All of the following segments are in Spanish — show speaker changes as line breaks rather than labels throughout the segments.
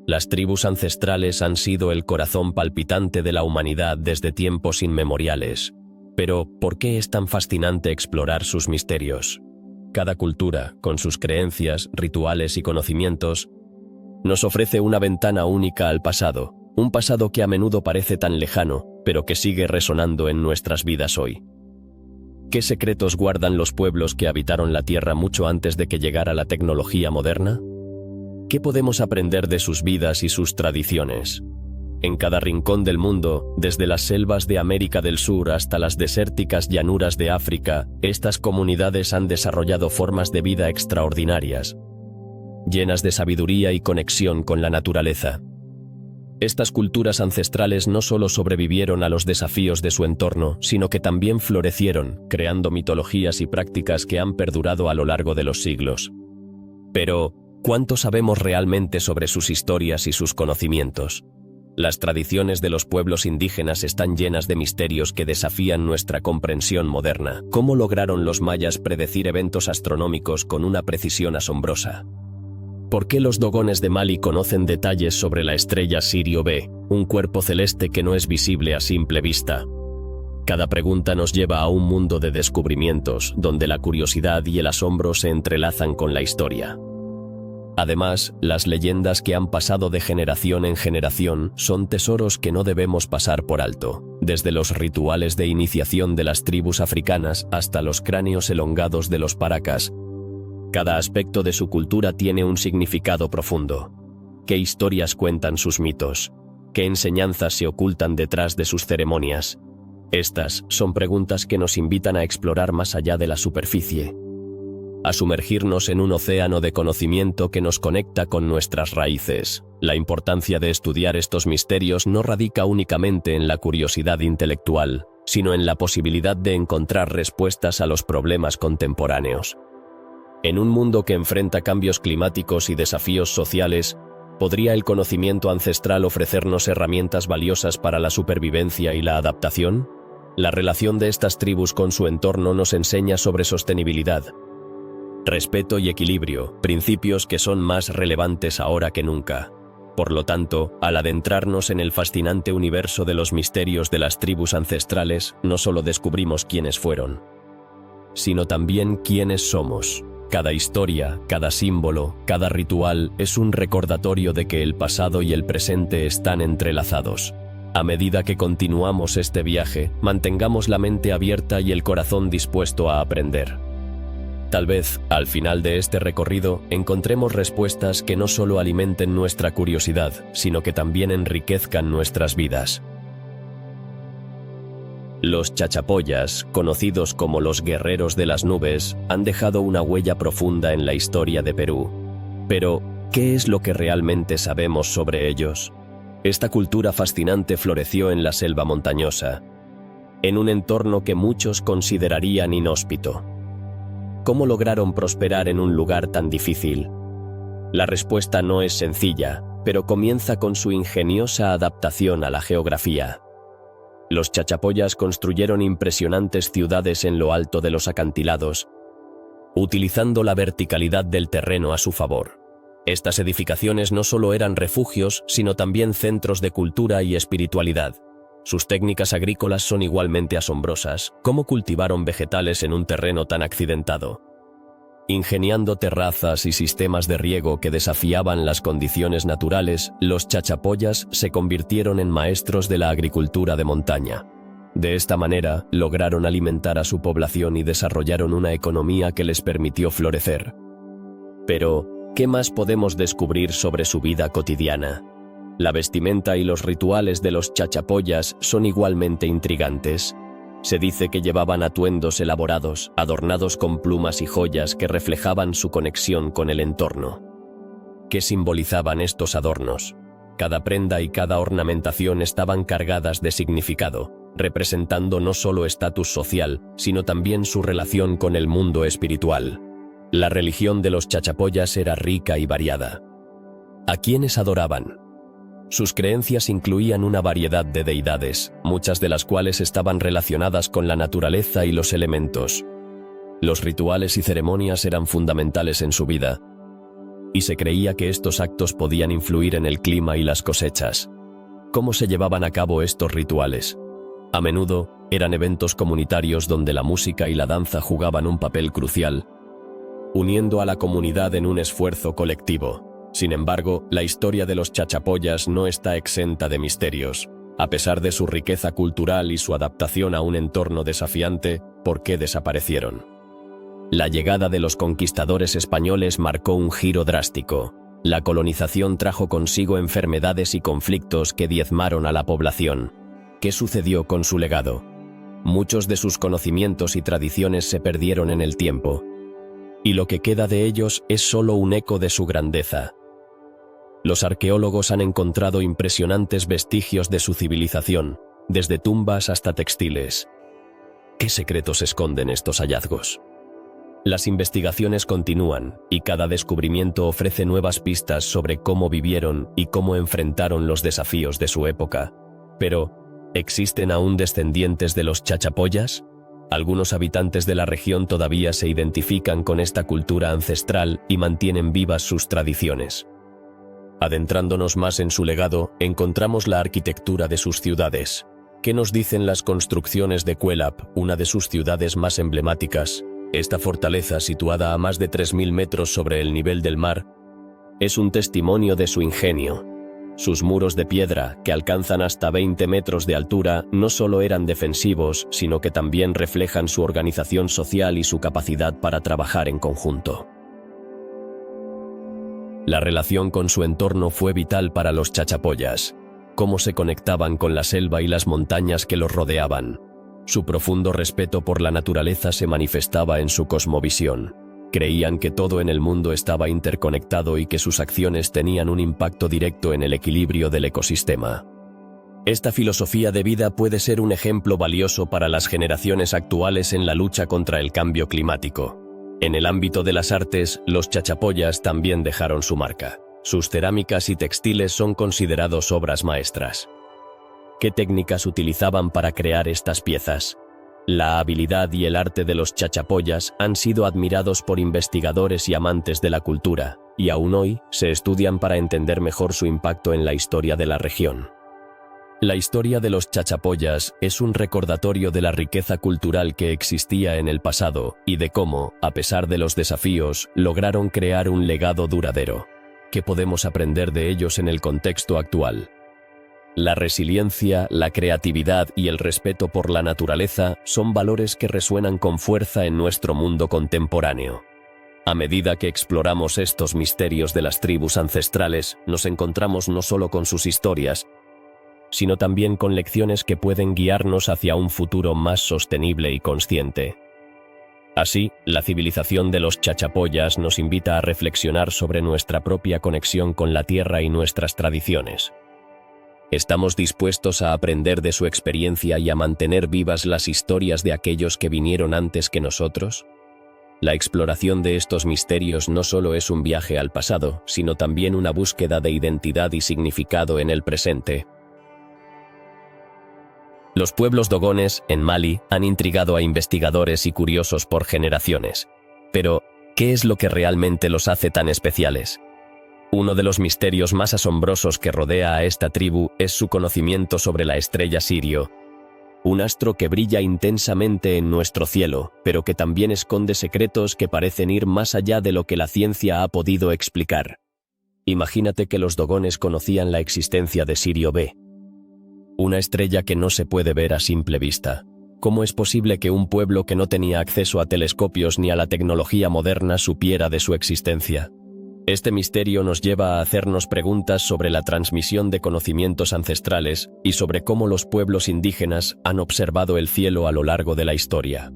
Las tribus ancestrales han sido el corazón palpitante de la humanidad desde tiempos inmemoriales. Pero, ¿por qué es tan fascinante explorar sus misterios? Cada cultura, con sus creencias, rituales y conocimientos, nos ofrece una ventana única al pasado, un pasado que a menudo parece tan lejano, pero que sigue resonando en nuestras vidas hoy. ¿Qué secretos guardan los pueblos que habitaron la Tierra mucho antes de que llegara la tecnología moderna? ¿Qué podemos aprender de sus vidas y sus tradiciones? En cada rincón del mundo, desde las selvas de América del Sur hasta las desérticas llanuras de África, estas comunidades han desarrollado formas de vida extraordinarias, llenas de sabiduría y conexión con la naturaleza. Estas culturas ancestrales no solo sobrevivieron a los desafíos de su entorno, sino que también florecieron, creando mitologías y prácticas que han perdurado a lo largo de los siglos. Pero, ¿cuánto sabemos realmente sobre sus historias y sus conocimientos? Las tradiciones de los pueblos indígenas están llenas de misterios que desafían nuestra comprensión moderna. ¿Cómo lograron los mayas predecir eventos astronómicos con una precisión asombrosa? ¿Por qué los dogones de Mali conocen detalles sobre la estrella Sirio B, un cuerpo celeste que no es visible a simple vista? Cada pregunta nos lleva a un mundo de descubrimientos, donde la curiosidad y el asombro se entrelazan con la historia. Además, las leyendas que han pasado de generación en generación son tesoros que no debemos pasar por alto, desde los rituales de iniciación de las tribus africanas hasta los cráneos elongados de los paracas. Cada aspecto de su cultura tiene un significado profundo. ¿Qué historias cuentan sus mitos? ¿Qué enseñanzas se ocultan detrás de sus ceremonias? Estas son preguntas que nos invitan a explorar más allá de la superficie, a sumergirnos en un océano de conocimiento que nos conecta con nuestras raíces. La importancia de estudiar estos misterios no radica únicamente en la curiosidad intelectual, sino en la posibilidad de encontrar respuestas a los problemas contemporáneos. En un mundo que enfrenta cambios climáticos y desafíos sociales, ¿podría el conocimiento ancestral ofrecernos herramientas valiosas para la supervivencia y la adaptación? La relación de estas tribus con su entorno nos enseña sobre sostenibilidad, respeto y equilibrio, principios que son más relevantes ahora que nunca. Por lo tanto, al adentrarnos en el fascinante universo de los misterios de las tribus ancestrales, no solo descubrimos quiénes fueron, sino también quiénes somos. Cada historia, cada símbolo, cada ritual es un recordatorio de que el pasado y el presente están entrelazados. A medida que continuamos este viaje, mantengamos la mente abierta y el corazón dispuesto a aprender. Tal vez, al final de este recorrido, encontremos respuestas que no solo alimenten nuestra curiosidad, sino que también enriquezcan nuestras vidas. Los chachapoyas, conocidos como los guerreros de las nubes, han dejado una huella profunda en la historia de Perú. Pero, ¿qué es lo que realmente sabemos sobre ellos? Esta cultura fascinante floreció en la selva montañosa, en un entorno que muchos considerarían inhóspito. ¿Cómo lograron prosperar en un lugar tan difícil? La respuesta no es sencilla, pero comienza con su ingeniosa adaptación a la geografía. Los chachapoyas construyeron impresionantes ciudades en lo alto de los acantilados, utilizando la verticalidad del terreno a su favor. Estas edificaciones no solo eran refugios, sino también centros de cultura y espiritualidad. Sus técnicas agrícolas son igualmente asombrosas. ¿Cómo cultivaron vegetales en un terreno tan accidentado? Ingeniando terrazas y sistemas de riego que desafiaban las condiciones naturales, los chachapoyas se convirtieron en maestros de la agricultura de montaña. De esta manera, lograron alimentar a su población y desarrollaron una economía que les permitió florecer. Pero, ¿qué más podemos descubrir sobre su vida cotidiana? La vestimenta y los rituales de los chachapoyas son igualmente intrigantes. Se dice que llevaban atuendos elaborados, adornados con plumas y joyas que reflejaban su conexión con el entorno. ¿Qué simbolizaban estos adornos? Cada prenda y cada ornamentación estaban cargadas de significado, representando no solo estatus social, sino también su relación con el mundo espiritual. La religión de los chachapoyas era rica y variada. ¿A quiénes adoraban? Sus creencias incluían una variedad de deidades, muchas de las cuales estaban relacionadas con la naturaleza y los elementos. Los rituales y ceremonias eran fundamentales en su vida, y se creía que estos actos podían influir en el clima y las cosechas. ¿Cómo se llevaban a cabo estos rituales? A menudo, eran eventos comunitarios donde la música y la danza jugaban un papel crucial, uniendo a la comunidad en un esfuerzo colectivo. Sin embargo, la historia de los chachapoyas no está exenta de misterios. A pesar de su riqueza cultural y su adaptación a un entorno desafiante, ¿por qué desaparecieron? La llegada de los conquistadores españoles marcó un giro drástico. La colonización trajo consigo enfermedades y conflictos que diezmaron a la población. ¿Qué sucedió con su legado? Muchos de sus conocimientos y tradiciones se perdieron en el tiempo, y lo que queda de ellos es solo un eco de su grandeza. Los arqueólogos han encontrado impresionantes vestigios de su civilización, desde tumbas hasta textiles. ¿Qué secretos esconden estos hallazgos? Las investigaciones continúan, y cada descubrimiento ofrece nuevas pistas sobre cómo vivieron y cómo enfrentaron los desafíos de su época. Pero, ¿existen aún descendientes de los chachapoyas? Algunos habitantes de la región todavía se identifican con esta cultura ancestral y mantienen vivas sus tradiciones. Adentrándonos más en su legado, encontramos la arquitectura de sus ciudades. ¿Qué nos dicen las construcciones de Cuelap, una de sus ciudades más emblemáticas? Esta fortaleza, situada a más de 3.000 metros sobre el nivel del mar, es un testimonio de su ingenio. Sus muros de piedra, que alcanzan hasta 20 metros de altura, no solo eran defensivos, sino que también reflejan su organización social y su capacidad para trabajar en conjunto. La relación con su entorno fue vital para los chachapoyas. Cómo se conectaban con la selva y las montañas que los rodeaban. Su profundo respeto por la naturaleza se manifestaba en su cosmovisión. Creían que todo en el mundo estaba interconectado y que sus acciones tenían un impacto directo en el equilibrio del ecosistema. Esta filosofía de vida puede ser un ejemplo valioso para las generaciones actuales en la lucha contra el cambio climático. En el ámbito de las artes, los chachapoyas también dejaron su marca. Sus cerámicas y textiles son considerados obras maestras. ¿Qué técnicas utilizaban para crear estas piezas? La habilidad y el arte de los chachapoyas han sido admirados por investigadores y amantes de la cultura, y aún hoy se estudian para entender mejor su impacto en la historia de la región. La historia de los chachapoyas es un recordatorio de la riqueza cultural que existía en el pasado y de cómo, a pesar de los desafíos, lograron crear un legado duradero. ¿Qué podemos aprender de ellos en el contexto actual? La resiliencia, la creatividad y el respeto por la naturaleza son valores que resuenan con fuerza en nuestro mundo contemporáneo. A medida que exploramos estos misterios de las tribus ancestrales, nos encontramos no solo con sus historias, sino también con lecciones que pueden guiarnos hacia un futuro más sostenible y consciente. Así, la civilización de los chachapoyas nos invita a reflexionar sobre nuestra propia conexión con la tierra y nuestras tradiciones. ¿Estamos dispuestos a aprender de su experiencia y a mantener vivas las historias de aquellos que vinieron antes que nosotros? La exploración de estos misterios no solo es un viaje al pasado, sino también una búsqueda de identidad y significado en el presente. Los pueblos dogones, en Mali, han intrigado a investigadores y curiosos por generaciones. Pero, ¿qué es lo que realmente los hace tan especiales? Uno de los misterios más asombrosos que rodea a esta tribu es su conocimiento sobre la estrella Sirio, un astro que brilla intensamente en nuestro cielo, pero que también esconde secretos que parecen ir más allá de lo que la ciencia ha podido explicar. Imagínate que los dogones conocían la existencia de Sirio B, una estrella que no se puede ver a simple vista. ¿Cómo es posible que un pueblo que no tenía acceso a telescopios ni a la tecnología moderna supiera de su existencia? Este misterio nos lleva a hacernos preguntas sobre la transmisión de conocimientos ancestrales y sobre cómo los pueblos indígenas han observado el cielo a lo largo de la historia.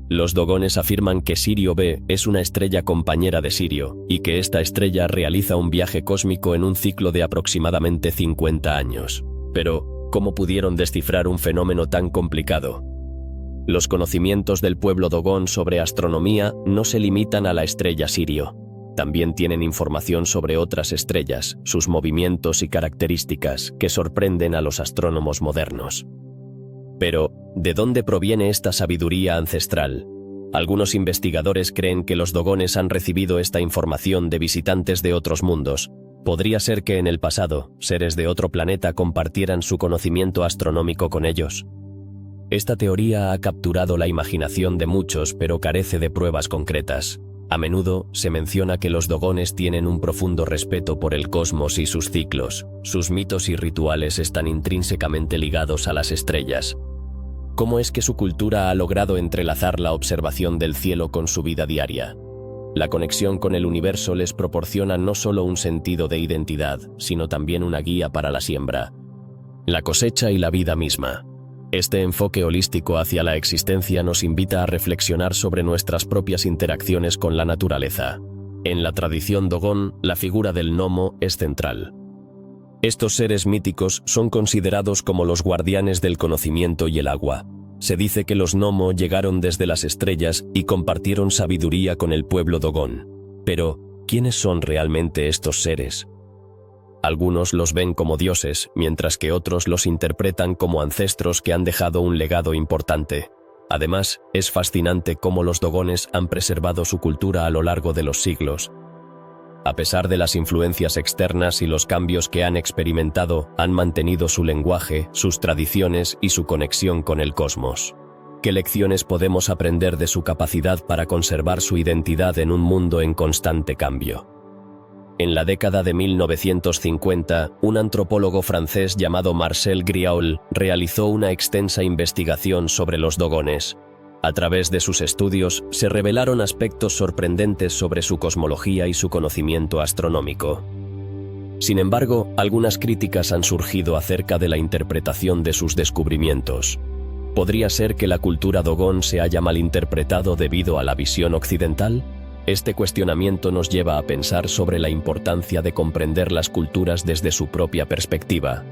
Los dogones afirman que Sirio B es una estrella compañera de Sirio y que esta estrella realiza un viaje cósmico en un ciclo de aproximadamente 50 años. Pero, ¿cómo pudieron descifrar un fenómeno tan complicado? Los conocimientos del pueblo dogón sobre astronomía no se limitan a la estrella Sirio. También tienen información sobre otras estrellas, sus movimientos y características que sorprenden a los astrónomos modernos. Pero, ¿de dónde proviene esta sabiduría ancestral? Algunos investigadores creen que los dogones han recibido esta información de visitantes de otros mundos. Podría ser que en el pasado, seres de otro planeta compartieran su conocimiento astronómico con ellos. Esta teoría ha capturado la imaginación de muchos, pero carece de pruebas concretas. A menudo se menciona que los dogones tienen un profundo respeto por el cosmos y sus ciclos. Sus mitos y rituales están intrínsecamente ligados a las estrellas. ¿Cómo es que su cultura ha logrado entrelazar la observación del cielo con su vida diaria? La conexión con el universo les proporciona no solo un sentido de identidad, sino también una guía para la siembra, la cosecha y la vida misma. Este enfoque holístico hacia la existencia nos invita a reflexionar sobre nuestras propias interacciones con la naturaleza. En la tradición dogón, la figura del gnomo es central. Estos seres míticos son considerados como los guardianes del conocimiento y el agua. Se dice que los gnomo llegaron desde las estrellas y compartieron sabiduría con el pueblo dogón. Pero, ¿quiénes son realmente estos seres? Algunos los ven como dioses, mientras que otros los interpretan como ancestros que han dejado un legado importante. Además, es fascinante cómo los dogones han preservado su cultura a lo largo de los siglos. A pesar de las influencias externas y los cambios que han experimentado, han mantenido su lenguaje, sus tradiciones y su conexión con el cosmos. ¿Qué lecciones podemos aprender de su capacidad para conservar su identidad en un mundo en constante cambio? En la década de 1950, un antropólogo francés llamado Marcel Griaule realizó una extensa investigación sobre los dogones. A través de sus estudios, se revelaron aspectos sorprendentes sobre su cosmología y su conocimiento astronómico. Sin embargo, algunas críticas han surgido acerca de la interpretación de sus descubrimientos. ¿Podría ser que la cultura dogón se haya malinterpretado debido a la visión occidental? Este cuestionamiento nos lleva a pensar sobre la importancia de comprender las culturas desde su propia perspectiva.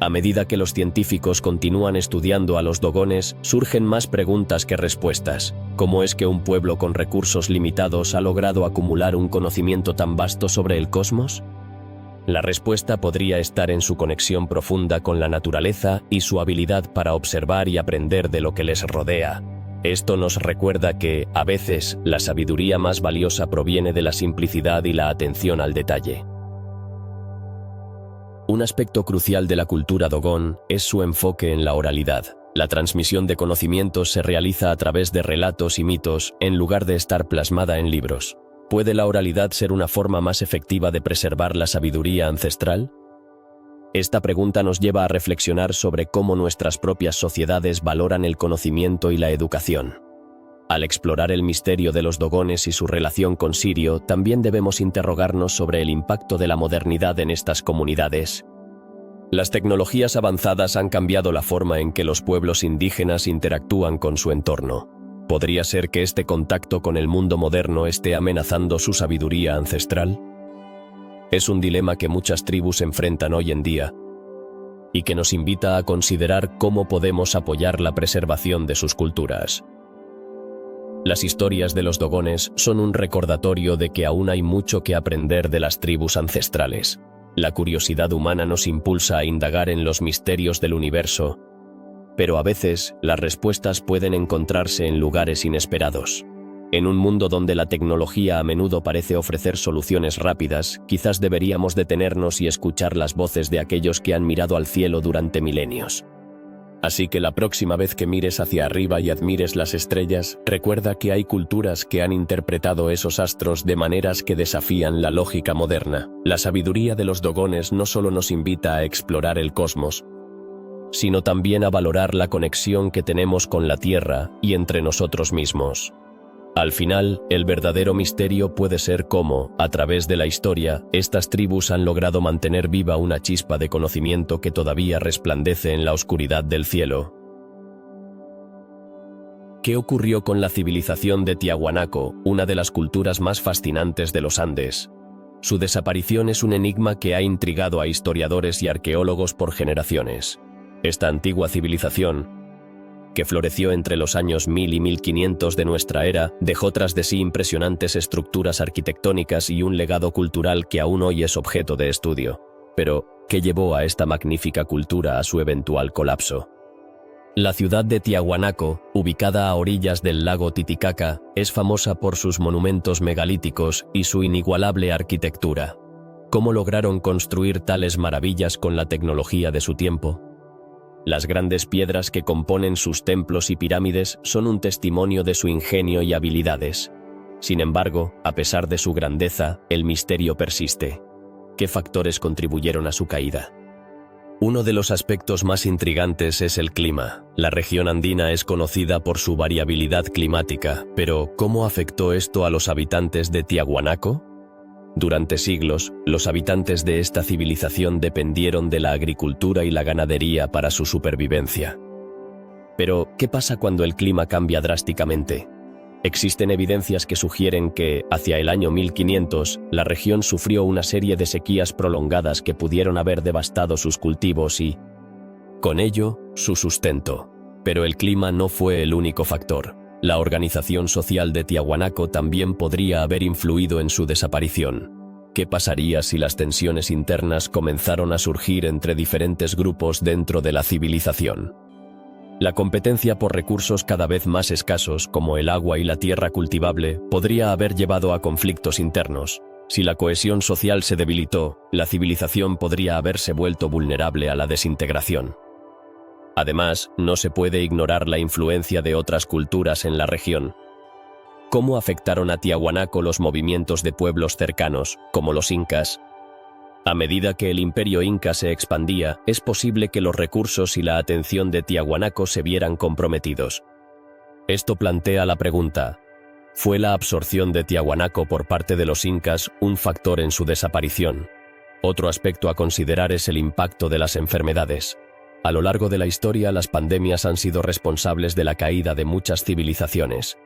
A medida que los científicos continúan estudiando a los dogones, surgen más preguntas que respuestas. ¿Cómo es que un pueblo con recursos limitados ha logrado acumular un conocimiento tan vasto sobre el cosmos? La respuesta podría estar en su conexión profunda con la naturaleza y su habilidad para observar y aprender de lo que les rodea. Esto nos recuerda que, a veces, la sabiduría más valiosa proviene de la simplicidad y la atención al detalle. Un aspecto crucial de la cultura dogón es su enfoque en la oralidad. La transmisión de conocimientos se realiza a través de relatos y mitos, en lugar de estar plasmada en libros. ¿Puede la oralidad ser una forma más efectiva de preservar la sabiduría ancestral? Esta pregunta nos lleva a reflexionar sobre cómo nuestras propias sociedades valoran el conocimiento y la educación. Al explorar el misterio de los dogones y su relación con Sirio, también debemos interrogarnos sobre el impacto de la modernidad en estas comunidades. Las tecnologías avanzadas han cambiado la forma en que los pueblos indígenas interactúan con su entorno. ¿Podría ser que este contacto con el mundo moderno esté amenazando su sabiduría ancestral? Es un dilema que muchas tribus enfrentan hoy en día y que nos invita a considerar cómo podemos apoyar la preservación de sus culturas. Las historias de los dogones son un recordatorio de que aún hay mucho que aprender de las tribus ancestrales. La curiosidad humana nos impulsa a indagar en los misterios del universo, pero a veces las respuestas pueden encontrarse en lugares inesperados. En un mundo donde la tecnología a menudo parece ofrecer soluciones rápidas, quizás deberíamos detenernos y escuchar las voces de aquellos que han mirado al cielo durante milenios. Así que la próxima vez que mires hacia arriba y admires las estrellas, recuerda que hay culturas que han interpretado esos astros de maneras que desafían la lógica moderna. La sabiduría de los dogones no solo nos invita a explorar el cosmos, sino también a valorar la conexión que tenemos con la Tierra y entre nosotros mismos. Al final, el verdadero misterio puede ser cómo, a través de la historia, estas tribus han logrado mantener viva una chispa de conocimiento que todavía resplandece en la oscuridad del cielo. ¿Qué ocurrió con la civilización de Tiahuanaco, una de las culturas más fascinantes de los Andes? Su desaparición es un enigma que ha intrigado a historiadores y arqueólogos por generaciones. Esta antigua civilización, que floreció entre los años 1000 y 1500 de nuestra era, dejó tras de sí impresionantes estructuras arquitectónicas y un legado cultural que aún hoy es objeto de estudio. Pero, ¿qué llevó a esta magnífica cultura a su eventual colapso? La ciudad de Tiahuanaco, ubicada a orillas del lago Titicaca, es famosa por sus monumentos megalíticos y su inigualable arquitectura. ¿Cómo lograron construir tales maravillas con la tecnología de su tiempo? Las grandes piedras que componen sus templos y pirámides son un testimonio de su ingenio y habilidades. Sin embargo, a pesar de su grandeza, el misterio persiste. ¿Qué factores contribuyeron a su caída? Uno de los aspectos más intrigantes es el clima. La región andina es conocida por su variabilidad climática, pero ¿cómo afectó esto a los habitantes de Tiahuanaco? Durante siglos, los habitantes de esta civilización dependieron de la agricultura y la ganadería para su supervivencia. Pero, ¿qué pasa cuando el clima cambia drásticamente? Existen evidencias que sugieren que, hacia el año 1500, la región sufrió una serie de sequías prolongadas que pudieron haber devastado sus cultivos y, con ello, su sustento. Pero el clima no fue el único factor. La organización social de Tiahuanaco también podría haber influido en su desaparición. ¿Qué pasaría si las tensiones internas comenzaron a surgir entre diferentes grupos dentro de la civilización? La competencia por recursos cada vez más escasos, como el agua y la tierra cultivable, podría haber llevado a conflictos internos. Si la cohesión social se debilitó, la civilización podría haberse vuelto vulnerable a la desintegración. Además, no se puede ignorar la influencia de otras culturas en la región. ¿Cómo afectaron a Tiahuanaco los movimientos de pueblos cercanos, como los incas? A medida que el imperio inca se expandía, es posible que los recursos y la atención de Tiahuanaco se vieran comprometidos. Esto plantea la pregunta: ¿fue la absorción de Tiahuanaco por parte de los incas un factor en su desaparición? Otro aspecto a considerar es el impacto de las enfermedades. A lo largo de la historia, las pandemias han sido responsables de la caída de muchas civilizaciones.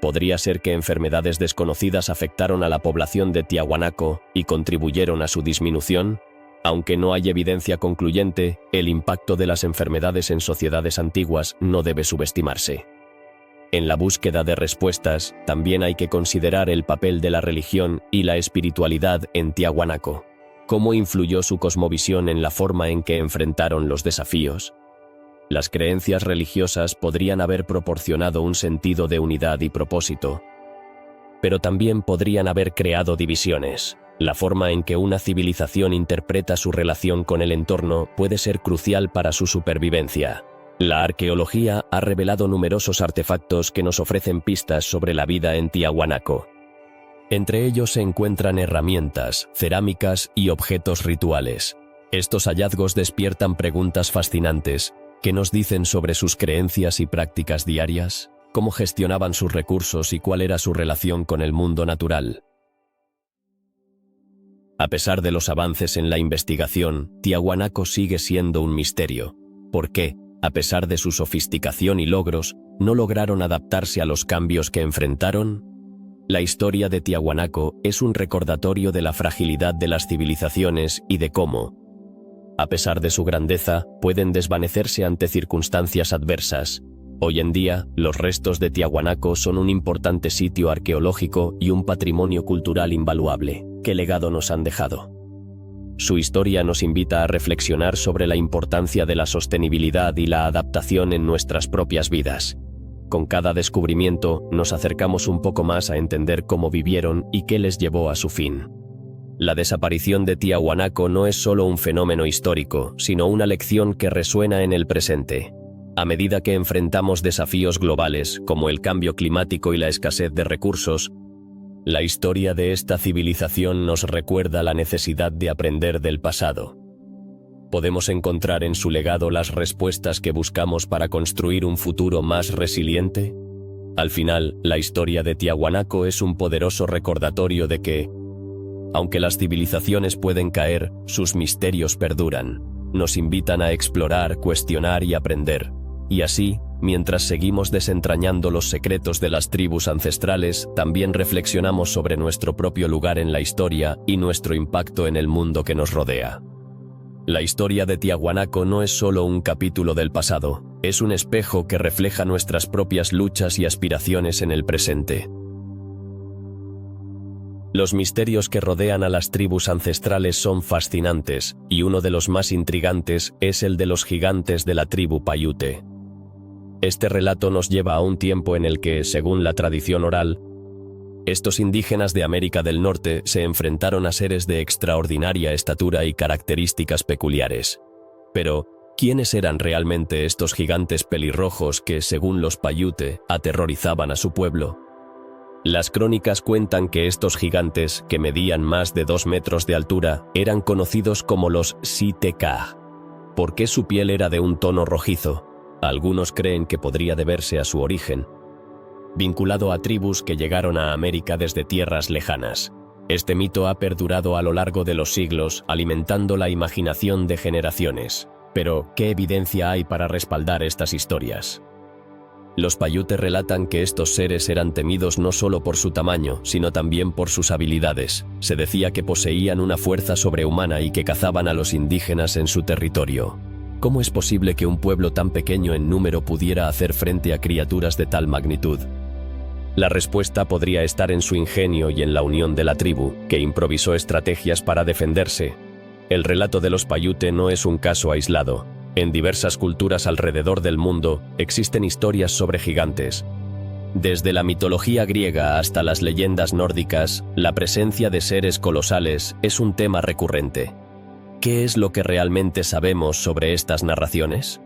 ¿Podría ser que enfermedades desconocidas afectaron a la población de Tiahuanaco y contribuyeron a su disminución? Aunque no hay evidencia concluyente, el impacto de las enfermedades en sociedades antiguas no debe subestimarse. En la búsqueda de respuestas, también hay que considerar el papel de la religión y la espiritualidad en Tiahuanaco. ¿Cómo influyó su cosmovisión en la forma en que enfrentaron los desafíos? Las creencias religiosas podrían haber proporcionado un sentido de unidad y propósito, pero también podrían haber creado divisiones. La forma en que una civilización interpreta su relación con el entorno puede ser crucial para su supervivencia. La arqueología ha revelado numerosos artefactos que nos ofrecen pistas sobre la vida en Tiahuanaco. Entre ellos se encuentran herramientas, cerámicas y objetos rituales. Estos hallazgos despiertan preguntas fascinantes. ¿Qué nos dicen sobre sus creencias y prácticas diarias? ¿Cómo gestionaban sus recursos y cuál era su relación con el mundo natural? A pesar de los avances en la investigación, Tiahuanaco sigue siendo un misterio. ¿Por qué, a pesar de su sofisticación y logros, no lograron adaptarse a los cambios que enfrentaron? La historia de Tiahuanaco es un recordatorio de la fragilidad de las civilizaciones y de cómo, a pesar de su grandeza, pueden desvanecerse ante circunstancias adversas. Hoy en día, los restos de Tiahuanaco son un importante sitio arqueológico y un patrimonio cultural invaluable. ¿Qué legado nos han dejado? Su historia nos invita a reflexionar sobre la importancia de la sostenibilidad y la adaptación en nuestras propias vidas. Con cada descubrimiento, nos acercamos un poco más a entender cómo vivieron y qué les llevó a su fin. La desaparición de Tiahuanaco no es solo un fenómeno histórico, sino una lección que resuena en el presente. A medida que enfrentamos desafíos globales, como el cambio climático y la escasez de recursos, la historia de esta civilización nos recuerda la necesidad de aprender del pasado. ¿Podemos encontrar en su legado las respuestas que buscamos para construir un futuro más resiliente? Al final, la historia de Tiahuanaco es un poderoso recordatorio de que, aunque las civilizaciones pueden caer, sus misterios perduran. Nos invitan a explorar, cuestionar y aprender. Y así, mientras seguimos desentrañando los secretos de las tribus ancestrales, también reflexionamos sobre nuestro propio lugar en la historia y nuestro impacto en el mundo que nos rodea. La historia de Tiahuanaco no es solo un capítulo del pasado, es un espejo que refleja nuestras propias luchas y aspiraciones en el presente. Los misterios que rodean a las tribus ancestrales son fascinantes, y uno de los más intrigantes es el de los gigantes de la tribu Paiute. Este relato nos lleva a un tiempo en el que, según la tradición oral, estos indígenas de América del Norte se enfrentaron a seres de extraordinaria estatura y características peculiares. Pero, ¿quiénes eran realmente estos gigantes pelirrojos que, según los Paiute, aterrorizaban a su pueblo? Las crónicas cuentan que estos gigantes, que medían más de 2 metros de altura, eran conocidos como los Siteka. ¿Por qué su piel era de un tono rojizo? Algunos creen que podría deberse a su origen, vinculado a tribus que llegaron a América desde tierras lejanas. Este mito ha perdurado a lo largo de los siglos, alimentando la imaginación de generaciones. Pero, ¿qué evidencia hay para respaldar estas historias? Los Paiute relatan que estos seres eran temidos no solo por su tamaño, sino también por sus habilidades. Se decía que poseían una fuerza sobrehumana y que cazaban a los indígenas en su territorio. ¿Cómo es posible que un pueblo tan pequeño en número pudiera hacer frente a criaturas de tal magnitud? La respuesta podría estar en su ingenio y en la unión de la tribu, que improvisó estrategias para defenderse. El relato de los Paiute no es un caso aislado. En diversas culturas alrededor del mundo existen historias sobre gigantes. Desde la mitología griega hasta las leyendas nórdicas, la presencia de seres colosales es un tema recurrente. ¿Qué es lo que realmente sabemos sobre estas narraciones?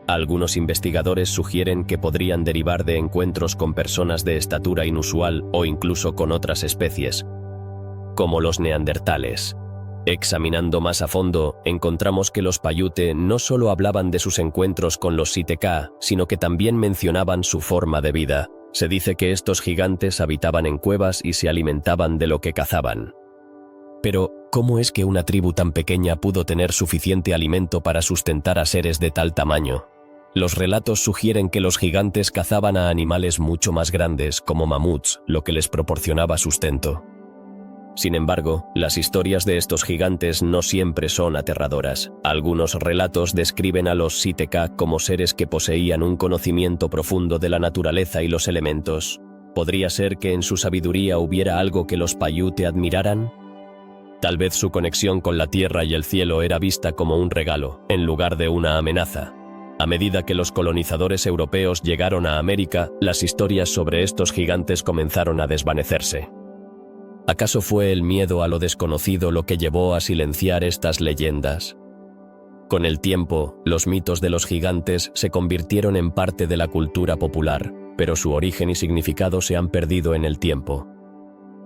Algunos investigadores sugieren que podrían derivar de encuentros con personas de estatura inusual o incluso con otras especies, como los neandertales. Examinando más a fondo, encontramos que los Paiute no solo hablaban de sus encuentros con los Siteka, sino que también mencionaban su forma de vida. Se dice que estos gigantes habitaban en cuevas y se alimentaban de lo que cazaban. Pero, ¿cómo es que una tribu tan pequeña pudo tener suficiente alimento para sustentar a seres de tal tamaño? Los relatos sugieren que los gigantes cazaban a animales mucho más grandes, como mamuts, lo que les proporcionaba sustento. Sin embargo, las historias de estos gigantes no siempre son aterradoras. Algunos relatos describen a los Siteka como seres que poseían un conocimiento profundo de la naturaleza y los elementos. ¿Podría ser que en su sabiduría hubiera algo que los Paiute admiraran? Tal vez su conexión con la tierra y el cielo era vista como un regalo, en lugar de una amenaza. A medida que los colonizadores europeos llegaron a América, las historias sobre estos gigantes comenzaron a desvanecerse. ¿Acaso fue el miedo a lo desconocido lo que llevó a silenciar estas leyendas? Con el tiempo, los mitos de los gigantes se convirtieron en parte de la cultura popular, pero su origen y significado se han perdido en el tiempo.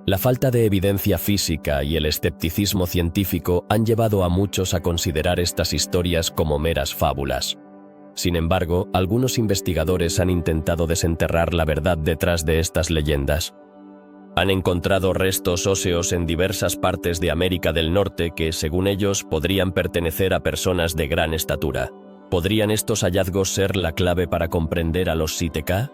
La falta de evidencia física y el escepticismo científico han llevado a muchos a considerar estas historias como meras fábulas. Sin embargo, algunos investigadores han intentado desenterrar la verdad detrás de estas leyendas. Han encontrado restos óseos en diversas partes de América del Norte que, según ellos, podrían pertenecer a personas de gran estatura. ¿Podrían estos hallazgos ser la clave para comprender a los Siteka?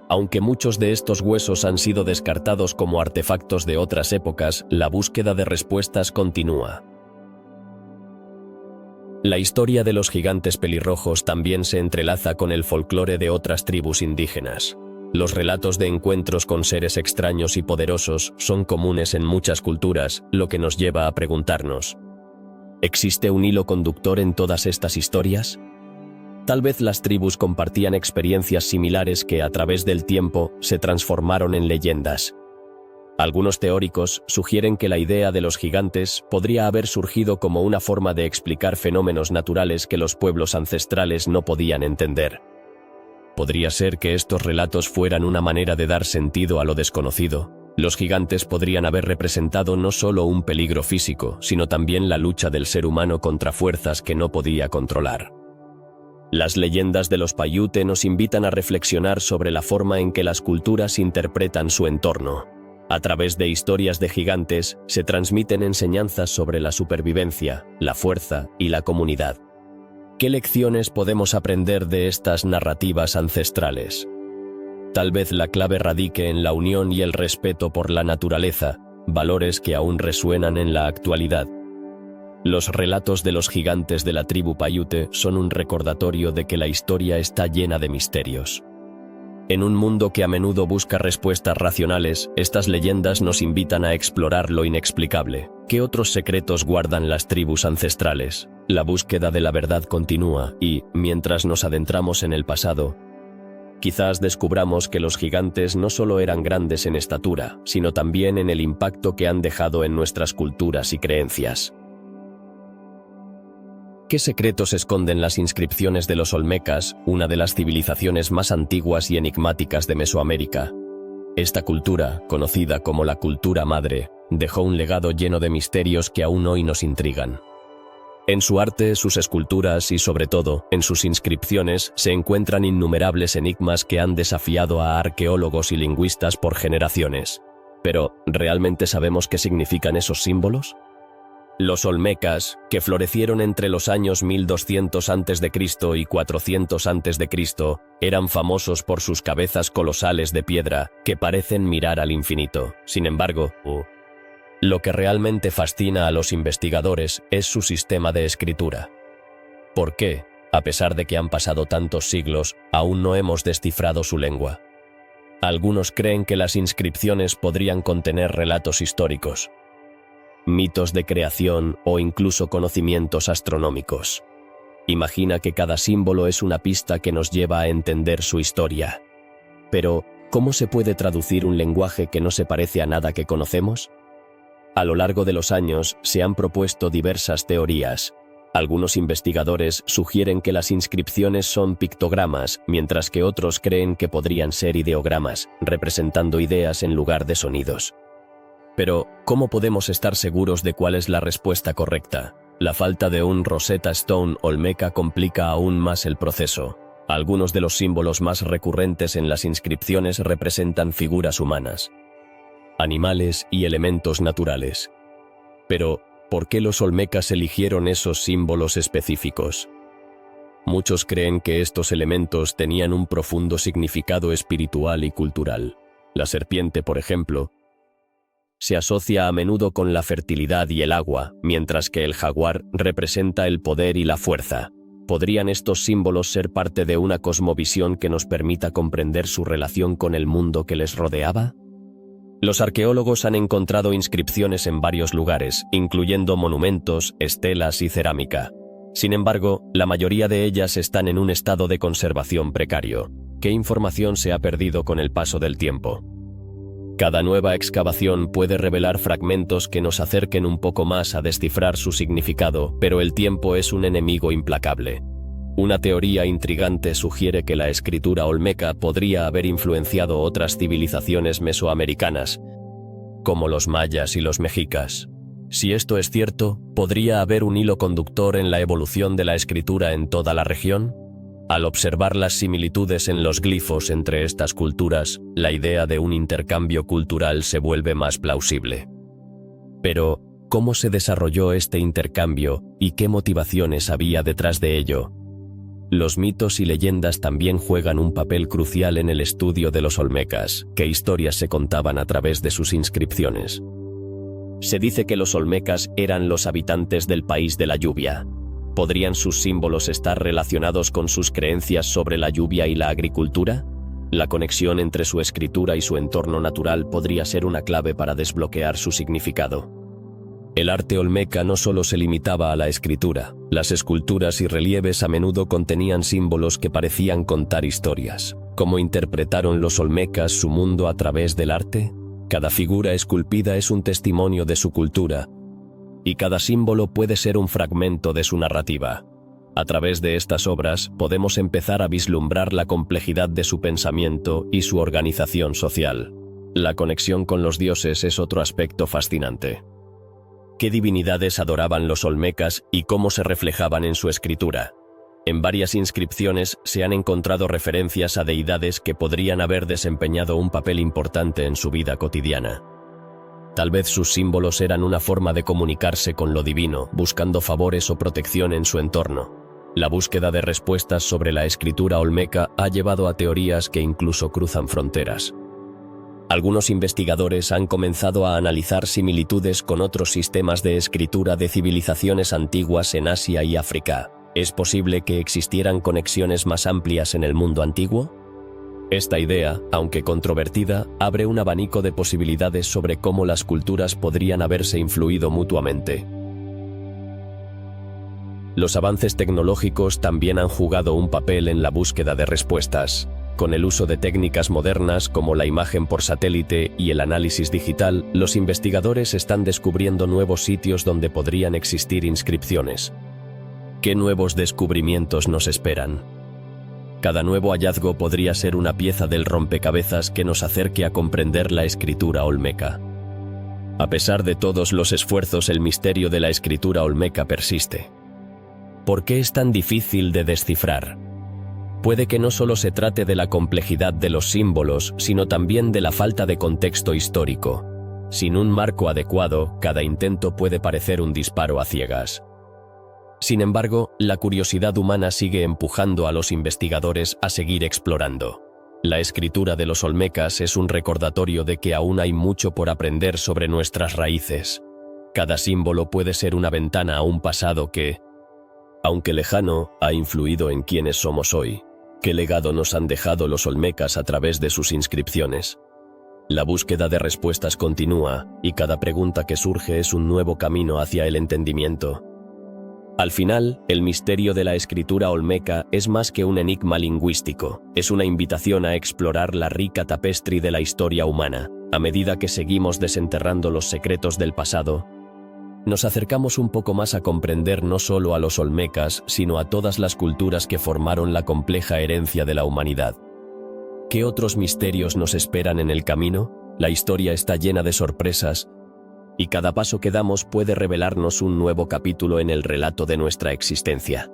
Aunque muchos de estos huesos han sido descartados como artefactos de otras épocas, la búsqueda de respuestas continúa. La historia de los gigantes pelirrojos también se entrelaza con el folclore de otras tribus indígenas. Los relatos de encuentros con seres extraños y poderosos son comunes en muchas culturas, lo que nos lleva a preguntarnos: ¿existe un hilo conductor en todas estas historias? Tal vez las tribus compartían experiencias similares que, a través del tiempo, se transformaron en leyendas. Algunos teóricos sugieren que la idea de los gigantes podría haber surgido como una forma de explicar fenómenos naturales que los pueblos ancestrales no podían entender. Podría ser que estos relatos fueran una manera de dar sentido a lo desconocido. Los gigantes podrían haber representado no solo un peligro físico, sino también la lucha del ser humano contra fuerzas que no podía controlar. Las leyendas de los Paiute nos invitan a reflexionar sobre la forma en que las culturas interpretan su entorno. A través de historias de gigantes, se transmiten enseñanzas sobre la supervivencia, la fuerza y la comunidad. ¿Qué lecciones podemos aprender de estas narrativas ancestrales? Tal vez la clave radique en la unión y el respeto por la naturaleza, valores que aún resuenan en la actualidad. Los relatos de los gigantes de la tribu Paiute son un recordatorio de que la historia está llena de misterios. En un mundo que a menudo busca respuestas racionales, estas leyendas nos invitan a explorar lo inexplicable. ¿Qué otros secretos guardan las tribus ancestrales? La búsqueda de la verdad continúa y, mientras nos adentramos en el pasado, quizás descubramos que los gigantes no solo eran grandes en estatura, sino también en el impacto que han dejado en nuestras culturas y creencias. ¿Qué secretos esconden las inscripciones de los olmecas, una de las civilizaciones más antiguas y enigmáticas de Mesoamérica? Esta cultura, conocida como la cultura madre, dejó un legado lleno de misterios que aún hoy nos intrigan. En su arte, sus esculturas y, sobre todo, en sus inscripciones se encuentran innumerables enigmas que han desafiado a arqueólogos y lingüistas por generaciones. Pero, ¿realmente sabemos qué significan esos símbolos? Los olmecas, que florecieron entre los años 1200 a.C. y 400 a.C., eran famosos por sus cabezas colosales de piedra que parecen mirar al infinito. Sin embargo, lo que realmente fascina a los investigadores es su sistema de escritura. ¿Por qué, a pesar de que han pasado tantos siglos, aún no hemos descifrado su lengua? Algunos creen que las inscripciones podrían contener relatos históricos, mitos de creación o incluso conocimientos astronómicos. Imagina que cada símbolo es una pista que nos lleva a entender su historia. Pero, ¿cómo se puede traducir un lenguaje que no se parece a nada que conocemos? A lo largo de los años se han propuesto diversas teorías. Algunos investigadores sugieren que las inscripciones son pictogramas, mientras que otros creen que podrían ser ideogramas, representando ideas en lugar de sonidos. Pero, ¿cómo podemos estar seguros de cuál es la respuesta correcta? La falta de un Rosetta Stone olmeca complica aún más el proceso. Algunos de los símbolos más recurrentes en las inscripciones representan figuras humanas, animales y elementos naturales. Pero, ¿por qué los olmecas eligieron esos símbolos específicos? Muchos creen que estos elementos tenían un profundo significado espiritual y cultural. La serpiente, por ejemplo, se asocia a menudo con la fertilidad y el agua, mientras que el jaguar representa el poder y la fuerza. ¿Podrían estos símbolos ser parte de una cosmovisión que nos permita comprender su relación con el mundo que les rodeaba? Los arqueólogos han encontrado inscripciones en varios lugares, incluyendo monumentos, estelas y cerámica. Sin embargo, la mayoría de ellas están en un estado de conservación precario. ¿Qué información se ha perdido con el paso del tiempo? Cada nueva excavación puede revelar fragmentos que nos acerquen un poco más a descifrar su significado, pero el tiempo es un enemigo implacable. Una teoría intrigante sugiere que la escritura olmeca podría haber influenciado otras civilizaciones mesoamericanas, como los mayas y los mexicas. Si esto es cierto, ¿podría haber un hilo conductor en la evolución de la escritura en toda la región? Al observar las similitudes en los glifos entre estas culturas, la idea de un intercambio cultural se vuelve más plausible. Pero, ¿cómo se desarrolló este intercambio y qué motivaciones había detrás de ello? Los mitos y leyendas también juegan un papel crucial en el estudio de los olmecas. ¿Qué historias se contaban a través de sus inscripciones? Se dice que los olmecas eran los habitantes del país de la lluvia. ¿Podrían sus símbolos estar relacionados con sus creencias sobre la lluvia y la agricultura? La conexión entre su escritura y su entorno natural podría ser una clave para desbloquear su significado. El arte olmeca no solo se limitaba a la escritura, las esculturas y relieves a menudo contenían símbolos que parecían contar historias. ¿Cómo interpretaron los olmecas su mundo a través del arte? Cada figura esculpida es un testimonio de su cultura, y cada símbolo puede ser un fragmento de su narrativa. A través de estas obras podemos empezar a vislumbrar la complejidad de su pensamiento y su organización social. La conexión con los dioses es otro aspecto fascinante. ¿Qué divinidades adoraban los olmecas y cómo se reflejaban en su escritura? En varias inscripciones se han encontrado referencias a deidades que podrían haber desempeñado un papel importante en su vida cotidiana. Tal vez sus símbolos eran una forma de comunicarse con lo divino, buscando favores o protección en su entorno. La búsqueda de respuestas sobre la escritura olmeca ha llevado a teorías que incluso cruzan fronteras. Algunos investigadores han comenzado a analizar similitudes con otros sistemas de escritura de civilizaciones antiguas en Asia y África. ¿Es posible que existieran conexiones más amplias en el mundo antiguo? Esta idea, aunque controvertida, abre un abanico de posibilidades sobre cómo las culturas podrían haberse influido mutuamente. Los avances tecnológicos también han jugado un papel en la búsqueda de respuestas. Con el uso de técnicas modernas como la imagen por satélite y el análisis digital, los investigadores están descubriendo nuevos sitios donde podrían existir inscripciones. ¿Qué nuevos descubrimientos nos esperan? Cada nuevo hallazgo podría ser una pieza del rompecabezas que nos acerque a comprender la escritura olmeca. A pesar de todos los esfuerzos, el misterio de la escritura olmeca persiste. ¿Por qué es tan difícil de descifrar? Puede que no solo se trate de la complejidad de los símbolos, sino también de la falta de contexto histórico. Sin un marco adecuado, cada intento puede parecer un disparo a ciegas. Sin embargo, la curiosidad humana sigue empujando a los investigadores a seguir explorando. La escritura de los olmecas es un recordatorio de que aún hay mucho por aprender sobre nuestras raíces. Cada símbolo puede ser una ventana a un pasado que, aunque lejano, ha influido en quienes somos hoy. ¿Qué legado nos han dejado los olmecas a través de sus inscripciones? La búsqueda de respuestas continúa, y cada pregunta que surge es un nuevo camino hacia el entendimiento. Al final, el misterio de la escritura olmeca es más que un enigma lingüístico, es una invitación a explorar la rica tapestry de la historia humana. A medida que seguimos desenterrando los secretos del pasado, nos acercamos un poco más a comprender no solo a los olmecas, sino a todas las culturas que formaron la compleja herencia de la humanidad. ¿Qué otros misterios nos esperan en el camino? La historia está llena de sorpresas, y cada paso que damos puede revelarnos un nuevo capítulo en el relato de nuestra existencia.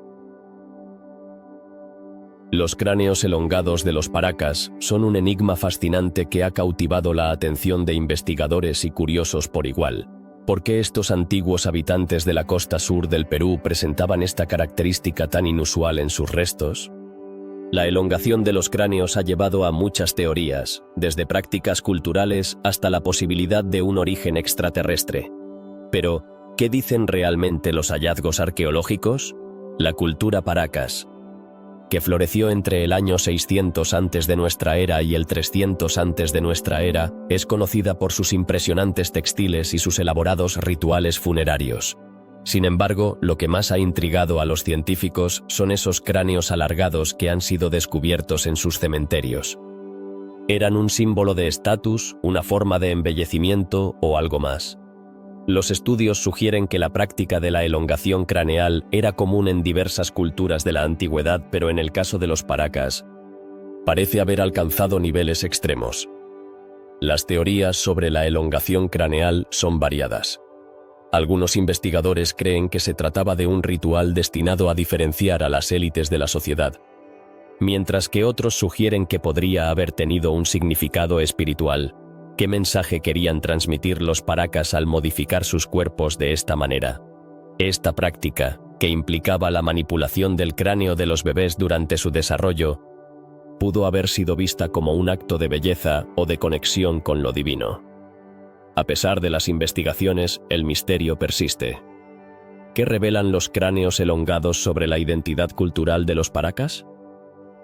Los cráneos elongados de los paracas son un enigma fascinante que ha cautivado la atención de investigadores y curiosos por igual. ¿Por qué estos antiguos habitantes de la costa sur del Perú presentaban esta característica tan inusual en sus restos? La elongación de los cráneos ha llevado a muchas teorías, desde prácticas culturales hasta la posibilidad de un origen extraterrestre. Pero, ¿qué dicen realmente los hallazgos arqueológicos? La cultura paracas, que floreció entre el año 600 antes de nuestra era y el 300 antes de nuestra era, es conocida por sus impresionantes textiles y sus elaborados rituales funerarios. Sin embargo, lo que más ha intrigado a los científicos son esos cráneos alargados que han sido descubiertos en sus cementerios. ¿Eran un símbolo de estatus, una forma de embellecimiento o algo más? Los estudios sugieren que la práctica de la elongación craneal era común en diversas culturas de la antigüedad, pero en el caso de los paracas, parece haber alcanzado niveles extremos. Las teorías sobre la elongación craneal son variadas. Algunos investigadores creen que se trataba de un ritual destinado a diferenciar a las élites de la sociedad, mientras que otros sugieren que podría haber tenido un significado espiritual. ¿Qué mensaje querían transmitir los paracas al modificar sus cuerpos de esta manera? Esta práctica, que implicaba la manipulación del cráneo de los bebés durante su desarrollo, pudo haber sido vista como un acto de belleza o de conexión con lo divino. A pesar de las investigaciones, el misterio persiste. ¿Qué revelan los cráneos elongados sobre la identidad cultural de los paracas?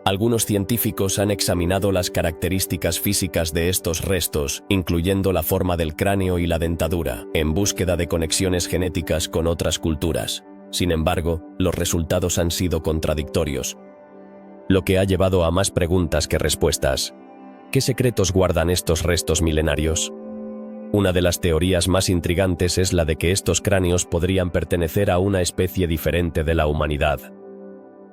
Algunos científicos han examinado las características físicas de estos restos, incluyendo la forma del cráneo y la dentadura, en búsqueda de conexiones genéticas con otras culturas. Sin embargo, los resultados han sido contradictorios, lo que ha llevado a más preguntas que respuestas. ¿Qué secretos guardan estos restos milenarios? Una de las teorías más intrigantes es la de que estos cráneos podrían pertenecer a una especie diferente de la humanidad.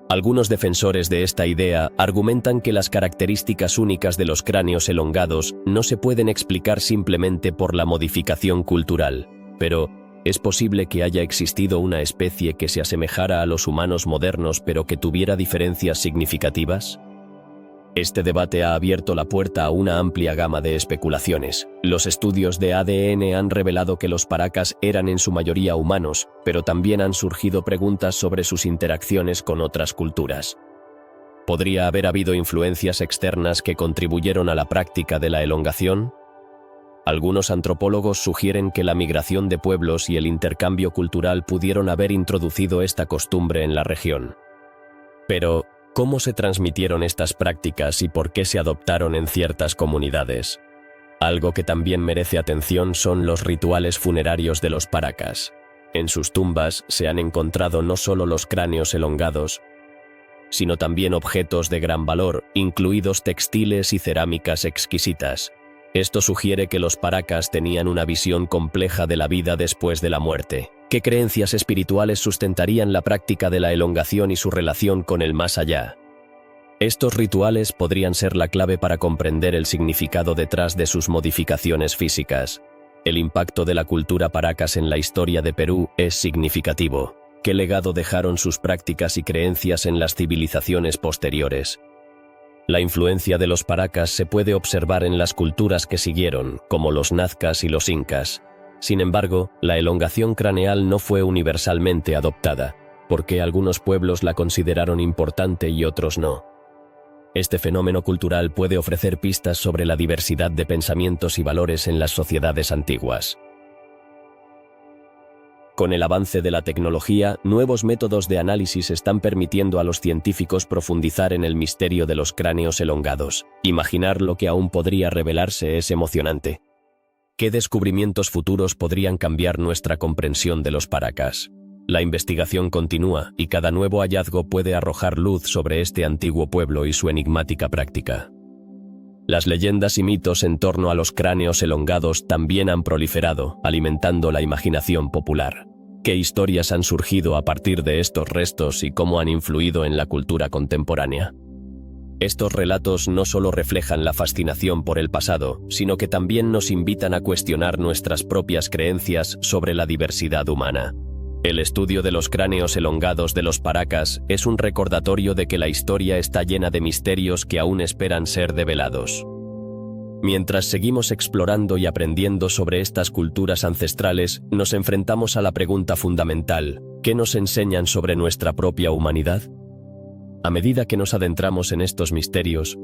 Algunos defensores de esta idea argumentan que las características únicas de los cráneos elongados no se pueden explicar simplemente por la modificación cultural, pero ¿es posible que haya existido una especie que se asemejara a los humanos modernos pero que tuviera diferencias significativas? Este debate ha abierto la puerta a una amplia gama de especulaciones. Los estudios de ADN han revelado que los paracas eran en su mayoría humanos, pero también han surgido preguntas sobre sus interacciones con otras culturas. ¿Podría haber habido influencias externas que contribuyeron a la práctica de la elongación? Algunos antropólogos sugieren que la migración de pueblos y el intercambio cultural pudieron haber introducido esta costumbre en la región. Pero, ¿cómo se transmitieron estas prácticas y por qué se adoptaron en ciertas comunidades? Algo que también merece atención son los rituales funerarios de los paracas. En sus tumbas se han encontrado no solo los cráneos elongados, sino también objetos de gran valor, incluidos textiles y cerámicas exquisitas. Esto sugiere que los paracas tenían una visión compleja de la vida después de la muerte. ¿Qué creencias espirituales sustentarían la práctica de la elongación y su relación con el más allá? Estos rituales podrían ser la clave para comprender el significado detrás de sus modificaciones físicas. El impacto de la cultura paracas en la historia de Perú es significativo. ¿Qué legado dejaron sus prácticas y creencias en las civilizaciones posteriores? La influencia de los paracas se puede observar en las culturas que siguieron, como los nazcas y los incas. Sin embargo, la elongación craneal no fue universalmente adoptada, porque algunos pueblos la consideraron importante y otros no. Este fenómeno cultural puede ofrecer pistas sobre la diversidad de pensamientos y valores en las sociedades antiguas. Con el avance de la tecnología, nuevos métodos de análisis están permitiendo a los científicos profundizar en el misterio de los cráneos elongados. Imaginar lo que aún podría revelarse es emocionante. ¿Qué descubrimientos futuros podrían cambiar nuestra comprensión de los paracas? La investigación continúa y cada nuevo hallazgo puede arrojar luz sobre este antiguo pueblo y su enigmática práctica. Las leyendas y mitos en torno a los cráneos elongados también han proliferado, alimentando la imaginación popular. ¿Qué historias han surgido a partir de estos restos y cómo han influido en la cultura contemporánea? Estos relatos no solo reflejan la fascinación por el pasado, sino que también nos invitan a cuestionar nuestras propias creencias sobre la diversidad humana. El estudio de los cráneos elongados de los paracas es un recordatorio de que la historia está llena de misterios que aún esperan ser develados. Mientras seguimos explorando y aprendiendo sobre estas culturas ancestrales, nos enfrentamos a la pregunta fundamental: ¿qué nos enseñan sobre nuestra propia humanidad? A medida que nos adentramos en estos misterios,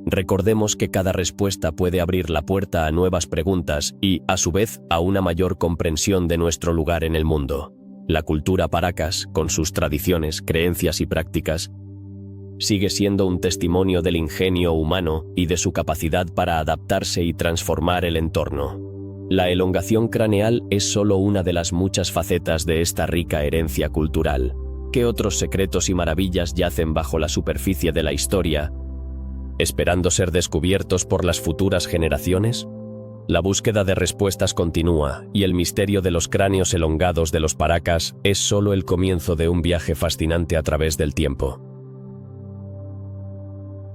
recordemos que cada respuesta puede abrir la puerta a nuevas preguntas y, a su vez, a una mayor comprensión de nuestro lugar en el mundo. La cultura paracas, con sus tradiciones, creencias y prácticas, sigue siendo un testimonio del ingenio humano y de su capacidad para adaptarse y transformar el entorno. La elongación craneal es solo una de las muchas facetas de esta rica herencia cultural. ¿Qué otros secretos y maravillas yacen bajo la superficie de la historia, esperando ser descubiertos por las futuras generaciones? La búsqueda de respuestas continúa, y el misterio de los cráneos elongados de los paracas es solo el comienzo de un viaje fascinante a través del tiempo.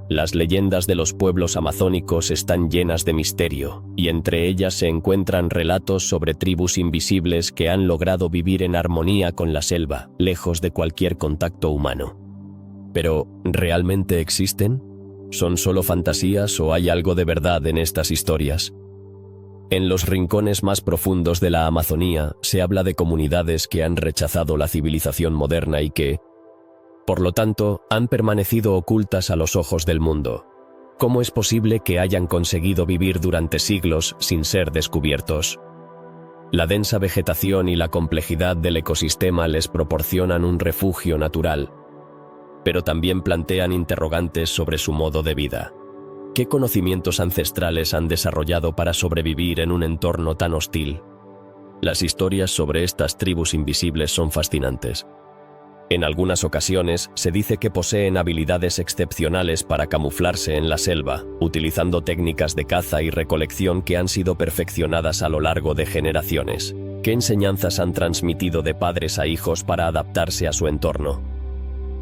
Las leyendas de los pueblos amazónicos están llenas de misterio, y entre ellas se encuentran relatos sobre tribus invisibles que han logrado vivir en armonía con la selva, lejos de cualquier contacto humano. Pero, ¿realmente existen? ¿Son solo fantasías o hay algo de verdad en estas historias? En los rincones más profundos de la Amazonía se habla de comunidades que han rechazado la civilización moderna y que, por lo tanto, han permanecido ocultas a los ojos del mundo. ¿Cómo es posible que hayan conseguido vivir durante siglos sin ser descubiertos? La densa vegetación y la complejidad del ecosistema les proporcionan un refugio natural, pero también plantean interrogantes sobre su modo de vida. ¿Qué conocimientos ancestrales han desarrollado para sobrevivir en un entorno tan hostil? Las historias sobre estas tribus invisibles son fascinantes. En algunas ocasiones se dice que poseen habilidades excepcionales para camuflarse en la selva, utilizando técnicas de caza y recolección que han sido perfeccionadas a lo largo de generaciones. ¿Qué enseñanzas han transmitido de padres a hijos para adaptarse a su entorno?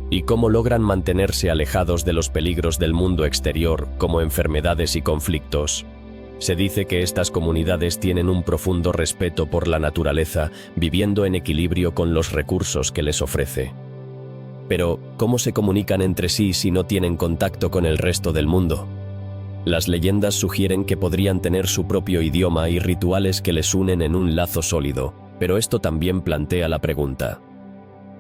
¿Y cómo logran mantenerse alejados de los peligros del mundo exterior, como enfermedades y conflictos? Se dice que estas comunidades tienen un profundo respeto por la naturaleza, viviendo en equilibrio con los recursos que les ofrece. Pero, ¿cómo se comunican entre sí si no tienen contacto con el resto del mundo? Las leyendas sugieren que podrían tener su propio idioma y rituales que les unen en un lazo sólido, pero esto también plantea la pregunta: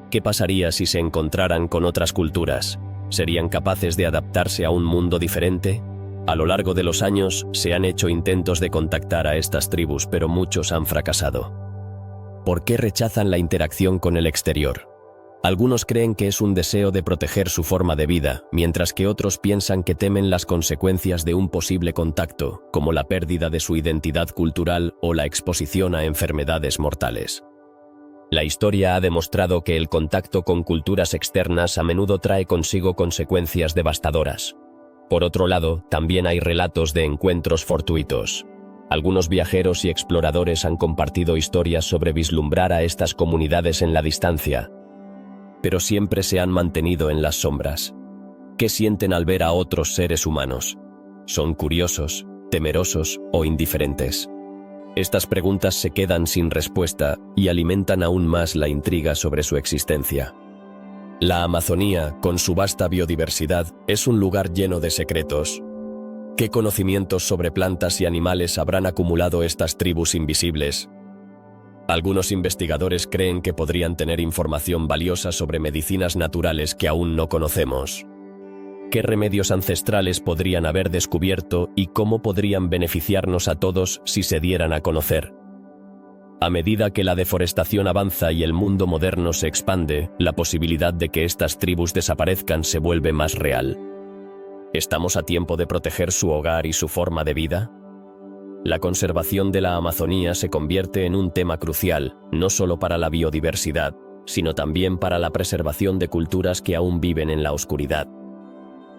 ¿qué pasaría si se encontraran con otras culturas? ¿Serían capaces de adaptarse a un mundo diferente? A lo largo de los años, se han hecho intentos de contactar a estas tribus, pero muchos han fracasado. ¿Por qué rechazan la interacción con el exterior? Algunos creen que es un deseo de proteger su forma de vida, mientras que otros piensan que temen las consecuencias de un posible contacto, como la pérdida de su identidad cultural o la exposición a enfermedades mortales. La historia ha demostrado que el contacto con culturas externas a menudo trae consigo consecuencias devastadoras. Por otro lado, también hay relatos de encuentros fortuitos. Algunos viajeros y exploradores han compartido historias sobre vislumbrar a estas comunidades en la distancia, pero siempre se han mantenido en las sombras. ¿Qué sienten al ver a otros seres humanos? ¿Son curiosos, temerosos o indiferentes? Estas preguntas se quedan sin respuesta y alimentan aún más la intriga sobre su existencia. La Amazonía, con su vasta biodiversidad, es un lugar lleno de secretos. ¿Qué conocimientos sobre plantas y animales habrán acumulado estas tribus invisibles? Algunos investigadores creen que podrían tener información valiosa sobre medicinas naturales que aún no conocemos. ¿Qué remedios ancestrales podrían haber descubierto y cómo podrían beneficiarnos a todos si se dieran a conocer? A medida que la deforestación avanza y el mundo moderno se expande, la posibilidad de que estas tribus desaparezcan se vuelve más real. ¿Estamos a tiempo de proteger su hogar y su forma de vida? La conservación de la Amazonía se convierte en un tema crucial, no solo para la biodiversidad, sino también para la preservación de culturas que aún viven en la oscuridad.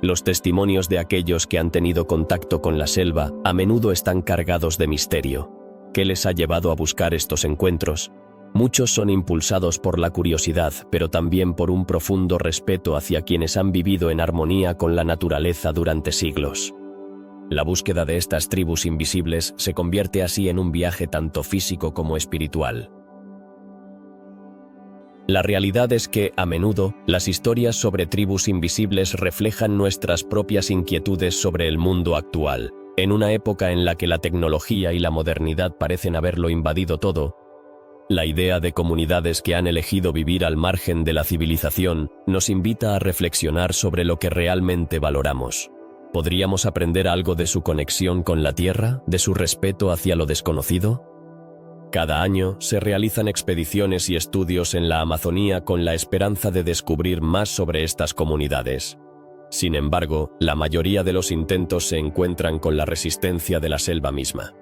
Los testimonios de aquellos que han tenido contacto con la selva a menudo están cargados de misterio. ¿Qué les ha llevado a buscar estos encuentros? Muchos son impulsados por la curiosidad, pero también por un profundo respeto hacia quienes han vivido en armonía con la naturaleza durante siglos. La búsqueda de estas tribus invisibles se convierte así en un viaje tanto físico como espiritual. La realidad es que, a menudo, las historias sobre tribus invisibles reflejan nuestras propias inquietudes sobre el mundo actual. En una época en la que la tecnología y la modernidad parecen haberlo invadido todo, la idea de comunidades que han elegido vivir al margen de la civilización nos invita a reflexionar sobre lo que realmente valoramos. ¿Podríamos aprender algo de su conexión con la Tierra, de su respeto hacia lo desconocido? Cada año se realizan expediciones y estudios en la Amazonía con la esperanza de descubrir más sobre estas comunidades. Sin embargo, la mayoría de los intentos se encuentran con la resistencia de la selva misma.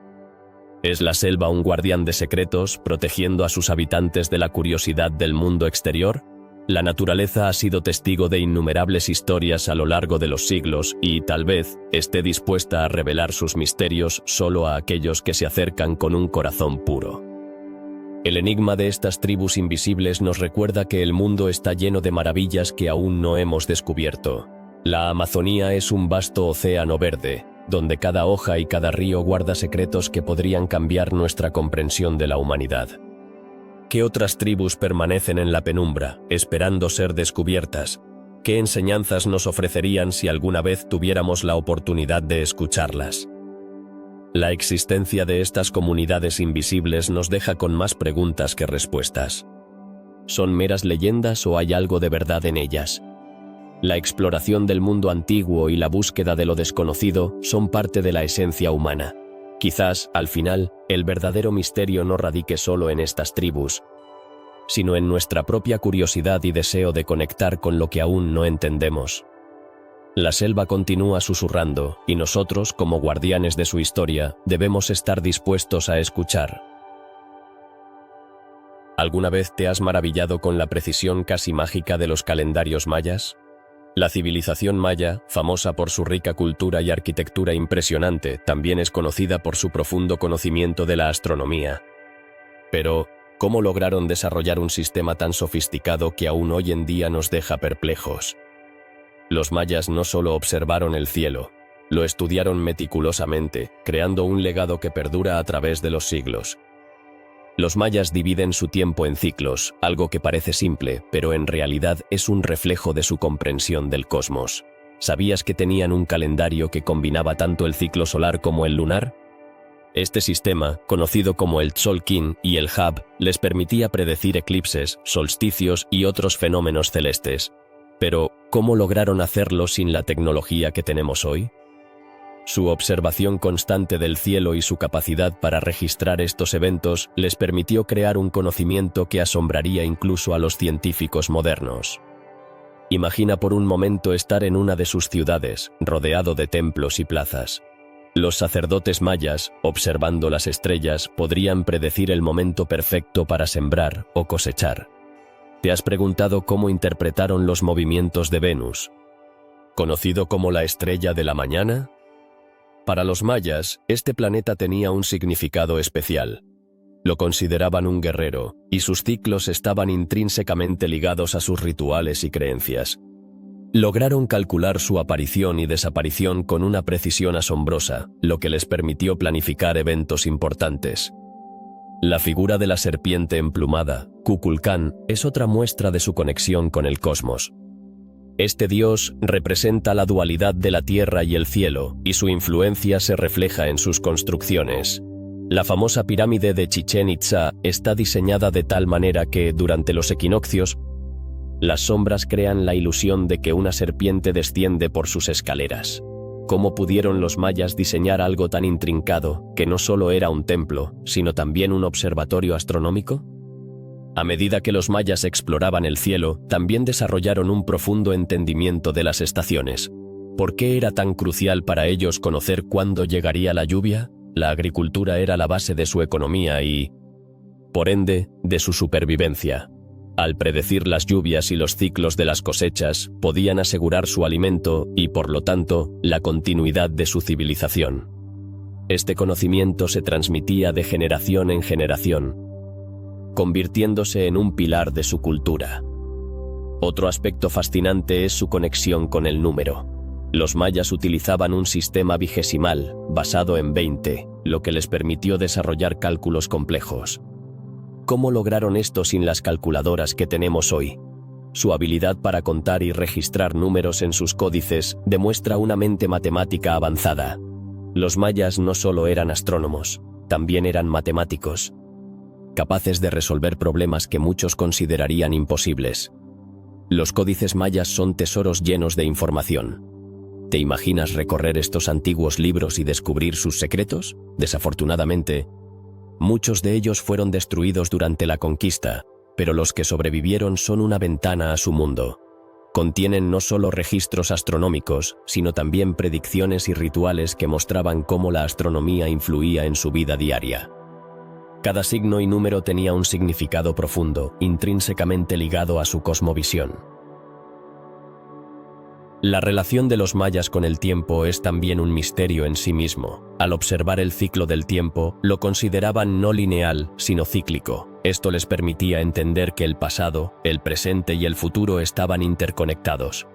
¿Es la selva un guardián de secretos, protegiendo a sus habitantes de la curiosidad del mundo exterior? La naturaleza ha sido testigo de innumerables historias a lo largo de los siglos y, tal vez, esté dispuesta a revelar sus misterios solo a aquellos que se acercan con un corazón puro. El enigma de estas tribus invisibles nos recuerda que el mundo está lleno de maravillas que aún no hemos descubierto. La Amazonía es un vasto océano verde, donde cada hoja y cada río guarda secretos que podrían cambiar nuestra comprensión de la humanidad. ¿Qué otras tribus permanecen en la penumbra, esperando ser descubiertas? ¿Qué enseñanzas nos ofrecerían si alguna vez tuviéramos la oportunidad de escucharlas? La existencia de estas comunidades invisibles nos deja con más preguntas que respuestas. ¿Son meras leyendas o hay algo de verdad en ellas? La exploración del mundo antiguo y la búsqueda de lo desconocido son parte de la esencia humana. Quizás, al final, el verdadero misterio no radique solo en estas tribus, sino en nuestra propia curiosidad y deseo de conectar con lo que aún no entendemos. La selva continúa susurrando, y nosotros, como guardianes de su historia, debemos estar dispuestos a escuchar. ¿Alguna vez te has maravillado con la precisión casi mágica de los calendarios mayas? La civilización maya, famosa por su rica cultura y arquitectura impresionante, también es conocida por su profundo conocimiento de la astronomía. Pero, ¿cómo lograron desarrollar un sistema tan sofisticado que aún hoy en día nos deja perplejos? Los mayas no solo observaron el cielo, lo estudiaron meticulosamente, creando un legado que perdura a través de los siglos. Los mayas dividen su tiempo en ciclos, algo que parece simple, pero en realidad es un reflejo de su comprensión del cosmos. ¿Sabías que tenían un calendario que combinaba tanto el ciclo solar como el lunar? Este sistema, conocido como el Tzolk'in y el Hab, les permitía predecir eclipses, solsticios y otros fenómenos celestes. Pero, ¿cómo lograron hacerlo sin la tecnología que tenemos hoy? Su observación constante del cielo y su capacidad para registrar estos eventos les permitió crear un conocimiento que asombraría incluso a los científicos modernos. Imagina por un momento estar en una de sus ciudades, rodeado de templos y plazas. Los sacerdotes mayas, observando las estrellas, podrían predecir el momento perfecto para sembrar o cosechar. ¿Te has preguntado cómo interpretaron los movimientos de Venus, conocido como la estrella de la mañana? Para los mayas, este planeta tenía un significado especial. Lo consideraban un guerrero, y sus ciclos estaban intrínsecamente ligados a sus rituales y creencias. Lograron calcular su aparición y desaparición con una precisión asombrosa, lo que les permitió planificar eventos importantes. La figura de la serpiente emplumada, Kukulcán, es otra muestra de su conexión con el cosmos. Este dios representa la dualidad de la tierra y el cielo, y su influencia se refleja en sus construcciones. La famosa pirámide de Chichén Itzá está diseñada de tal manera que, durante los equinoccios, las sombras crean la ilusión de que una serpiente desciende por sus escaleras. ¿Cómo pudieron los mayas diseñar algo tan intrincado, que no solo era un templo, sino también un observatorio astronómico? A medida que los mayas exploraban el cielo, también desarrollaron un profundo entendimiento de las estaciones. ¿Por qué era tan crucial para ellos conocer cuándo llegaría la lluvia? La agricultura era la base de su economía y, por ende, de su supervivencia. Al predecir las lluvias y los ciclos de las cosechas, podían asegurar su alimento y, por lo tanto, la continuidad de su civilización. Este conocimiento se transmitía de generación en generación, convirtiéndose en un pilar de su cultura. Otro aspecto fascinante es su conexión con el número. Los mayas utilizaban un sistema vigesimal, basado en 20, lo que les permitió desarrollar cálculos complejos. ¿Cómo lograron esto sin las calculadoras que tenemos hoy? Su habilidad para contar y registrar números en sus códices demuestra una mente matemática avanzada. Los mayas no solo eran astrónomos, también eran matemáticos, capaces de resolver problemas que muchos considerarían imposibles. Los códices mayas son tesoros llenos de información. ¿Te imaginas recorrer estos antiguos libros y descubrir sus secretos? Desafortunadamente, muchos de ellos fueron destruidos durante la conquista, pero los que sobrevivieron son una ventana a su mundo. Contienen no solo registros astronómicos, sino también predicciones y rituales que mostraban cómo la astronomía influía en su vida diaria. Cada signo y número tenía un significado profundo, intrínsecamente ligado a su cosmovisión. La relación de los mayas con el tiempo es también un misterio en sí mismo. Al observar el ciclo del tiempo, lo consideraban no lineal, sino cíclico. Esto les permitía entender que el pasado, el presente y el futuro estaban interconectados.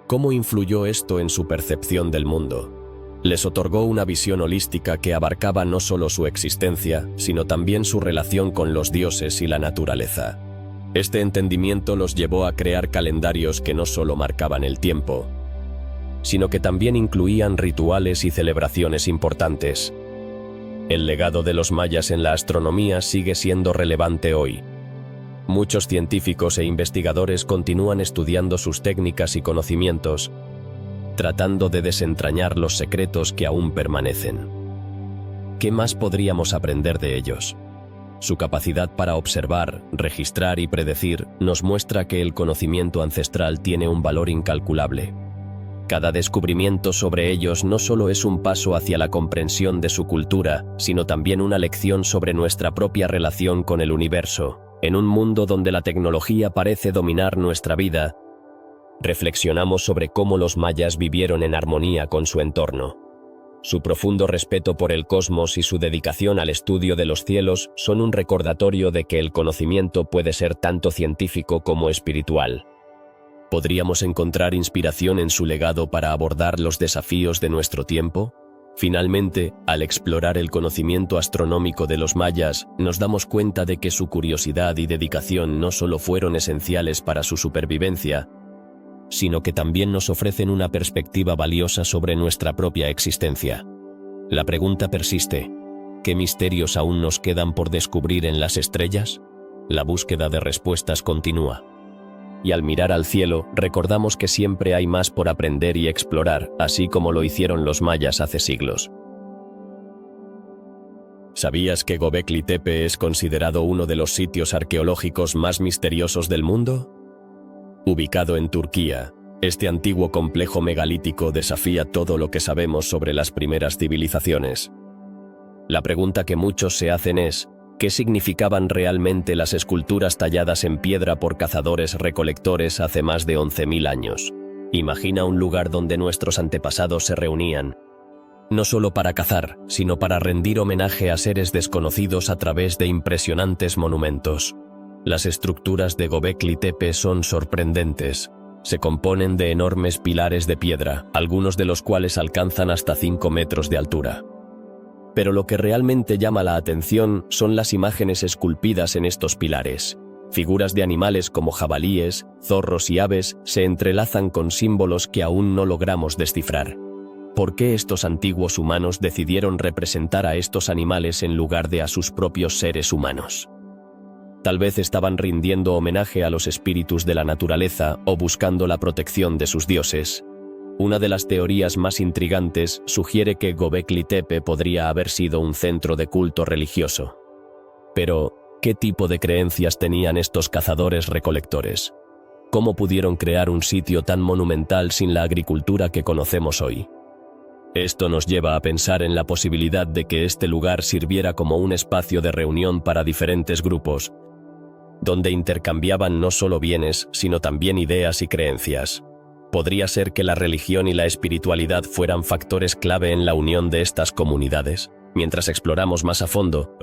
¿Cómo influyó esto en su percepción del mundo? Les otorgó una visión holística que abarcaba no solo su existencia, sino también su relación con los dioses y la naturaleza. Este entendimiento los llevó a crear calendarios que no solo marcaban el tiempo, sino que también incluían rituales y celebraciones importantes. El legado de los mayas en la astronomía sigue siendo relevante hoy. Muchos científicos e investigadores continúan estudiando sus técnicas y conocimientos, tratando de desentrañar los secretos que aún permanecen. ¿Qué más podríamos aprender de ellos? Su capacidad para observar, registrar y predecir nos muestra que el conocimiento ancestral tiene un valor incalculable. Cada descubrimiento sobre ellos no solo es un paso hacia la comprensión de su cultura, sino también una lección sobre nuestra propia relación con el universo. En un mundo donde la tecnología parece dominar nuestra vida, reflexionamos sobre cómo los mayas vivieron en armonía con su entorno. Su profundo respeto por el cosmos y su dedicación al estudio de los cielos son un recordatorio de que el conocimiento puede ser tanto científico como espiritual. ¿Podríamos encontrar inspiración en su legado para abordar los desafíos de nuestro tiempo? Finalmente, al explorar el conocimiento astronómico de los mayas, nos damos cuenta de que su curiosidad y dedicación no solo fueron esenciales para su supervivencia, sino que también nos ofrecen una perspectiva valiosa sobre nuestra propia existencia. La pregunta persiste: ¿qué misterios aún nos quedan por descubrir en las estrellas? La búsqueda de respuestas continúa. Y al mirar al cielo, recordamos que siempre hay más por aprender y explorar, así como lo hicieron los mayas hace siglos. ¿Sabías que Göbekli Tepe es considerado uno de los sitios arqueológicos más misteriosos del mundo? Ubicado en Turquía, Este antiguo complejo megalítico desafía todo lo que sabemos sobre las primeras civilizaciones. La pregunta que muchos se hacen es, ¿qué significaban realmente las esculturas talladas en piedra por cazadores-recolectores hace más de 11.000 años? Imagina un lugar donde nuestros antepasados se reunían, no solo para cazar, sino para rendir homenaje a seres desconocidos a través de impresionantes monumentos. Las estructuras de Göbekli Tepe son sorprendentes. Se componen de enormes pilares de piedra, algunos de los cuales alcanzan hasta 5 metros de altura. Pero lo que realmente llama la atención son las imágenes esculpidas en estos pilares. Figuras de animales como jabalíes, zorros y aves se entrelazan con símbolos que aún no logramos descifrar. ¿Por qué estos antiguos humanos decidieron representar a estos animales en lugar de a sus propios seres humanos? Tal vez estaban rindiendo homenaje a los espíritus de la naturaleza o buscando la protección de sus dioses. Una de las teorías más intrigantes sugiere que Göbekli Tepe podría haber sido un centro de culto religioso. Pero, ¿qué tipo de creencias tenían estos cazadores-recolectores? ¿Cómo pudieron crear un sitio tan monumental sin la agricultura que conocemos hoy? Esto nos lleva a pensar en la posibilidad de que este lugar sirviera como un espacio de reunión para diferentes grupos, donde intercambiaban no solo bienes, sino también ideas y creencias. ¿Podría ser que la religión y la espiritualidad fueran factores clave en la unión de estas comunidades? Mientras exploramos más a fondo,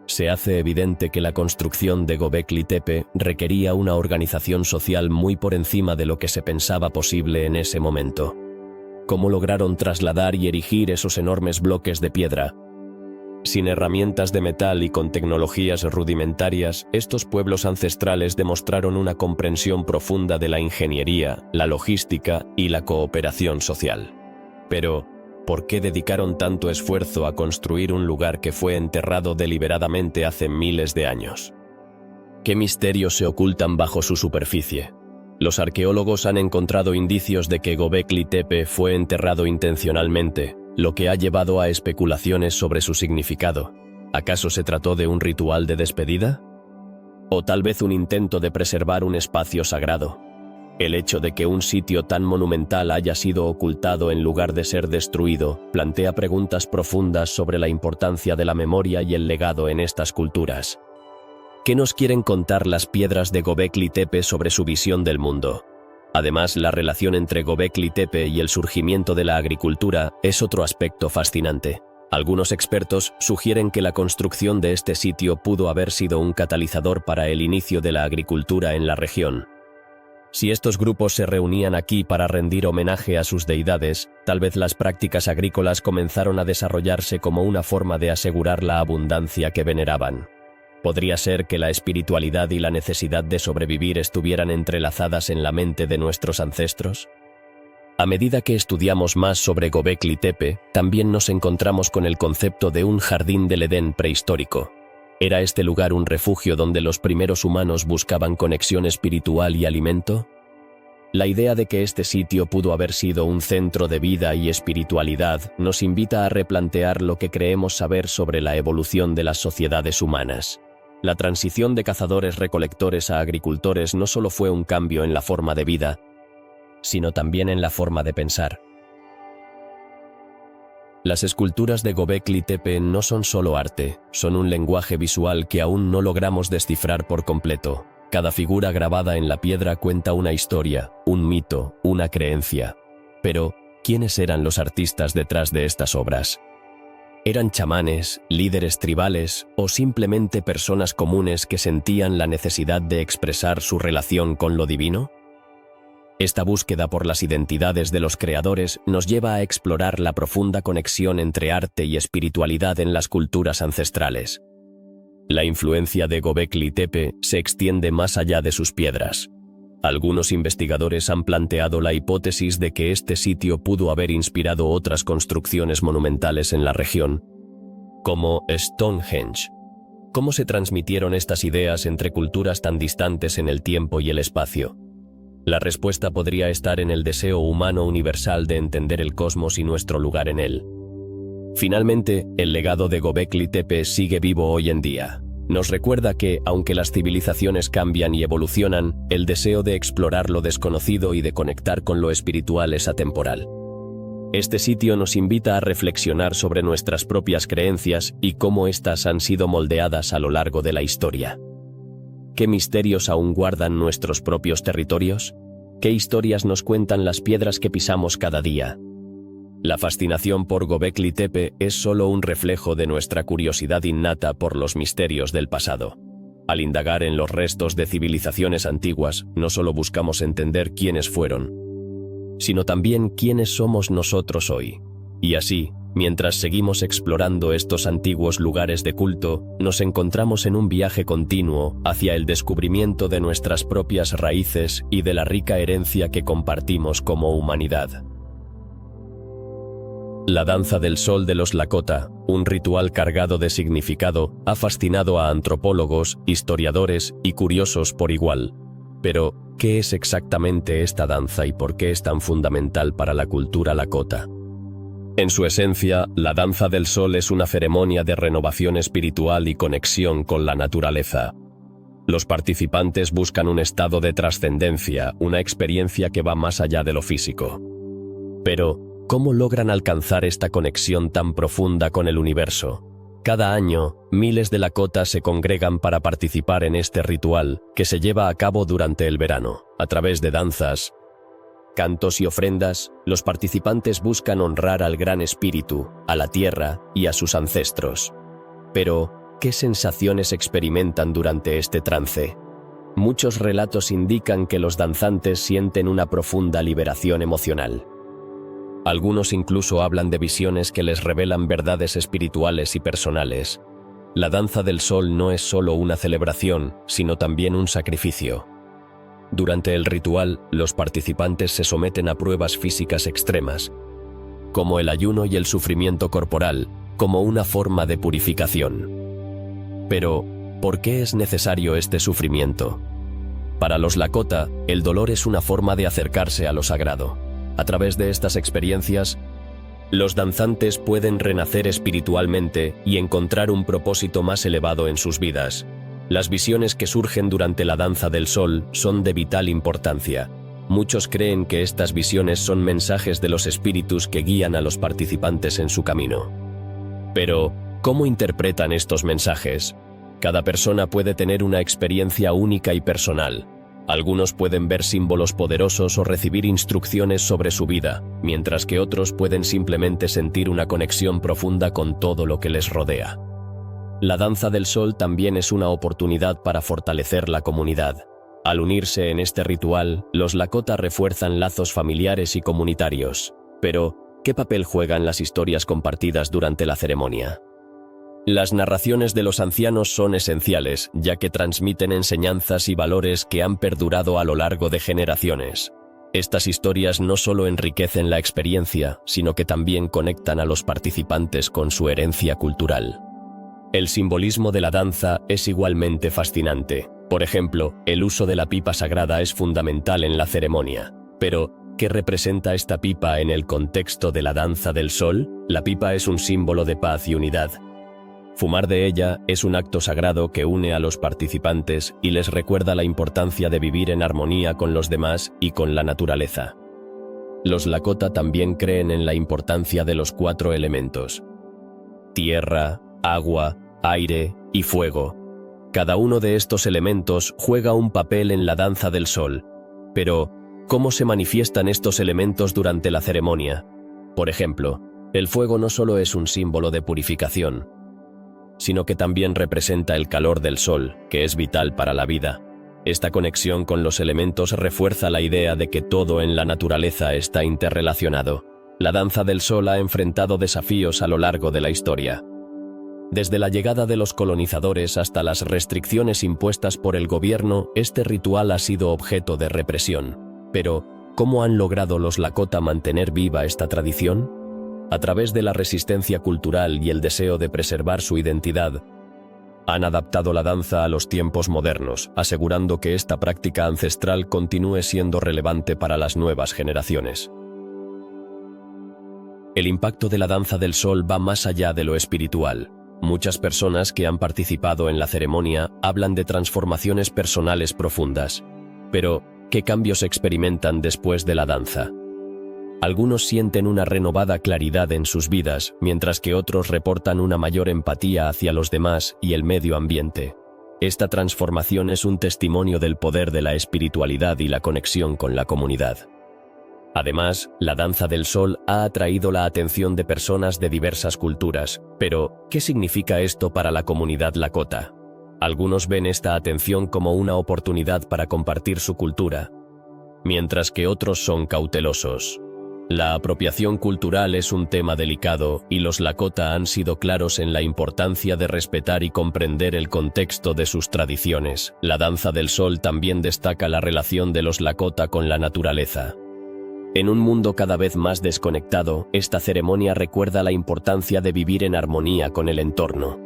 se hace evidente que la construcción de Göbekli Tepe requería una organización social muy por encima de lo que se pensaba posible en ese momento. ¿Cómo lograron trasladar y erigir esos enormes bloques de piedra? Sin herramientas de metal y con tecnologías rudimentarias, estos pueblos ancestrales demostraron una comprensión profunda de la ingeniería, la logística y la cooperación social. Pero, ¿por qué dedicaron tanto esfuerzo a construir un lugar que fue enterrado deliberadamente hace miles de años? ¿Qué misterios se ocultan bajo su superficie? Los arqueólogos han encontrado indicios de que Göbekli Tepe fue enterrado intencionalmente, lo que ha llevado a especulaciones sobre su significado. ¿Acaso se trató de un ritual de despedida? ¿O tal vez un intento de preservar un espacio sagrado? El hecho de que un sitio tan monumental haya sido ocultado en lugar de ser destruido plantea preguntas profundas sobre la importancia de la memoria y el legado en estas culturas. ¿Qué nos quieren contar las piedras de Göbekli Tepe sobre su visión del mundo? Además, la relación entre Göbekli Tepe y el surgimiento de la agricultura es otro aspecto fascinante. Algunos expertos sugieren que la construcción de este sitio pudo haber sido un catalizador para el inicio de la agricultura en la región. Si estos grupos se reunían aquí para rendir homenaje a sus deidades, tal vez las prácticas agrícolas comenzaron a desarrollarse como una forma de asegurar la abundancia que veneraban. ¿Podría ser que la espiritualidad y la necesidad de sobrevivir estuvieran entrelazadas en la mente de nuestros ancestros? A medida que estudiamos más sobre Göbekli Tepe, también nos encontramos con el concepto de un jardín del Edén prehistórico. ¿Era este lugar un refugio donde los primeros humanos buscaban conexión espiritual y alimento? La idea de que este sitio pudo haber sido un centro de vida y espiritualidad nos invita a replantear lo que creemos saber sobre la evolución de las sociedades humanas. La transición de cazadores-recolectores a agricultores no solo fue un cambio en la forma de vida, sino también en la forma de pensar. Las esculturas de Göbekli Tepe no son solo arte, son un lenguaje visual que aún no logramos descifrar por completo. Cada figura grabada en la piedra cuenta una historia, un mito, una creencia. Pero, ¿quiénes eran los artistas detrás de estas obras? ¿Eran chamanes, líderes tribales o simplemente personas comunes que sentían la necesidad de expresar su relación con lo divino? Esta búsqueda por las identidades de los creadores nos lleva a explorar la profunda conexión entre arte y espiritualidad en las culturas ancestrales. La influencia de Göbekli Tepe se extiende más allá de sus piedras. Algunos investigadores han planteado la hipótesis de que este sitio pudo haber inspirado otras construcciones monumentales en la región, como Stonehenge. ¿Cómo se transmitieron estas ideas entre culturas tan distantes en el tiempo y el espacio? La respuesta podría estar en el deseo humano universal de entender el cosmos y nuestro lugar en él. Finalmente, el legado de Göbekli Tepe sigue vivo hoy en día. Nos recuerda que, aunque las civilizaciones cambian y evolucionan, el deseo de explorar lo desconocido y de conectar con lo espiritual es atemporal. Este sitio nos invita a reflexionar sobre nuestras propias creencias y cómo éstas han sido moldeadas a lo largo de la historia. ¿Qué misterios aún guardan nuestros propios territorios? ¿Qué historias nos cuentan las piedras que pisamos cada día? La fascinación por Göbekli Tepe es solo un reflejo de nuestra curiosidad innata por los misterios del pasado. Al indagar en los restos de civilizaciones antiguas, no solo buscamos entender quiénes fueron, sino también quiénes somos nosotros hoy. Y así, mientras seguimos explorando estos antiguos lugares de culto, nos encontramos en un viaje continuo hacia el descubrimiento de nuestras propias raíces y de la rica herencia que compartimos como humanidad. La danza del sol de los Lakota, un ritual cargado de significado, ha fascinado a antropólogos, historiadores y curiosos por igual. Pero, ¿qué es exactamente esta danza y por qué es tan fundamental para la cultura Lakota? En su esencia, la danza del sol es una ceremonia de renovación espiritual y conexión con la naturaleza. Los participantes buscan un estado de trascendencia, una experiencia que va más allá de lo físico. Pero, ¿cómo logran alcanzar esta conexión tan profunda con el universo? Cada año, miles de Lakota se congregan para participar en este ritual, que se lleva a cabo durante el verano. A través de danzas, cantos y ofrendas, los participantes buscan honrar al Gran Espíritu, a la tierra y a sus ancestros. Pero, ¿qué sensaciones experimentan durante este trance? Muchos relatos indican que los danzantes sienten una profunda liberación emocional. Algunos incluso hablan de visiones que les revelan verdades espirituales y personales. La danza del sol no es solo una celebración, sino también un sacrificio. Durante el ritual, los participantes se someten a pruebas físicas extremas, como el ayuno y el sufrimiento corporal, como una forma de purificación. Pero, ¿por qué es necesario este sufrimiento? Para los Lakota, el dolor es una forma de acercarse a lo sagrado. A través de estas experiencias, los danzantes pueden renacer espiritualmente y encontrar un propósito más elevado en sus vidas. Las visiones que surgen durante la danza del sol son de vital importancia. Muchos creen que estas visiones son mensajes de los espíritus que guían a los participantes en su camino. Pero, ¿cómo interpretan estos mensajes? Cada persona puede tener una experiencia única y personal. Algunos pueden ver símbolos poderosos o recibir instrucciones sobre su vida, mientras que otros pueden simplemente sentir una conexión profunda con todo lo que les rodea. La danza del sol también es una oportunidad para fortalecer la comunidad. Al unirse en este ritual, los Lakota refuerzan lazos familiares y comunitarios. Pero, ¿qué papel juegan las historias compartidas durante la ceremonia? Las narraciones de los ancianos son esenciales, ya que transmiten enseñanzas y valores que han perdurado a lo largo de generaciones. Estas historias no solo enriquecen la experiencia, sino que también conectan a los participantes con su herencia cultural. El simbolismo de la danza es igualmente fascinante. Por ejemplo, el uso de la pipa sagrada es fundamental en la ceremonia. Pero, ¿qué representa esta pipa en el contexto de la danza del sol? La pipa es un símbolo de paz y unidad. Fumar de ella es un acto sagrado que une a los participantes y les recuerda la importancia de vivir en armonía con los demás y con la naturaleza. Los Lakota también creen en la importancia de los 4 elementos: tierra, agua, aire y fuego. Cada uno de estos elementos juega un papel en la danza del sol. Pero, ¿cómo se manifiestan estos elementos durante la ceremonia? Por ejemplo, el fuego no solo es un símbolo de purificación, sino que también representa el calor del sol, que es vital para la vida. Esta conexión con los elementos refuerza la idea de que todo en la naturaleza está interrelacionado. La danza del sol ha enfrentado desafíos a lo largo de la historia. Desde la llegada de los colonizadores hasta las restricciones impuestas por el gobierno, este ritual ha sido objeto de represión. Pero, ¿cómo han logrado los Lakota mantener viva esta tradición? A través de la resistencia cultural y el deseo de preservar su identidad, han adaptado la danza a los tiempos modernos, asegurando que esta práctica ancestral continúe siendo relevante para las nuevas generaciones. El impacto de la danza del sol va más allá de lo espiritual. Muchas personas que han participado en la ceremonia hablan de transformaciones personales profundas. Pero, ¿qué cambios experimentan después de la danza? Algunos sienten una renovada claridad en sus vidas, mientras que otros reportan una mayor empatía hacia los demás y el medio ambiente. Esta transformación es un testimonio del poder de la espiritualidad y la conexión con la comunidad. Además, la danza del sol ha atraído la atención de personas de diversas culturas. Pero, ¿qué significa esto para la comunidad Lakota? Algunos ven esta atención como una oportunidad para compartir su cultura, mientras que otros son cautelosos. La apropiación cultural es un tema delicado y los Lakota han sido claros en la importancia de respetar y comprender el contexto de sus tradiciones. La danza del sol también destaca la relación de los Lakota con la naturaleza. En un mundo cada vez más desconectado, esta ceremonia recuerda la importancia de vivir en armonía con el entorno.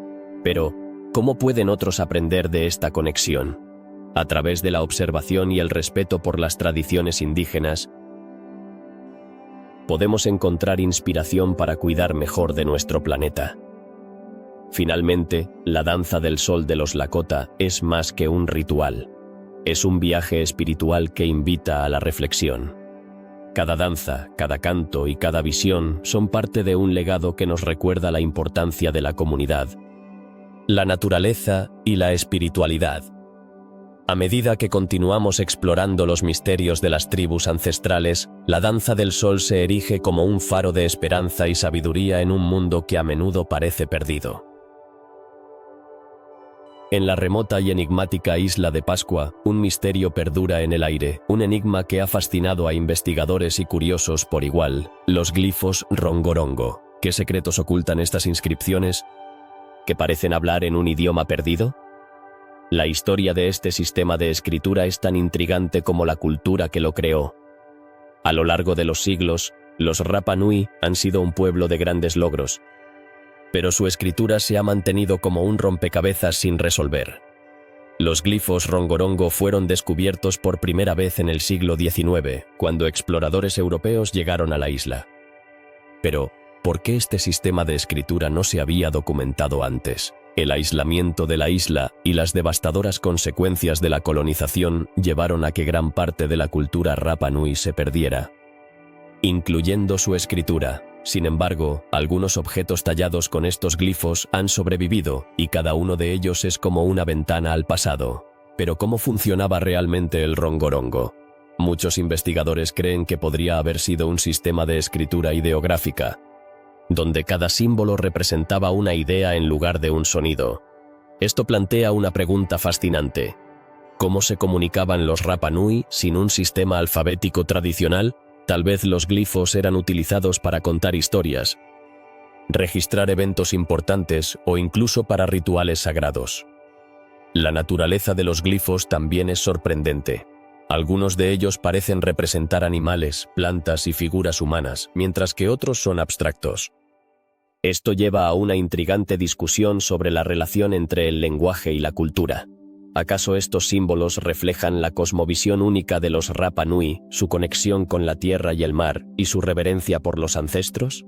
Pero, ¿cómo pueden otros aprender de esta conexión? A través de la observación y el respeto por las tradiciones indígenas, podemos encontrar inspiración para cuidar mejor de nuestro planeta. Finalmente, la danza del sol de los Lakota es más que un ritual. Es un viaje espiritual que invita a la reflexión. Cada danza, cada canto y cada visión son parte de un legado que nos recuerda la importancia de la comunidad, la naturaleza y la espiritualidad. A medida que continuamos explorando los misterios de las tribus ancestrales, la danza del sol se erige como un faro de esperanza y sabiduría en un mundo que a menudo parece perdido. En la remota y enigmática isla de Pascua, un misterio perdura en el aire, un enigma que ha fascinado a investigadores y curiosos por igual: los glifos Rongorongo. ¿Qué secretos ocultan estas inscripciones, que parecen hablar en un idioma perdido? La historia de este sistema de escritura es tan intrigante como la cultura que lo creó. A lo largo de los siglos, los Rapa Nui han sido un pueblo de grandes logros, pero su escritura se ha mantenido como un rompecabezas sin resolver. Los glifos Rongorongo fueron descubiertos por primera vez en el siglo XIX, cuando exploradores europeos llegaron a la isla. Pero, ¿por qué este sistema de escritura no se había documentado antes? El aislamiento de la isla y las devastadoras consecuencias de la colonización llevaron a que gran parte de la cultura Rapa Nui se perdiera, incluyendo su escritura. Sin embargo, algunos objetos tallados con estos glifos han sobrevivido, y cada uno de ellos es como una ventana al pasado. Pero ¿cómo funcionaba realmente el Rongorongo? Muchos investigadores creen que podría haber sido un sistema de escritura ideográfica, donde cada símbolo representaba una idea en lugar de un sonido. Esto plantea una pregunta fascinante: ¿cómo se comunicaban los Rapa Nui sin un sistema alfabético tradicional? Tal vez los glifos eran utilizados para contar historias, registrar eventos importantes o incluso para rituales sagrados. La naturaleza de los glifos también es sorprendente. Algunos de ellos parecen representar animales, plantas y figuras humanas, mientras que otros son abstractos. Esto lleva a una intrigante discusión sobre la relación entre el lenguaje y la cultura. ¿Acaso estos símbolos reflejan la cosmovisión única de los Rapa Nui, su conexión con la tierra y el mar, y su reverencia por los ancestros?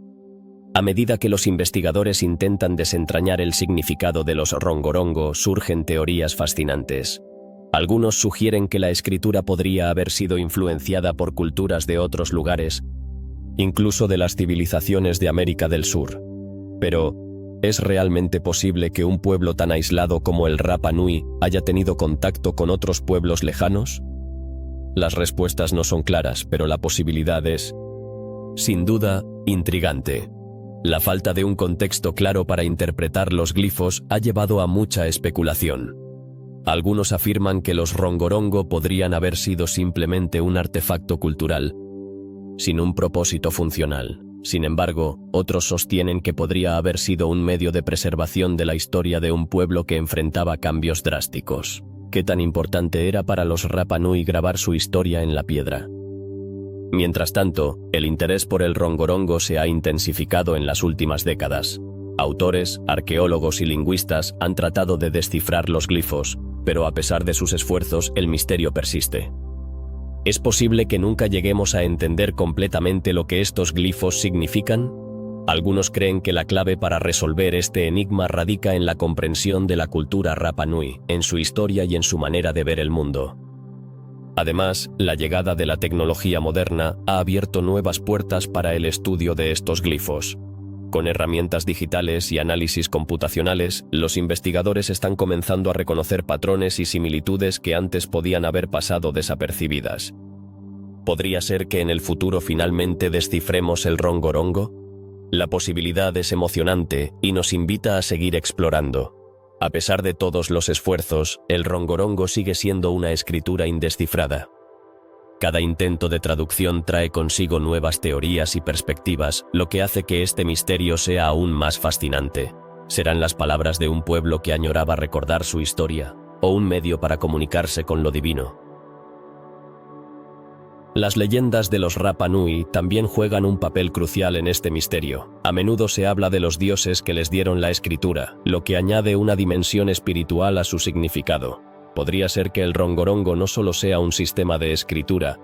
A medida que los investigadores intentan desentrañar el significado de los Rongorongo, surgen teorías fascinantes. Algunos sugieren que la escritura podría haber sido influenciada por culturas de otros lugares, incluso de las civilizaciones de América del Sur. Pero, ¿es realmente posible que un pueblo tan aislado como el Rapa Nui haya tenido contacto con otros pueblos lejanos? Las respuestas no son claras, pero la posibilidad es, sin duda, intrigante. La falta de un contexto claro para interpretar los glifos ha llevado a mucha especulación. Algunos afirman que los Rongorongo podrían haber sido simplemente un artefacto cultural, sin un propósito funcional. Sin embargo, otros sostienen que podría haber sido un medio de preservación de la historia de un pueblo que enfrentaba cambios drásticos. ¿Qué tan importante era para los Rapa Nui grabar su historia en la piedra? Mientras tanto, el interés por el Rongorongo se ha intensificado en las últimas décadas. Autores, arqueólogos y lingüistas han tratado de descifrar los glifos, pero a pesar de sus esfuerzos, el misterio persiste. ¿Es posible que nunca lleguemos a entender completamente lo que estos glifos significan? Algunos creen que la clave para resolver este enigma radica en la comprensión de la cultura Rapa Nui, en su historia y en su manera de ver el mundo. Además, la llegada de la tecnología moderna ha abierto nuevas puertas para el estudio de estos glifos. Con herramientas digitales y análisis computacionales, los investigadores están comenzando a reconocer patrones y similitudes que antes podían haber pasado desapercibidas. ¿Podría ser que en el futuro finalmente descifremos el rongorongo? La posibilidad es emocionante y nos invita a seguir explorando. A pesar de todos los esfuerzos, el rongorongo sigue siendo una escritura indescifrada. Cada intento de traducción trae consigo nuevas teorías y perspectivas, lo que hace que este misterio sea aún más fascinante. ¿Serán las palabras de un pueblo que añoraba recordar su historia, o un medio para comunicarse con lo divino? Las leyendas de los Rapa Nui también juegan un papel crucial en este misterio. A menudo se habla de los dioses que les dieron la escritura, lo que añade una dimensión espiritual a su significado. ¿Podría ser que el rongorongo no solo sea un sistema de escritura,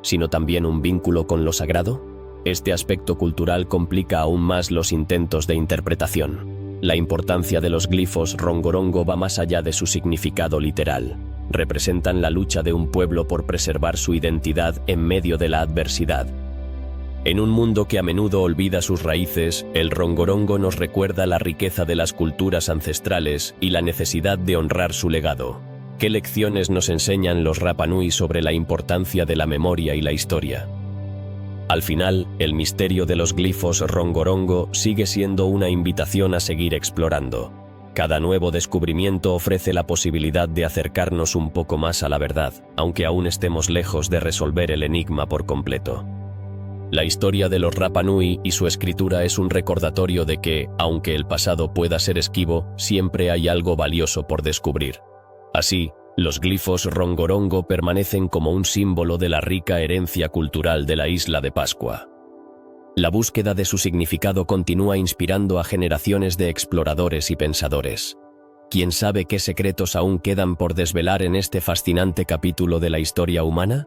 sino también un vínculo con lo sagrado? Este aspecto cultural complica aún más los intentos de interpretación. La importancia de los glifos rongorongo va más allá de su significado literal. Representan la lucha de un pueblo por preservar su identidad en medio de la adversidad. En un mundo que a menudo olvida sus raíces, el rongorongo nos recuerda la riqueza de las culturas ancestrales y la necesidad de honrar su legado. ¿Qué lecciones nos enseñan los Rapa Nui sobre la importancia de la memoria y la historia? Al final, el misterio de los glifos rongorongo sigue siendo una invitación a seguir explorando. Cada nuevo descubrimiento ofrece la posibilidad de acercarnos un poco más a la verdad, aunque aún estemos lejos de resolver el enigma por completo. La historia de los Rapa Nui y su escritura es un recordatorio de que, aunque el pasado pueda ser esquivo, siempre hay algo valioso por descubrir. Así, los glifos rongorongo permanecen como un símbolo de la rica herencia cultural de la isla de Pascua. La búsqueda de su significado continúa inspirando a generaciones de exploradores y pensadores. ¿Quién sabe qué secretos aún quedan por desvelar en este fascinante capítulo de la historia humana?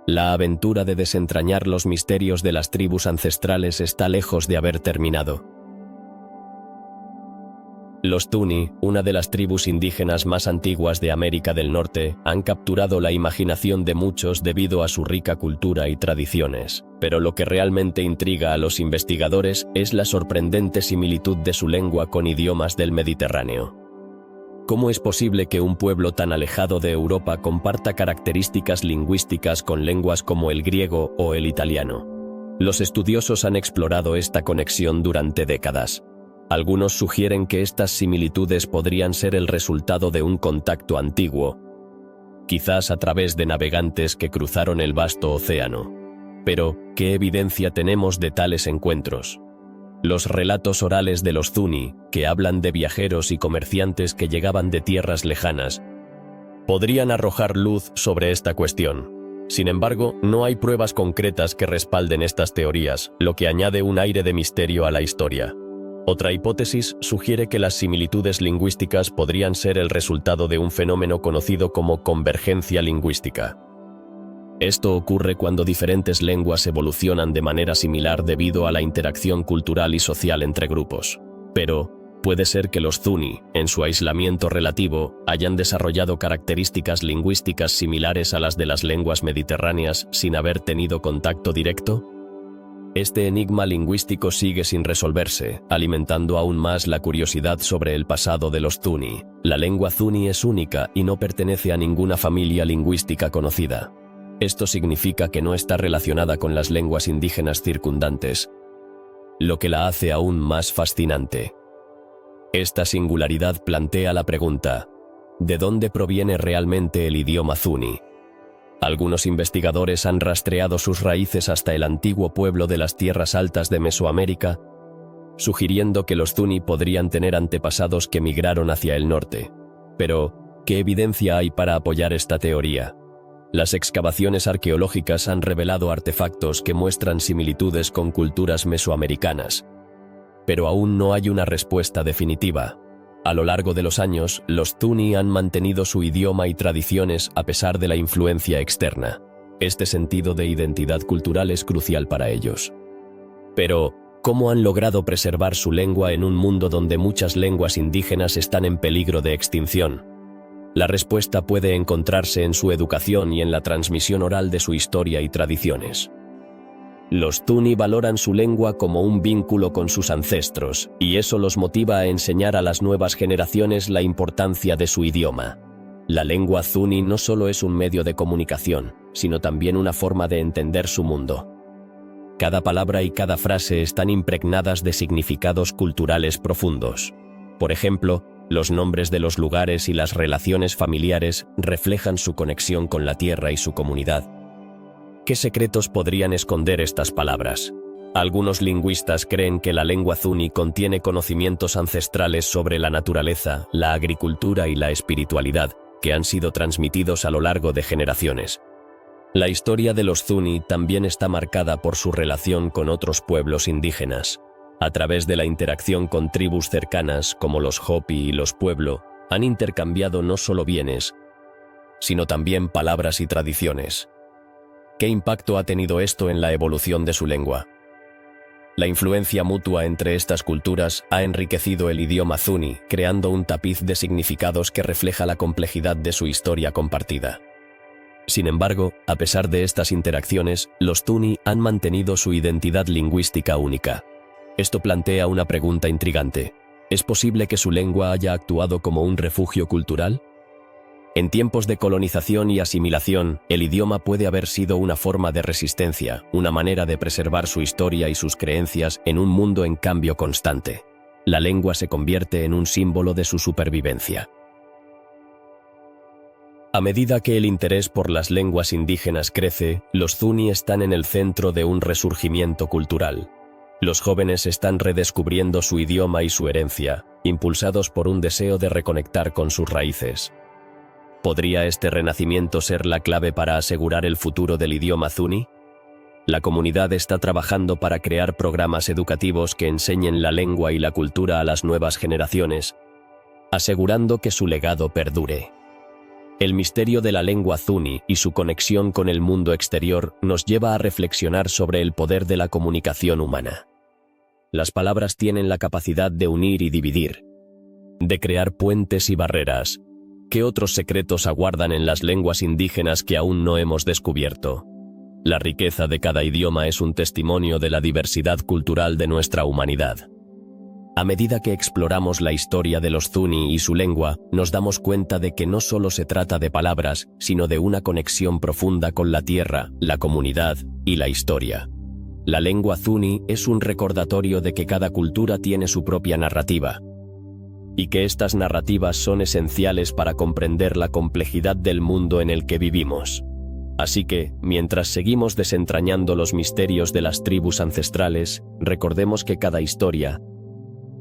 La aventura de desentrañar los misterios de las tribus ancestrales está lejos de haber terminado. Los Tuni, una de las tribus indígenas más antiguas de América del Norte, han capturado la imaginación de muchos debido a su rica cultura y tradiciones. Pero lo que realmente intriga a los investigadores es la sorprendente similitud de su lengua con idiomas del Mediterráneo. ¿Cómo es posible que un pueblo tan alejado de Europa comparta características lingüísticas con lenguas como el griego o el italiano? Los estudiosos han explorado esta conexión durante décadas. Algunos sugieren que estas similitudes podrían ser el resultado de un contacto antiguo, quizás a través de navegantes que cruzaron el vasto océano. Pero, ¿qué evidencia tenemos de tales encuentros? Los relatos orales de los Zuni, que hablan de viajeros y comerciantes que llegaban de tierras lejanas, podrían arrojar luz sobre esta cuestión. Sin embargo, no hay pruebas concretas que respalden estas teorías, lo que añade un aire de misterio a la historia. Otra hipótesis sugiere que las similitudes lingüísticas podrían ser el resultado de un fenómeno conocido como convergencia lingüística. Esto ocurre cuando diferentes lenguas evolucionan de manera similar debido a la interacción cultural y social entre grupos. Pero, puede ser que los Zuni, en su aislamiento relativo, hayan desarrollado características lingüísticas similares a las de las lenguas mediterráneas sin haber tenido contacto directo. Este enigma lingüístico sigue sin resolverse, alimentando aún más la curiosidad sobre el pasado de los Zuni. La lengua Zuni es única y no pertenece a ninguna familia lingüística conocida. Esto significa que no está relacionada con las lenguas indígenas circundantes, lo que la hace aún más fascinante. Esta singularidad plantea la pregunta: ¿de dónde proviene realmente el idioma Zuni? Algunos investigadores han rastreado sus raíces hasta el antiguo pueblo de las tierras altas de Mesoamérica, sugiriendo que los Zuni podrían tener antepasados que migraron hacia el norte. Pero, ¿qué evidencia hay para apoyar esta teoría? Las excavaciones arqueológicas han revelado artefactos que muestran similitudes con culturas mesoamericanas, pero aún no hay una respuesta definitiva. A lo largo de los años, los Zuni han mantenido su idioma y tradiciones a pesar de la influencia externa. Este sentido de identidad cultural es crucial para ellos. Pero, ¿Cómo han logrado preservar su lengua en un mundo donde muchas lenguas indígenas están en peligro de extinción? La respuesta puede encontrarse en su educación y en la transmisión oral de su historia y tradiciones. Los Zuni valoran su lengua como un vínculo con sus ancestros, y eso los motiva a enseñar a las nuevas generaciones la importancia de su idioma. La lengua Zuni no solo es un medio de comunicación, sino también una forma de entender su mundo. Cada palabra y cada frase están impregnadas de significados culturales profundos. Por ejemplo, los nombres de los lugares y las relaciones familiares reflejan su conexión con la tierra y su comunidad. ¿Qué secretos podrían esconder estas palabras? Algunos lingüistas creen que la lengua Zuni contiene conocimientos ancestrales sobre la naturaleza, la agricultura y la espiritualidad, que han sido transmitidos a lo largo de generaciones. La historia de los Zuni también está marcada por su relación con otros pueblos indígenas. A través de la interacción con tribus cercanas como los Hopi y los Pueblo, han intercambiado no solo bienes, sino también palabras y tradiciones. ¿Qué impacto ha tenido esto en la evolución de su lengua? La influencia mutua entre estas culturas ha enriquecido el idioma Zuni, creando un tapiz de significados que refleja la complejidad de su historia compartida. Sin embargo, a pesar de estas interacciones, los Zuni han mantenido su identidad lingüística única. Esto plantea una pregunta intrigante. ¿Es posible que su lengua haya actuado como un refugio cultural? En tiempos de colonización y asimilación, el idioma puede haber sido una forma de resistencia, una manera de preservar su historia y sus creencias en un mundo en cambio constante. La lengua se convierte en un símbolo de su supervivencia. A medida que el interés por las lenguas indígenas crece, los Zuni están en el centro de un resurgimiento cultural. Los jóvenes están redescubriendo su idioma y su herencia, impulsados por un deseo de reconectar con sus raíces. ¿Podría este renacimiento ser la clave para asegurar el futuro del idioma Zuni? La comunidad está trabajando para crear programas educativos que enseñen la lengua y la cultura a las nuevas generaciones, asegurando que su legado perdure. El misterio de la lengua Zuni y su conexión con el mundo exterior nos lleva a reflexionar sobre el poder de la comunicación humana. Las palabras tienen la capacidad de unir y dividir, de crear puentes y barreras. ¿Qué otros secretos aguardan en las lenguas indígenas que aún no hemos descubierto? La riqueza de cada idioma es un testimonio de la diversidad cultural de nuestra humanidad. A medida que exploramos la historia de los Zuni y su lengua, nos damos cuenta de que no solo se trata de palabras, sino de una conexión profunda con la tierra, la comunidad y la historia. La lengua Zuni es un recordatorio de que cada cultura tiene su propia narrativa, y que estas narrativas son esenciales para comprender la complejidad del mundo en el que vivimos. Así que, mientras seguimos desentrañando los misterios de las tribus ancestrales, recordemos que cada historia,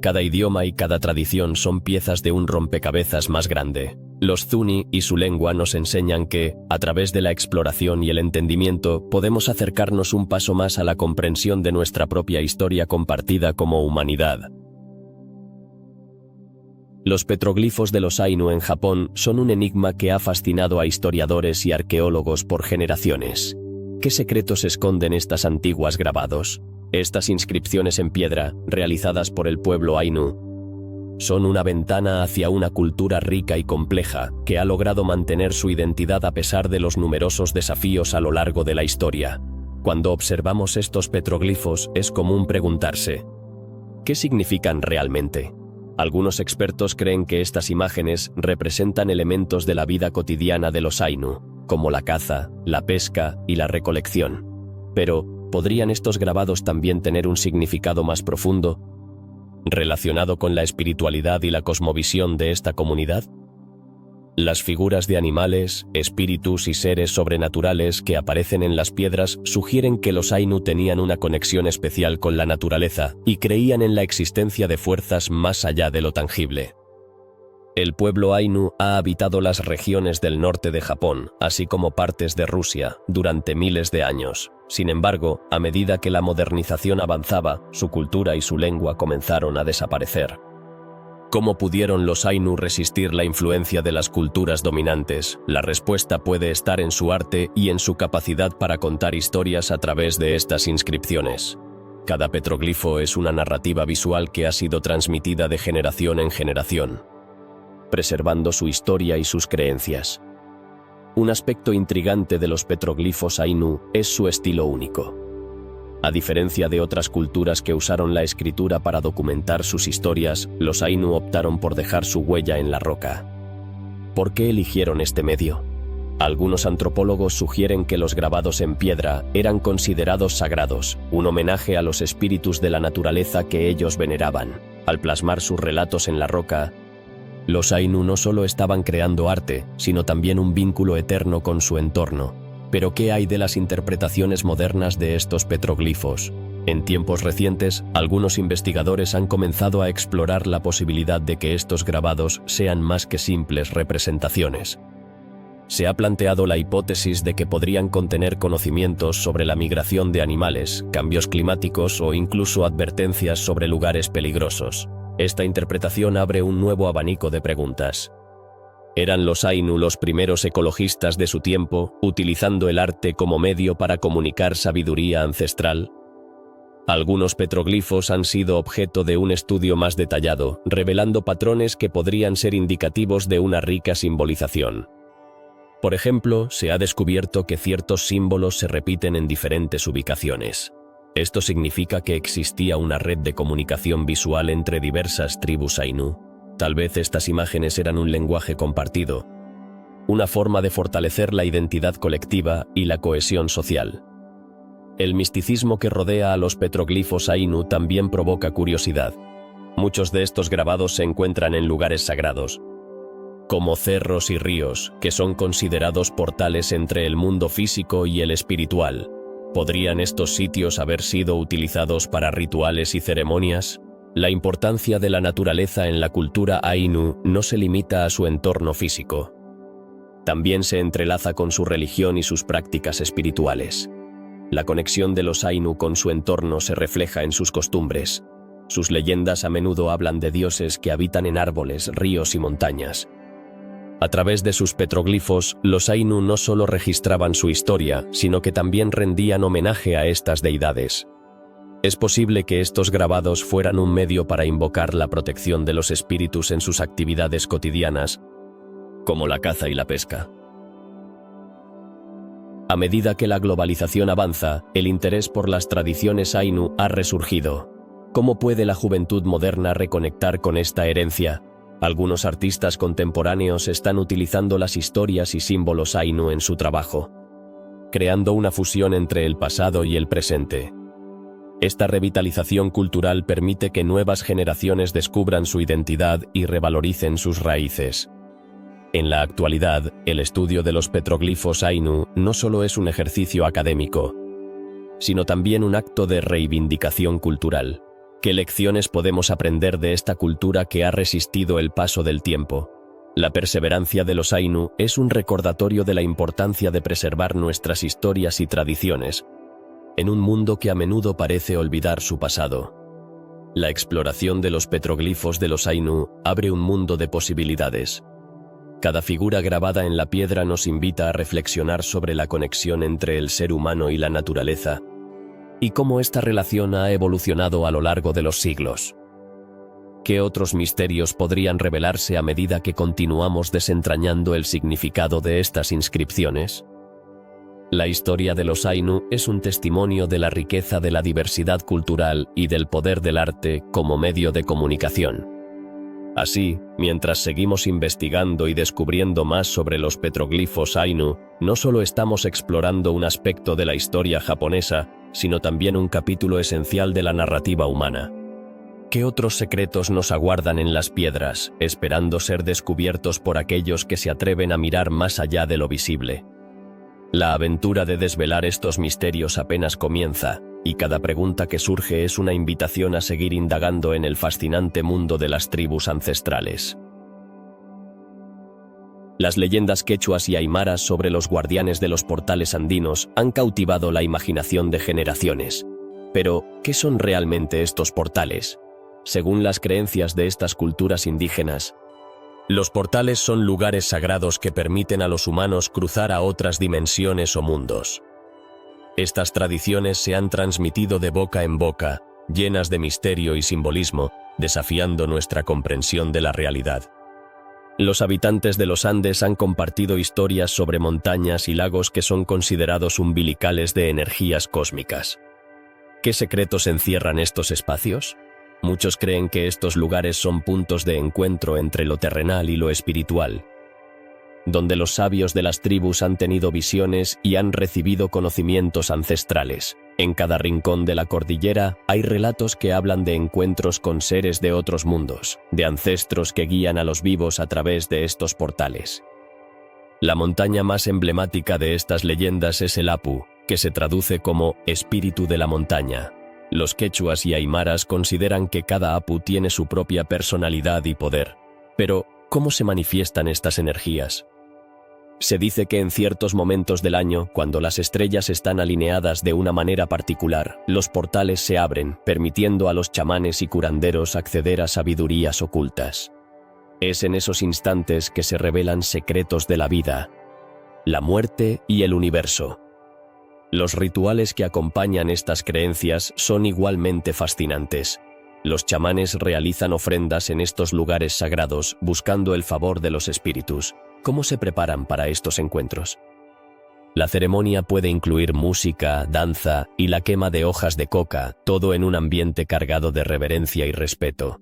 cada idioma y cada tradición son piezas de un rompecabezas más grande. Los Zuni y su lengua nos enseñan que, a través de la exploración y el entendimiento, podemos acercarnos un paso más a la comprensión de nuestra propia historia compartida como humanidad. Los petroglifos de los Ainu en Japón son un enigma que ha fascinado a historiadores y arqueólogos por generaciones. ¿Qué secretos esconden estas antiguas grabados? Estas inscripciones en piedra, realizadas por el pueblo Ainu, son una ventana hacia una cultura rica y compleja que ha logrado mantener su identidad a pesar de los numerosos desafíos a lo largo de la historia. Cuando observamos estos petroglifos, es común preguntarse, ¿qué significan realmente? Algunos expertos creen que estas imágenes representan elementos de la vida cotidiana de los Ainu, como la caza, la pesca y la recolección. Pero, ¿podrían estos grabados también tener un significado más profundo, relacionado con la espiritualidad y la cosmovisión de esta comunidad? Las figuras de animales, espíritus y seres sobrenaturales que aparecen en las piedras sugieren que los Ainu tenían una conexión especial con la naturaleza y creían en la existencia de fuerzas más allá de lo tangible. El pueblo Ainu ha habitado las regiones del norte de Japón, así como partes de Rusia, durante miles de años. Sin embargo, a medida que la modernización avanzaba, su cultura y su lengua comenzaron a desaparecer. ¿Cómo pudieron los Ainu resistir la influencia de las culturas dominantes? La respuesta puede estar en su arte y en su capacidad para contar historias a través de estas inscripciones. Cada petroglifo es una narrativa visual que ha sido transmitida de generación en generación, preservando su historia y sus creencias. Un aspecto intrigante de los petroglifos Ainu es su estilo único. A diferencia de otras culturas que usaron la escritura para documentar sus historias, los Ainu optaron por dejar su huella en la roca. ¿Por qué eligieron este medio? Algunos antropólogos sugieren que los grabados en piedra eran considerados sagrados, un homenaje a los espíritus de la naturaleza que ellos veneraban. Al plasmar sus relatos en la roca, los Ainu no solo estaban creando arte, sino también un vínculo eterno con su entorno. Pero ¿qué hay de las interpretaciones modernas de estos petroglifos? En tiempos recientes, algunos investigadores han comenzado a explorar la posibilidad de que estos grabados sean más que simples representaciones. Se ha planteado la hipótesis de que podrían contener conocimientos sobre la migración de animales, cambios climáticos o incluso advertencias sobre lugares peligrosos. Esta interpretación abre un nuevo abanico de preguntas. ¿Eran los Ainu los primeros ecologistas de su tiempo, utilizando el arte como medio para comunicar sabiduría ancestral? Algunos petroglifos han sido objeto de un estudio más detallado, revelando patrones que podrían ser indicativos de una rica simbolización. Por ejemplo, se ha descubierto que ciertos símbolos se repiten en diferentes ubicaciones. Esto significa que existía una red de comunicación visual entre diversas tribus Ainu. Tal vez estas imágenes eran un lenguaje compartido, una forma de fortalecer la identidad colectiva y la cohesión social. El misticismo que rodea a los petroglifos Ainu también provoca curiosidad. Muchos de estos grabados se encuentran en lugares sagrados, como cerros y ríos, que son considerados portales entre el mundo físico y el espiritual. ¿Podrían estos sitios haber sido utilizados para rituales y ceremonias? La importancia de la naturaleza en la cultura Ainu no se limita a su entorno físico. También se entrelaza con su religión y sus prácticas espirituales. La conexión de los Ainu con su entorno se refleja en sus costumbres. Sus leyendas a menudo hablan de dioses que habitan en árboles, ríos y montañas. A través de sus petroglifos, los Ainu no solo registraban su historia, sino que también rendían homenaje a estas deidades. Es posible que estos grabados fueran un medio para invocar la protección de los espíritus en sus actividades cotidianas, como la caza y la pesca. A medida que la globalización avanza, el interés por las tradiciones Ainu ha resurgido. ¿Cómo puede la juventud moderna reconectar con esta herencia? Algunos artistas contemporáneos están utilizando las historias y símbolos Ainu en su trabajo, creando una fusión entre el pasado y el presente. Esta revitalización cultural permite que nuevas generaciones descubran su identidad y revaloricen sus raíces. En la actualidad, el estudio de los petroglifos Ainu no solo es un ejercicio académico, sino también un acto de reivindicación cultural. ¿Qué lecciones podemos aprender de esta cultura que ha resistido el paso del tiempo? La perseverancia de los Ainu es un recordatorio de la importancia de preservar nuestras historias y tradiciones, en un mundo que a menudo parece olvidar su pasado. La exploración de los petroglifos de los Ainu abre un mundo de posibilidades. Cada figura grabada en la piedra nos invita a reflexionar sobre la conexión entre el ser humano y la naturaleza, y cómo esta relación ha evolucionado a lo largo de los siglos. ¿Qué otros misterios podrían revelarse a medida que continuamos desentrañando el significado de estas inscripciones? La historia de los Ainu es un testimonio de la riqueza de la diversidad cultural y del poder del arte como medio de comunicación. Así, mientras seguimos investigando y descubriendo más sobre los petroglifos Ainu, no solo estamos explorando un aspecto de la historia japonesa, sino también un capítulo esencial de la narrativa humana. ¿Qué otros secretos nos aguardan en las piedras, esperando ser descubiertos por aquellos que se atreven a mirar más allá de lo visible? La aventura de desvelar estos misterios apenas comienza, y cada pregunta que surge es una invitación a seguir indagando en el fascinante mundo de las tribus ancestrales. Las leyendas quechuas y aymaras sobre los guardianes de los portales andinos han cautivado la imaginación de generaciones. Pero, ¿qué son realmente estos portales? Según las creencias de estas culturas indígenas, los portales son lugares sagrados que permiten a los humanos cruzar a otras dimensiones o mundos. Estas tradiciones se han transmitido de boca en boca, llenas de misterio y simbolismo, desafiando nuestra comprensión de la realidad. Los habitantes de los Andes han compartido historias sobre montañas y lagos que son considerados umbilicales de energías cósmicas. ¿Qué secretos encierran estos espacios? Muchos creen que estos lugares son puntos de encuentro entre lo terrenal y lo espiritual, donde los sabios de las tribus han tenido visiones y han recibido conocimientos ancestrales. En cada rincón de la cordillera hay relatos que hablan de encuentros con seres de otros mundos, de ancestros que guían a los vivos a través de estos portales. La montaña más emblemática de estas leyendas es el Apu, que se traduce como espíritu de la montaña. Los quechuas y aymaras consideran que cada Apu tiene su propia personalidad y poder. Pero, ¿cómo se manifiestan estas energías? Se dice que en ciertos momentos del año, cuando las estrellas están alineadas de una manera particular, los portales se abren, permitiendo a los chamanes y curanderos acceder a sabidurías ocultas. Es en esos instantes que se revelan secretos de la vida, la muerte y el universo. Los rituales que acompañan estas creencias son igualmente fascinantes. Los chamanes realizan ofrendas en estos lugares sagrados, buscando el favor de los espíritus. ¿Cómo se preparan para estos encuentros? La ceremonia puede incluir música, danza y la quema de hojas de coca, todo en un ambiente cargado de reverencia y respeto.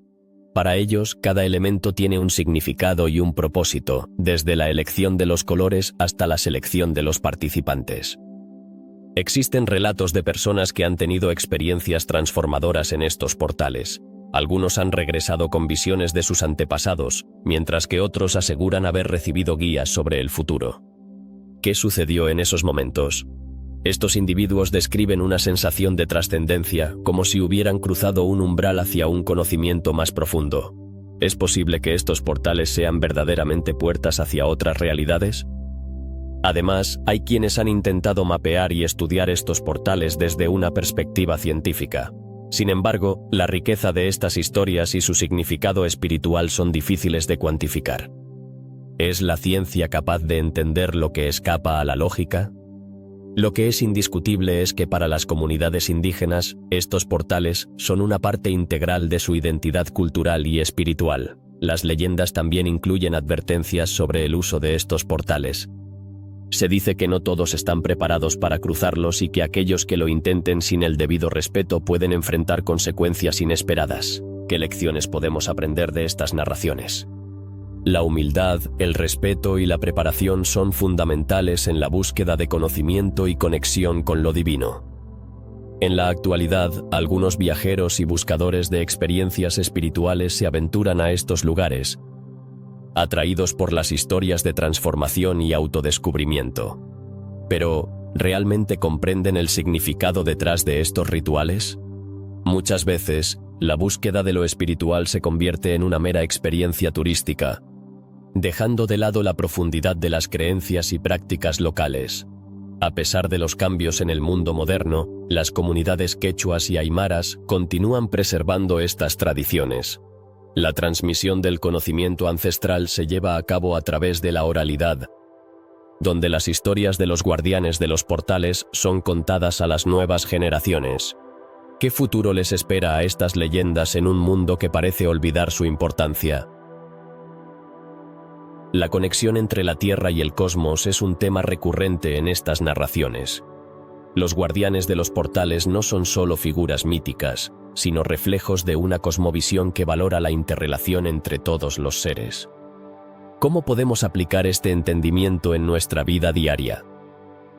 Para ellos, cada elemento tiene un significado y un propósito, desde la elección de los colores hasta la selección de los participantes. Existen relatos de personas que han tenido experiencias transformadoras en estos portales. Algunos han regresado con visiones de sus antepasados, mientras que otros aseguran haber recibido guías sobre el futuro. ¿Qué sucedió en esos momentos? Estos individuos describen una sensación de trascendencia, como si hubieran cruzado un umbral hacia un conocimiento más profundo. ¿Es posible que estos portales sean verdaderamente puertas hacia otras realidades? Además, hay quienes han intentado mapear y estudiar estos portales desde una perspectiva científica. Sin embargo, la riqueza de estas historias y su significado espiritual son difíciles de cuantificar. ¿Es la ciencia capaz de entender lo que escapa a la lógica? Lo que es indiscutible es que para las comunidades indígenas, estos portales son una parte integral de su identidad cultural y espiritual. Las leyendas también incluyen advertencias sobre el uso de estos portales. Se dice que no todos están preparados para cruzarlos y que aquellos que lo intenten sin el debido respeto pueden enfrentar consecuencias inesperadas. ¿Qué lecciones podemos aprender de estas narraciones? La humildad, el respeto y la preparación son fundamentales en la búsqueda de conocimiento y conexión con lo divino. En la actualidad, algunos viajeros y buscadores de experiencias espirituales se aventuran a estos lugares, atraídos por las historias de transformación y autodescubrimiento. Pero, ¿realmente comprenden el significado detrás de estos rituales? Muchas veces, la búsqueda de lo espiritual se convierte en una mera experiencia turística, dejando de lado la profundidad de las creencias y prácticas locales. A pesar de los cambios en el mundo moderno, las comunidades quechuas y aymaras continúan preservando estas tradiciones. La transmisión del conocimiento ancestral se lleva a cabo a través de la oralidad, donde las historias de los guardianes de los portales son contadas a las nuevas generaciones. ¿Qué futuro les espera a estas leyendas en un mundo que parece olvidar su importancia? La conexión entre la Tierra y el cosmos es un tema recurrente en estas narraciones. Los guardianes de los portales no son solo figuras míticas, sino reflejos de una cosmovisión que valora la interrelación entre todos los seres. ¿Cómo podemos aplicar este entendimiento en nuestra vida diaria?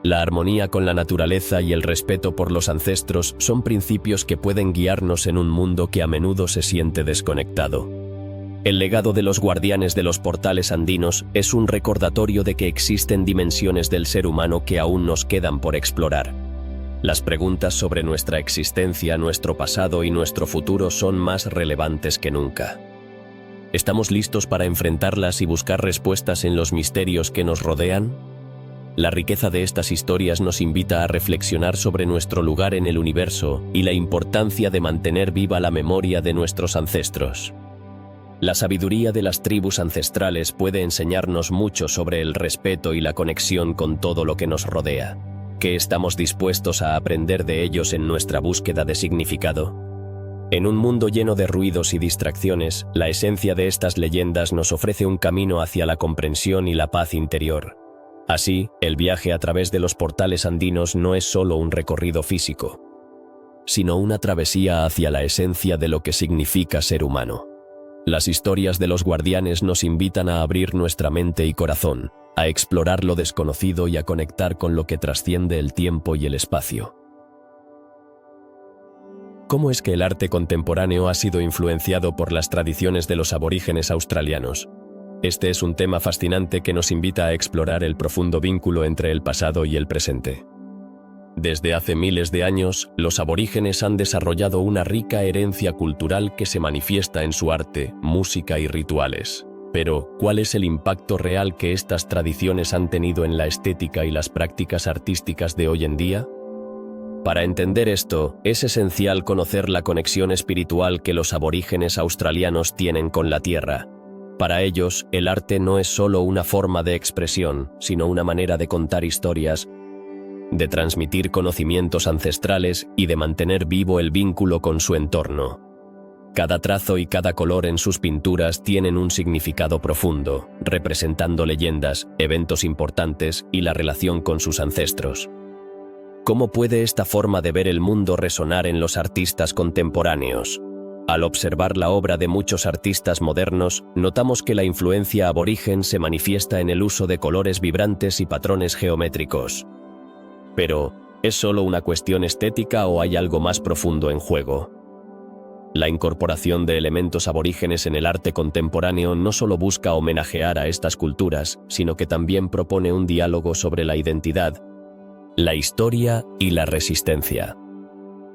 La armonía con la naturaleza y el respeto por los ancestros son principios que pueden guiarnos en un mundo que a menudo se siente desconectado. El legado de los guardianes de los portales andinos es un recordatorio de que existen dimensiones del ser humano que aún nos quedan por explorar. Las preguntas sobre nuestra existencia, nuestro pasado y nuestro futuro son más relevantes que nunca. ¿Estamos listos para enfrentarlas y buscar respuestas en los misterios que nos rodean? La riqueza de estas historias nos invita a reflexionar sobre nuestro lugar en el universo y la importancia de mantener viva la memoria de nuestros ancestros. La sabiduría de las tribus ancestrales puede enseñarnos mucho sobre el respeto y la conexión con todo lo que nos rodea. ¿Qué estamos dispuestos a aprender de ellos en nuestra búsqueda de significado? En un mundo lleno de ruidos y distracciones, la esencia de estas leyendas nos ofrece un camino hacia la comprensión y la paz interior. Así, el viaje a través de los portales andinos no es solo un recorrido físico, sino una travesía hacia la esencia de lo que significa ser humano. Las historias de los guardianes nos invitan a abrir nuestra mente y corazón, a explorar lo desconocido y a conectar con lo que trasciende el tiempo y el espacio. ¿Cómo es que el arte contemporáneo ha sido influenciado por las tradiciones de los aborígenes australianos? Este es un tema fascinante que nos invita a explorar el profundo vínculo entre el pasado y el presente. Desde hace miles de años, los aborígenes han desarrollado una rica herencia cultural que se manifiesta en su arte, música y rituales. Pero, ¿cuál es el impacto real que estas tradiciones han tenido en la estética y las prácticas artísticas de hoy en día? Para entender esto, es esencial conocer la conexión espiritual que los aborígenes australianos tienen con la tierra. Para ellos, el arte no es solo una forma de expresión, sino una manera de contar historias, de transmitir conocimientos ancestrales y de mantener vivo el vínculo con su entorno. Cada trazo y cada color en sus pinturas tienen un significado profundo, representando leyendas, eventos importantes y la relación con sus ancestros. ¿Cómo puede esta forma de ver el mundo resonar en los artistas contemporáneos? Al observar la obra de muchos artistas modernos, notamos que la influencia aborigen se manifiesta en el uso de colores vibrantes y patrones geométricos. Pero, ¿es solo una cuestión estética o hay algo más profundo en juego? La incorporación de elementos aborígenes en el arte contemporáneo no solo busca homenajear a estas culturas, sino que también propone un diálogo sobre la identidad, la historia y la resistencia.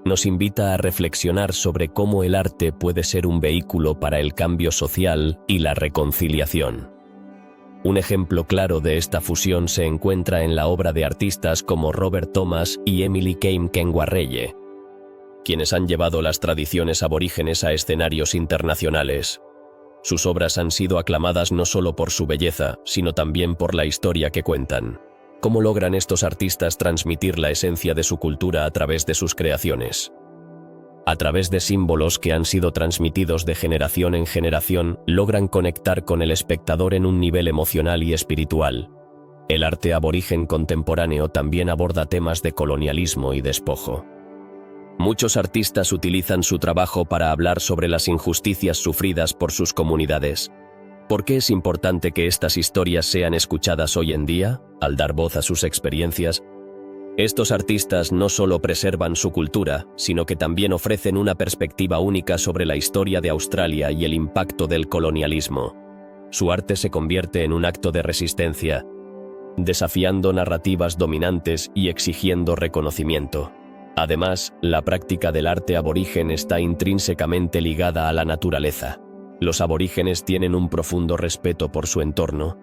Nos invita a reflexionar sobre cómo el arte puede ser un vehículo para el cambio social y la reconciliación. Un ejemplo claro de esta fusión se encuentra en la obra de artistas como Robert Thomas y Emily Kane-Kenwarreye, quienes han llevado las tradiciones aborígenes a escenarios internacionales. Sus obras han sido aclamadas no solo por su belleza, sino también por la historia que cuentan. ¿Cómo logran estos artistas transmitir la esencia de su cultura a través de sus creaciones? A través de símbolos que han sido transmitidos de generación en generación, logran conectar con el espectador en un nivel emocional y espiritual. El arte aborigen contemporáneo también aborda temas de colonialismo y despojo. Muchos artistas utilizan su trabajo para hablar sobre las injusticias sufridas por sus comunidades. ¿Por qué es importante que estas historias sean escuchadas hoy en día, al dar voz a sus experiencias? Estos artistas no solo preservan su cultura, sino que también ofrecen una perspectiva única sobre la historia de Australia y el impacto del colonialismo. Su arte se convierte en un acto de resistencia, desafiando narrativas dominantes y exigiendo reconocimiento. Además, la práctica del arte aborigen está intrínsecamente ligada a la naturaleza. Los aborígenes tienen un profundo respeto por su entorno,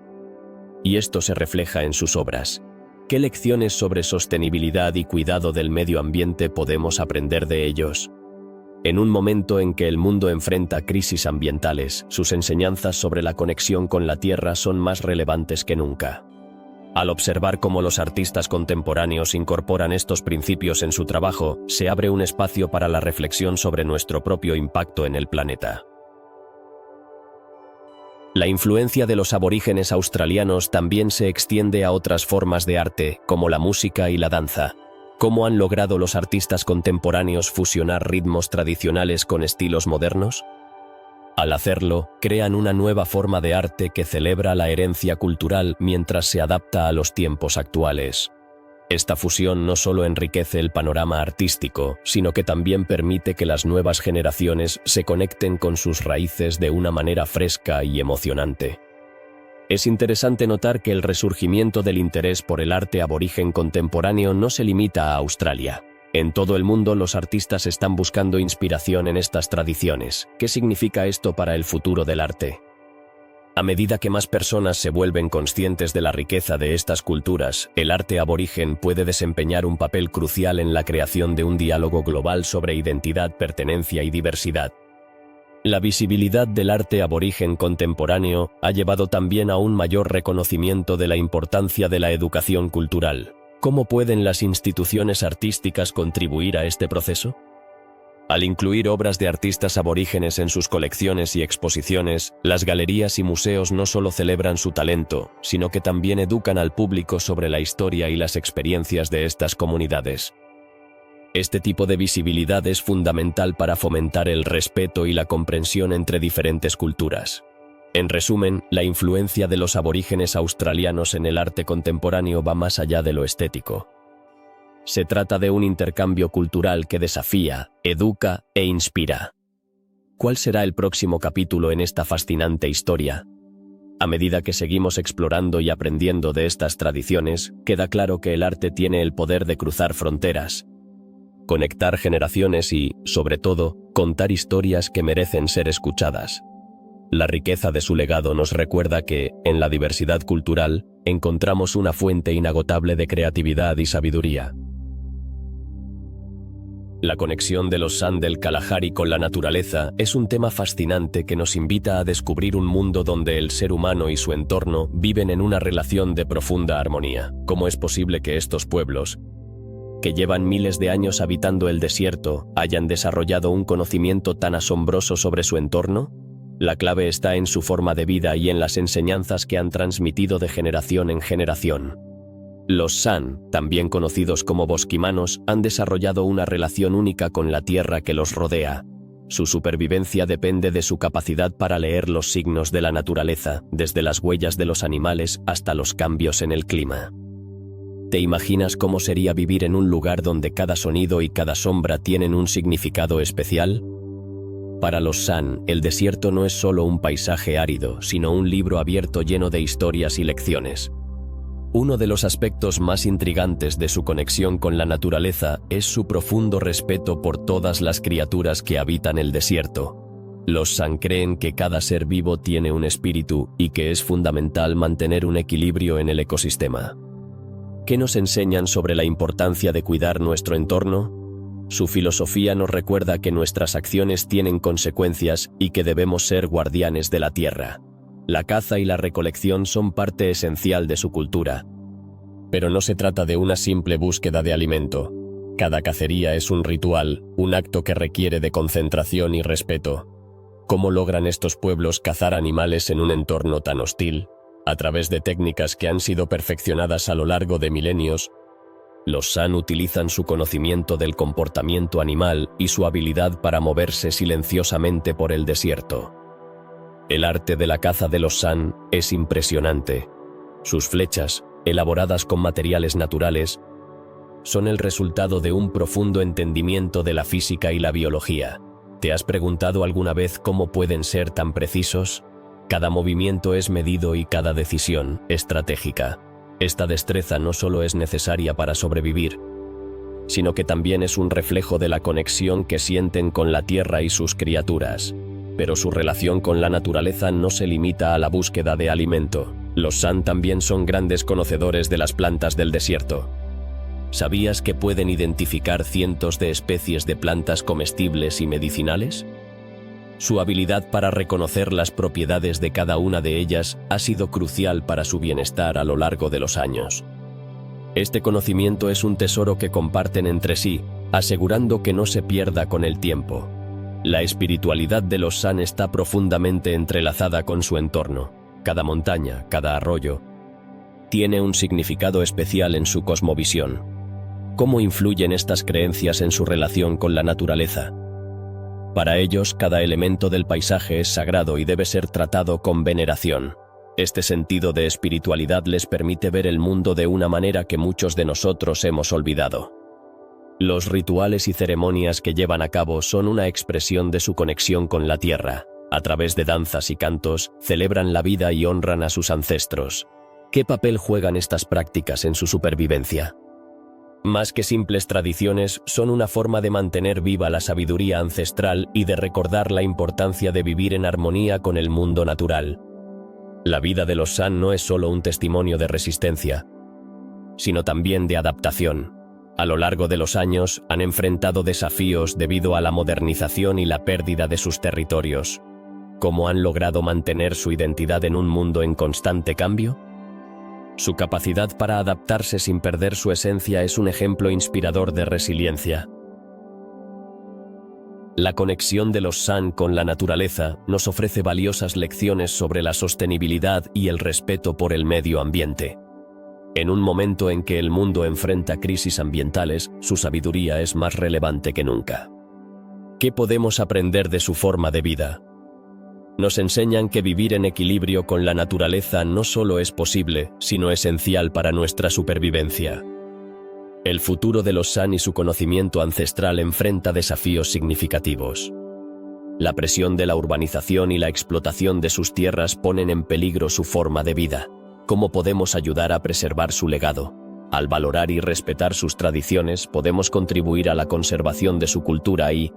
y esto se refleja en sus obras. ¿Qué lecciones sobre sostenibilidad y cuidado del medio ambiente podemos aprender de ellos? En un momento en que el mundo enfrenta crisis ambientales, sus enseñanzas sobre la conexión con la tierra son más relevantes que nunca. Al observar cómo los artistas contemporáneos incorporan estos principios en su trabajo, se abre un espacio para la reflexión sobre nuestro propio impacto en el planeta. La influencia de los aborígenes australianos también se extiende a otras formas de arte, como la música y la danza. ¿Cómo han logrado los artistas contemporáneos fusionar ritmos tradicionales con estilos modernos? Al hacerlo, crean una nueva forma de arte que celebra la herencia cultural mientras se adapta a los tiempos actuales. Esta fusión no solo enriquece el panorama artístico, sino que también permite que las nuevas generaciones se conecten con sus raíces de una manera fresca y emocionante. Es interesante notar que el resurgimiento del interés por el arte aborigen contemporáneo no se limita a Australia. En todo el mundo los artistas están buscando inspiración en estas tradiciones. ¿Qué significa esto para el futuro del arte? A medida que más personas se vuelven conscientes de la riqueza de estas culturas, el arte aborigen puede desempeñar un papel crucial en la creación de un diálogo global sobre identidad, pertenencia y diversidad. La visibilidad del arte aborigen contemporáneo ha llevado también a un mayor reconocimiento de la importancia de la educación cultural. ¿Cómo pueden las instituciones artísticas contribuir a este proceso? Al incluir obras de artistas aborígenes en sus colecciones y exposiciones, las galerías y museos no solo celebran su talento, sino que también educan al público sobre la historia y las experiencias de estas comunidades. Este tipo de visibilidad es fundamental para fomentar el respeto y la comprensión entre diferentes culturas. En resumen, la influencia de los aborígenes australianos en el arte contemporáneo va más allá de lo estético. Se trata de un intercambio cultural que desafía, educa e inspira. ¿Cuál será el próximo capítulo en esta fascinante historia? A medida que seguimos explorando y aprendiendo de estas tradiciones, queda claro que el arte tiene el poder de cruzar fronteras, conectar generaciones y, sobre todo, contar historias que merecen ser escuchadas. La riqueza de su legado nos recuerda que, en la diversidad cultural, encontramos una fuente inagotable de creatividad y sabiduría. La conexión de los San del Kalahari con la naturaleza es un tema fascinante que nos invita a descubrir un mundo donde el ser humano y su entorno viven en una relación de profunda armonía. ¿Cómo es posible que estos pueblos, que llevan miles de años habitando el desierto, hayan desarrollado un conocimiento tan asombroso sobre su entorno? La clave está en su forma de vida y en las enseñanzas que han transmitido de generación en generación. Los San, también conocidos como bosquimanos, han desarrollado una relación única con la tierra que los rodea. Su supervivencia depende de su capacidad para leer los signos de la naturaleza, desde las huellas de los animales hasta los cambios en el clima. ¿Te imaginas cómo sería vivir en un lugar donde cada sonido y cada sombra tienen un significado especial? Para los San, el desierto no es solo un paisaje árido, sino un libro abierto lleno de historias y lecciones. Uno de los aspectos más intrigantes de su conexión con la naturaleza es su profundo respeto por todas las criaturas que habitan el desierto. Los San creen que cada ser vivo tiene un espíritu y que es fundamental mantener un equilibrio en el ecosistema. ¿Qué nos enseñan sobre la importancia de cuidar nuestro entorno? Su filosofía nos recuerda que nuestras acciones tienen consecuencias y que debemos ser guardianes de la tierra. La caza y la recolección son parte esencial de su cultura. Pero no se trata de una simple búsqueda de alimento. Cada cacería es un ritual, un acto que requiere de concentración y respeto. ¿Cómo logran estos pueblos cazar animales en un entorno tan hostil? A través de técnicas que han sido perfeccionadas a lo largo de milenios, los San utilizan su conocimiento del comportamiento animal y su habilidad para moverse silenciosamente por el desierto. El arte de la caza de los San es impresionante. Sus flechas, elaboradas con materiales naturales, son el resultado de un profundo entendimiento de la física y la biología. ¿Te has preguntado alguna vez cómo pueden ser tan precisos? Cada movimiento es medido y cada decisión estratégica. Esta destreza no solo es necesaria para sobrevivir, sino que también es un reflejo de la conexión que sienten con la tierra y sus criaturas. Pero su relación con la naturaleza no se limita a la búsqueda de alimento. Los San también son grandes conocedores de las plantas del desierto. ¿Sabías que pueden identificar cientos de especies de plantas comestibles y medicinales? Su habilidad para reconocer las propiedades de cada una de ellas ha sido crucial para su bienestar a lo largo de los años. Este conocimiento es un tesoro que comparten entre sí, asegurando que no se pierda con el tiempo. La espiritualidad de los San está profundamente entrelazada con su entorno. Cada montaña, cada arroyo, tiene un significado especial en su cosmovisión. ¿Cómo influyen estas creencias en su relación con la naturaleza? Para ellos, cada elemento del paisaje es sagrado y debe ser tratado con veneración. Este sentido de espiritualidad les permite ver el mundo de una manera que muchos de nosotros hemos olvidado. Los rituales y ceremonias que llevan a cabo son una expresión de su conexión con la tierra. A través de danzas y cantos, celebran la vida y honran a sus ancestros. ¿Qué papel juegan estas prácticas en su supervivencia? Más que simples tradiciones, son una forma de mantener viva la sabiduría ancestral y de recordar la importancia de vivir en armonía con el mundo natural. La vida de los San no es solo un testimonio de resistencia, sino también de adaptación. A lo largo de los años, han enfrentado desafíos debido a la modernización y la pérdida de sus territorios. ¿Cómo han logrado mantener su identidad en un mundo en constante cambio? Su capacidad para adaptarse sin perder su esencia es un ejemplo inspirador de resiliencia. La conexión de los San con la naturaleza nos ofrece valiosas lecciones sobre la sostenibilidad y el respeto por el medio ambiente. En un momento en que el mundo enfrenta crisis ambientales, su sabiduría es más relevante que nunca. ¿Qué podemos aprender de su forma de vida? Nos enseñan que vivir en equilibrio con la naturaleza no solo es posible, sino esencial para nuestra supervivencia. El futuro de los San y su conocimiento ancestral enfrenta desafíos significativos. La presión de la urbanización y la explotación de sus tierras ponen en peligro su forma de vida. ¿Cómo podemos ayudar a preservar su legado? Al valorar y respetar sus tradiciones, podemos contribuir a la conservación de su cultura y,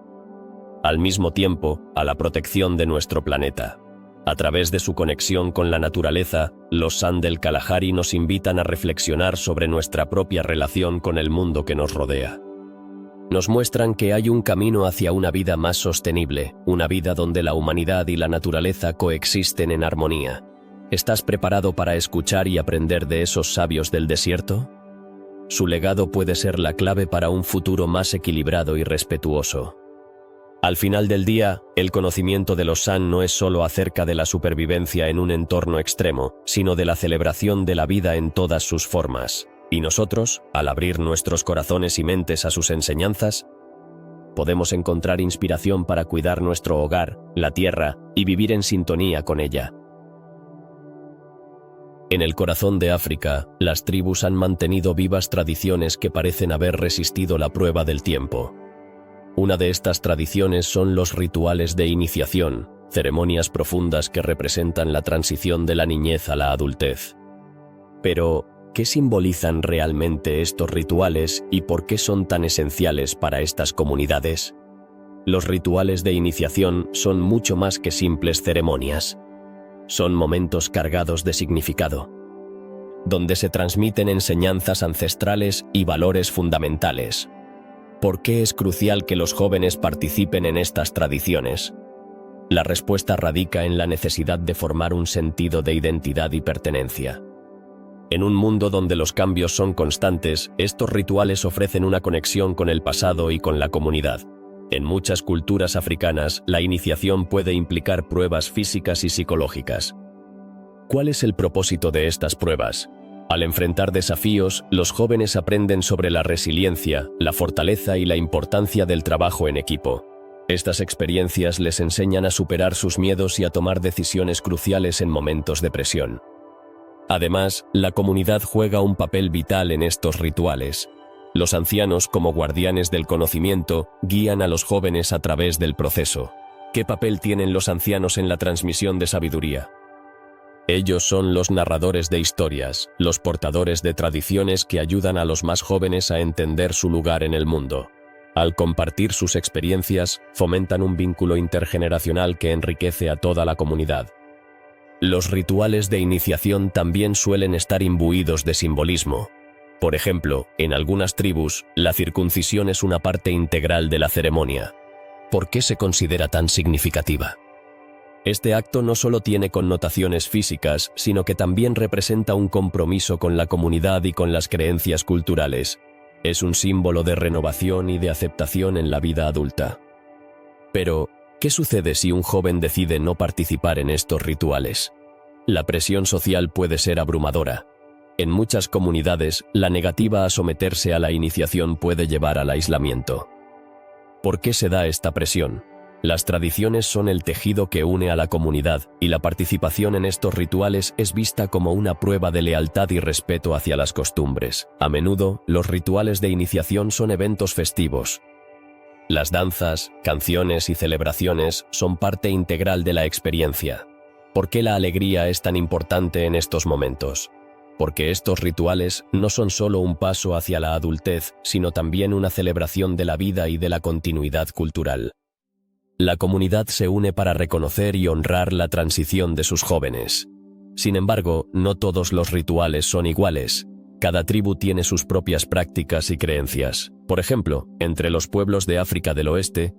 al mismo tiempo, a la protección de nuestro planeta. A través de su conexión con la naturaleza, los San del Kalahari nos invitan a reflexionar sobre nuestra propia relación con el mundo que nos rodea. Nos muestran que hay un camino hacia una vida más sostenible, una vida donde la humanidad y la naturaleza coexisten en armonía. ¿Estás preparado para escuchar y aprender de esos sabios del desierto? Su legado puede ser la clave para un futuro más equilibrado y respetuoso. Al final del día, el conocimiento de los San no es solo acerca de la supervivencia en un entorno extremo, sino de la celebración de la vida en todas sus formas. Y nosotros, al abrir nuestros corazones y mentes a sus enseñanzas, podemos encontrar inspiración para cuidar nuestro hogar, la tierra, y vivir en sintonía con ella. En el corazón de África, las tribus han mantenido vivas tradiciones que parecen haber resistido la prueba del tiempo. Una de estas tradiciones son los rituales de iniciación, ceremonias profundas que representan la transición de la niñez a la adultez. Pero, ¿qué simbolizan realmente estos rituales y por qué son tan esenciales para estas comunidades? Los rituales de iniciación son mucho más que simples ceremonias. Son momentos cargados de significado, donde se transmiten enseñanzas ancestrales y valores fundamentales. ¿Por qué es crucial que los jóvenes participen en estas tradiciones? La respuesta radica en la necesidad de formar un sentido de identidad y pertenencia. En un mundo donde los cambios son constantes, estos rituales ofrecen una conexión con el pasado y con la comunidad. En muchas culturas africanas, la iniciación puede implicar pruebas físicas y psicológicas. ¿Cuál es el propósito de estas pruebas? Al enfrentar desafíos, los jóvenes aprenden sobre la resiliencia, la fortaleza y la importancia del trabajo en equipo. Estas experiencias les enseñan a superar sus miedos y a tomar decisiones cruciales en momentos de presión. Además, la comunidad juega un papel vital en estos rituales. Los ancianos, como guardianes del conocimiento, guían a los jóvenes a través del proceso. ¿Qué papel tienen los ancianos en la transmisión de sabiduría? Ellos son los narradores de historias, los portadores de tradiciones que ayudan a los más jóvenes a entender su lugar en el mundo. Al compartir sus experiencias, fomentan un vínculo intergeneracional que enriquece a toda la comunidad. Los rituales de iniciación también suelen estar imbuidos de simbolismo. Por ejemplo, en algunas tribus, la circuncisión es una parte integral de la ceremonia. ¿Por qué se considera tan significativa? Este acto no solo tiene connotaciones físicas, sino que también representa un compromiso con la comunidad y con las creencias culturales. Es un símbolo de renovación y de aceptación en la vida adulta. Pero, ¿qué sucede si un joven decide no participar en estos rituales? La presión social puede ser abrumadora. En muchas comunidades, la negativa a someterse a la iniciación puede llevar al aislamiento. ¿Por qué se da esta presión? Las tradiciones son el tejido que une a la comunidad, y la participación en estos rituales es vista como una prueba de lealtad y respeto hacia las costumbres. A menudo, los rituales de iniciación son eventos festivos. Las danzas, canciones y celebraciones son parte integral de la experiencia. ¿Por qué la alegría es tan importante en estos momentos? Porque estos rituales no son solo un paso hacia la adultez, sino también una celebración de la vida y de la continuidad cultural. La comunidad se une para reconocer y honrar la transición de sus jóvenes. Sin embargo, no todos los rituales son iguales. Cada tribu tiene sus propias prácticas y creencias. Por ejemplo, entre los pueblos de África del Oeste,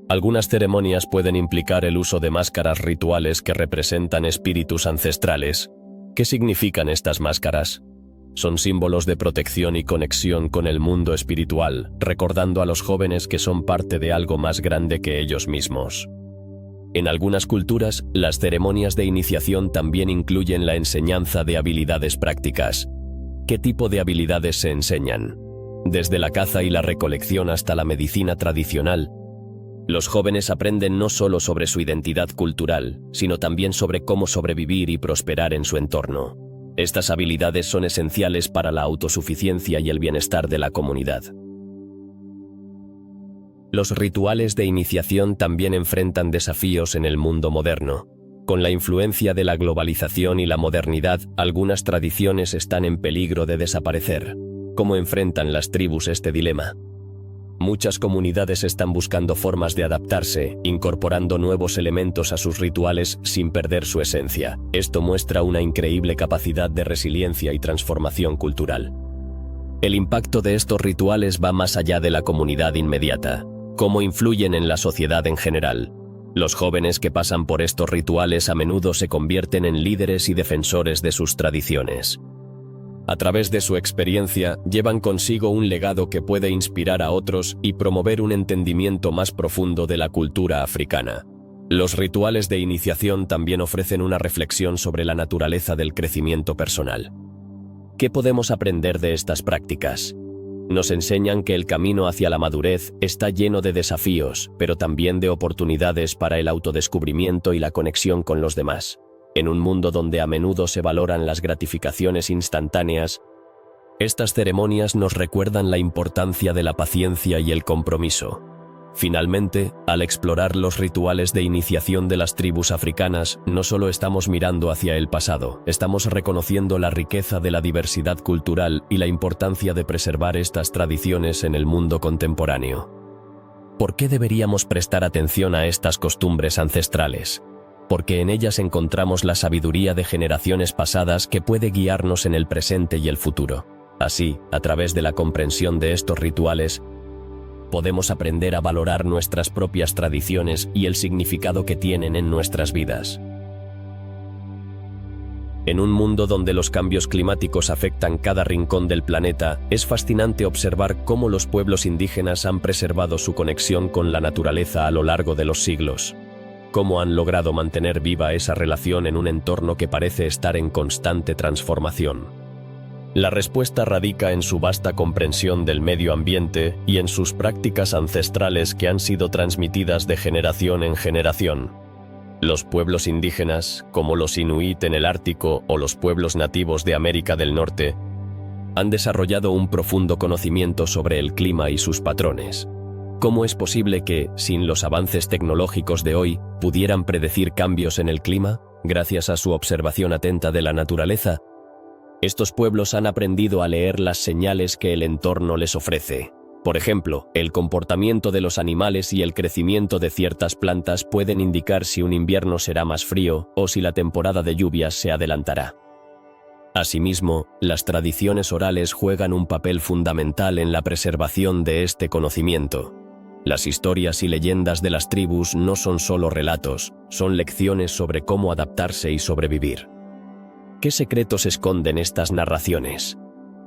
algunas ceremonias pueden implicar el uso de máscaras rituales que representan espíritus ancestrales. ¿Qué significan estas máscaras? Son símbolos de protección y conexión con el mundo espiritual, recordando a los jóvenes que son parte de algo más grande que ellos mismos. En algunas culturas, las ceremonias de iniciación también incluyen la enseñanza de habilidades prácticas. ¿Qué tipo de habilidades se enseñan? Desde la caza y la recolección hasta la medicina tradicional, los jóvenes aprenden no solo sobre su identidad cultural, sino también sobre cómo sobrevivir y prosperar en su entorno. Estas habilidades son esenciales para la autosuficiencia y el bienestar de la comunidad. Los rituales de iniciación también enfrentan desafíos en el mundo moderno. Con la influencia de la globalización y la modernidad, algunas tradiciones están en peligro de desaparecer. ¿Cómo enfrentan las tribus este dilema? Muchas comunidades están buscando formas de adaptarse, incorporando nuevos elementos a sus rituales sin perder su esencia. Esto muestra una increíble capacidad de resiliencia y transformación cultural. El impacto de estos rituales va más allá de la comunidad inmediata. ¿Cómo influyen en la sociedad en general? Los jóvenes que pasan por estos rituales a menudo se convierten en líderes y defensores de sus tradiciones. A través de su experiencia, llevan consigo un legado que puede inspirar a otros y promover un entendimiento más profundo de la cultura africana. Los rituales de iniciación también ofrecen una reflexión sobre la naturaleza del crecimiento personal. ¿Qué podemos aprender de estas prácticas? Nos enseñan que el camino hacia la madurez está lleno de desafíos, pero también de oportunidades para el autodescubrimiento y la conexión con los demás. En un mundo donde a menudo se valoran las gratificaciones instantáneas, estas ceremonias nos recuerdan la importancia de la paciencia y el compromiso. Finalmente, al explorar los rituales de iniciación de las tribus africanas, no solo estamos mirando hacia el pasado, estamos reconociendo la riqueza de la diversidad cultural y la importancia de preservar estas tradiciones en el mundo contemporáneo. ¿Por qué deberíamos prestar atención a estas costumbres ancestrales? Porque en ellas encontramos la sabiduría de generaciones pasadas que puede guiarnos en el presente y el futuro. Así, a través de la comprensión de estos rituales, podemos aprender a valorar nuestras propias tradiciones y el significado que tienen en nuestras vidas. En un mundo donde los cambios climáticos afectan cada rincón del planeta, es fascinante observar cómo los pueblos indígenas han preservado su conexión con la naturaleza a lo largo de los siglos. Cómo han logrado mantener viva esa relación en un entorno que parece estar en constante transformación. La respuesta radica en su vasta comprensión del medio ambiente y en sus prácticas ancestrales que han sido transmitidas de generación en generación. Los pueblos indígenas, como los inuit en el Ártico o los pueblos nativos de América del Norte, han desarrollado un profundo conocimiento sobre el clima y sus patrones. ¿Cómo es posible que, sin los avances tecnológicos de hoy, pudieran predecir cambios en el clima, gracias a su observación atenta de la naturaleza? Estos pueblos han aprendido a leer las señales que el entorno les ofrece. Por ejemplo, el comportamiento de los animales y el crecimiento de ciertas plantas pueden indicar si un invierno será más frío o si la temporada de lluvias se adelantará. Asimismo, las tradiciones orales juegan un papel fundamental en la preservación de este conocimiento. Las historias y leyendas de las tribus no son solo relatos, son lecciones sobre cómo adaptarse y sobrevivir. ¿Qué secretos esconden estas narraciones?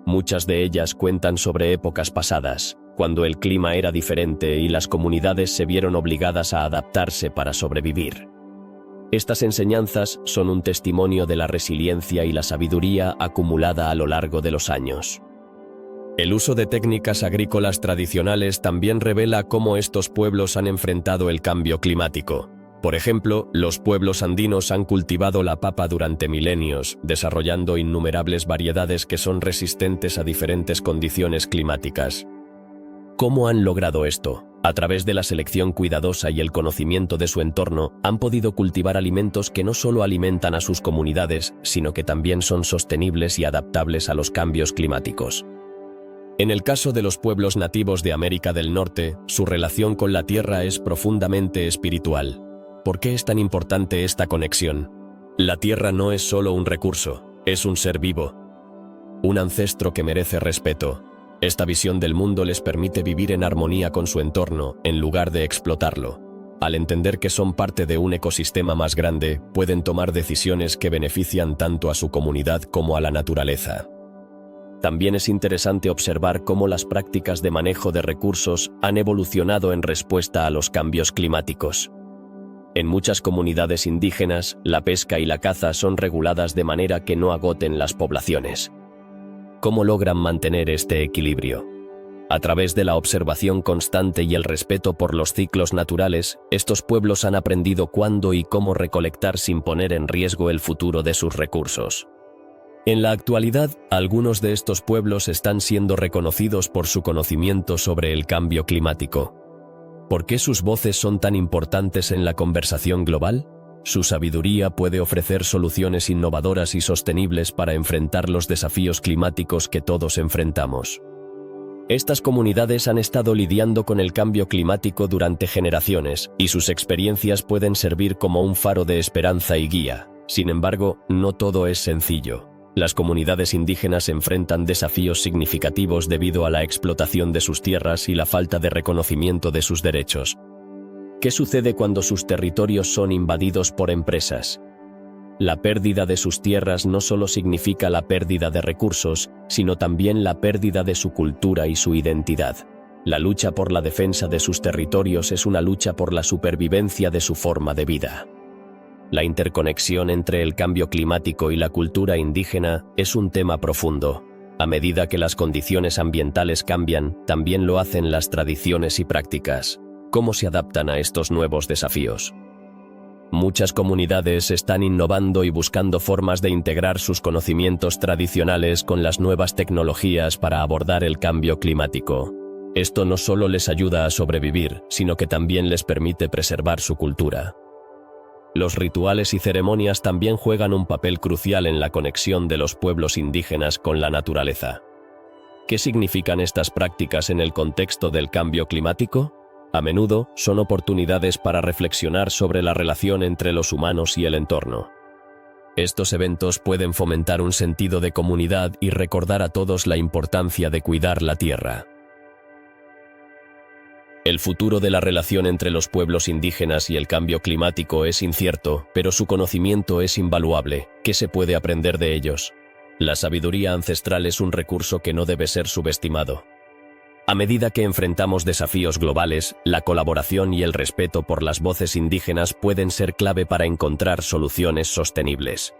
Muchas de ellas cuentan sobre épocas pasadas, cuando el clima era diferente y las comunidades se vieron obligadas a adaptarse para sobrevivir. Estas enseñanzas son un testimonio de la resiliencia y la sabiduría acumulada a lo largo de los años. El uso de técnicas agrícolas tradicionales también revela cómo estos pueblos han enfrentado el cambio climático. Por ejemplo, los pueblos andinos han cultivado la papa durante milenios, desarrollando innumerables variedades que son resistentes a diferentes condiciones climáticas. ¿Cómo han logrado esto? A través de la selección cuidadosa y el conocimiento de su entorno, han podido cultivar alimentos que no solo alimentan a sus comunidades, sino que también son sostenibles y adaptables a los cambios climáticos. En el caso de los pueblos nativos de América del Norte, su relación con la tierra es profundamente espiritual. ¿Por qué es tan importante esta conexión? La tierra no es solo un recurso, es un ser vivo, un ancestro que merece respeto. Esta visión del mundo les permite vivir en armonía con su entorno, en lugar de explotarlo. Al entender que son parte de un ecosistema más grande, pueden tomar decisiones que benefician tanto a su comunidad como a la naturaleza. También es interesante observar cómo las prácticas de manejo de recursos han evolucionado en respuesta a los cambios climáticos. En muchas comunidades indígenas, la pesca y la caza son reguladas de manera que no agoten las poblaciones. ¿Cómo logran mantener este equilibrio? A través de la observación constante y el respeto por los ciclos naturales, estos pueblos han aprendido cuándo y cómo recolectar sin poner en riesgo el futuro de sus recursos. En la actualidad, algunos de estos pueblos están siendo reconocidos por su conocimiento sobre el cambio climático. ¿Por qué sus voces son tan importantes en la conversación global? Su sabiduría puede ofrecer soluciones innovadoras y sostenibles para enfrentar los desafíos climáticos que todos enfrentamos. Estas comunidades han estado lidiando con el cambio climático durante generaciones, y sus experiencias pueden servir como un faro de esperanza y guía. Sin embargo, no todo es sencillo. Las comunidades indígenas enfrentan desafíos significativos debido a la explotación de sus tierras y la falta de reconocimiento de sus derechos. ¿Qué sucede cuando sus territorios son invadidos por empresas? La pérdida de sus tierras no solo significa la pérdida de recursos, sino también la pérdida de su cultura y su identidad. La lucha por la defensa de sus territorios es una lucha por la supervivencia de su forma de vida. La interconexión entre el cambio climático y la cultura indígena es un tema profundo. A medida que las condiciones ambientales cambian, también lo hacen las tradiciones y prácticas. ¿Cómo se adaptan a estos nuevos desafíos? Muchas comunidades están innovando y buscando formas de integrar sus conocimientos tradicionales con las nuevas tecnologías para abordar el cambio climático. Esto no solo les ayuda a sobrevivir, sino que también les permite preservar su cultura. Los rituales y ceremonias también juegan un papel crucial en la conexión de los pueblos indígenas con la naturaleza. ¿Qué significan estas prácticas en el contexto del cambio climático? A menudo, son oportunidades para reflexionar sobre la relación entre los humanos y el entorno. Estos eventos pueden fomentar un sentido de comunidad y recordar a todos la importancia de cuidar la tierra. El futuro de la relación entre los pueblos indígenas y el cambio climático es incierto, pero su conocimiento es invaluable. ¿Qué se puede aprender de ellos? La sabiduría ancestral es un recurso que no debe ser subestimado. A medida que enfrentamos desafíos globales, la colaboración y el respeto por las voces indígenas pueden ser clave para encontrar soluciones sostenibles.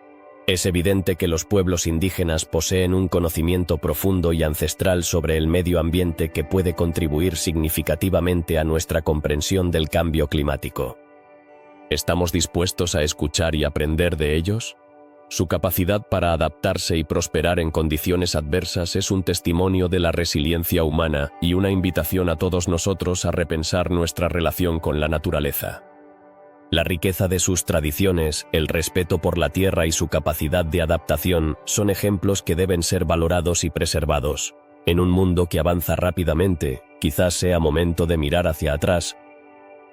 Es evidente que los pueblos indígenas poseen un conocimiento profundo y ancestral sobre el medio ambiente que puede contribuir significativamente a nuestra comprensión del cambio climático. ¿Estamos dispuestos a escuchar y aprender de ellos? Su capacidad para adaptarse y prosperar en condiciones adversas es un testimonio de la resiliencia humana y una invitación a todos nosotros a repensar nuestra relación con la naturaleza. La riqueza de sus tradiciones, el respeto por la tierra y su capacidad de adaptación son ejemplos que deben ser valorados y preservados. En un mundo que avanza rápidamente, quizás sea momento de mirar hacia atrás,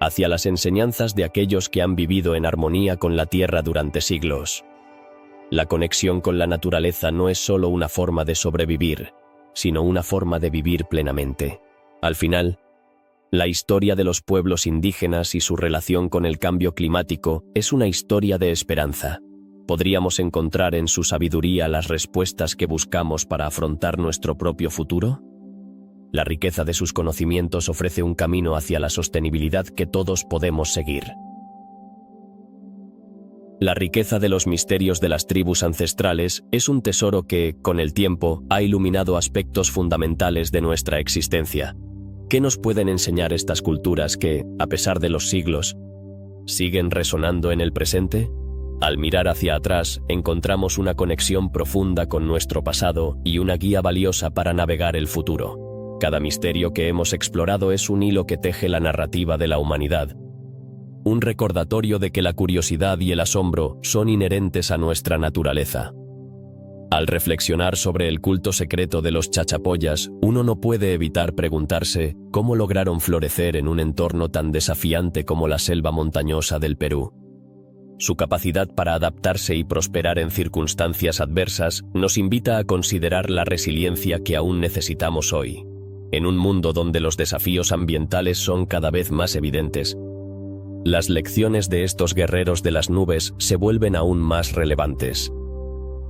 hacia las enseñanzas de aquellos que han vivido en armonía con la tierra durante siglos. La conexión con la naturaleza no es solo una forma de sobrevivir, sino una forma de vivir plenamente. Al final, la historia de los pueblos indígenas y su relación con el cambio climático es una historia de esperanza. ¿Podríamos encontrar en su sabiduría las respuestas que buscamos para afrontar nuestro propio futuro? La riqueza de sus conocimientos ofrece un camino hacia la sostenibilidad que todos podemos seguir. La riqueza de los misterios de las tribus ancestrales es un tesoro que, con el tiempo, ha iluminado aspectos fundamentales de nuestra existencia. ¿Qué nos pueden enseñar estas culturas que, a pesar de los siglos, siguen resonando en el presente? Al mirar hacia atrás, encontramos una conexión profunda con nuestro pasado y una guía valiosa para navegar el futuro. Cada misterio que hemos explorado es un hilo que teje la narrativa de la humanidad. Un recordatorio de que la curiosidad y el asombro son inherentes a nuestra naturaleza. Al reflexionar sobre el culto secreto de los chachapoyas, uno no puede evitar preguntarse cómo lograron florecer en un entorno tan desafiante como la selva montañosa del Perú. Su capacidad para adaptarse y prosperar en circunstancias adversas nos invita a considerar la resiliencia que aún necesitamos hoy. En un mundo donde los desafíos ambientales son cada vez más evidentes, las lecciones de estos guerreros de las nubes se vuelven aún más relevantes.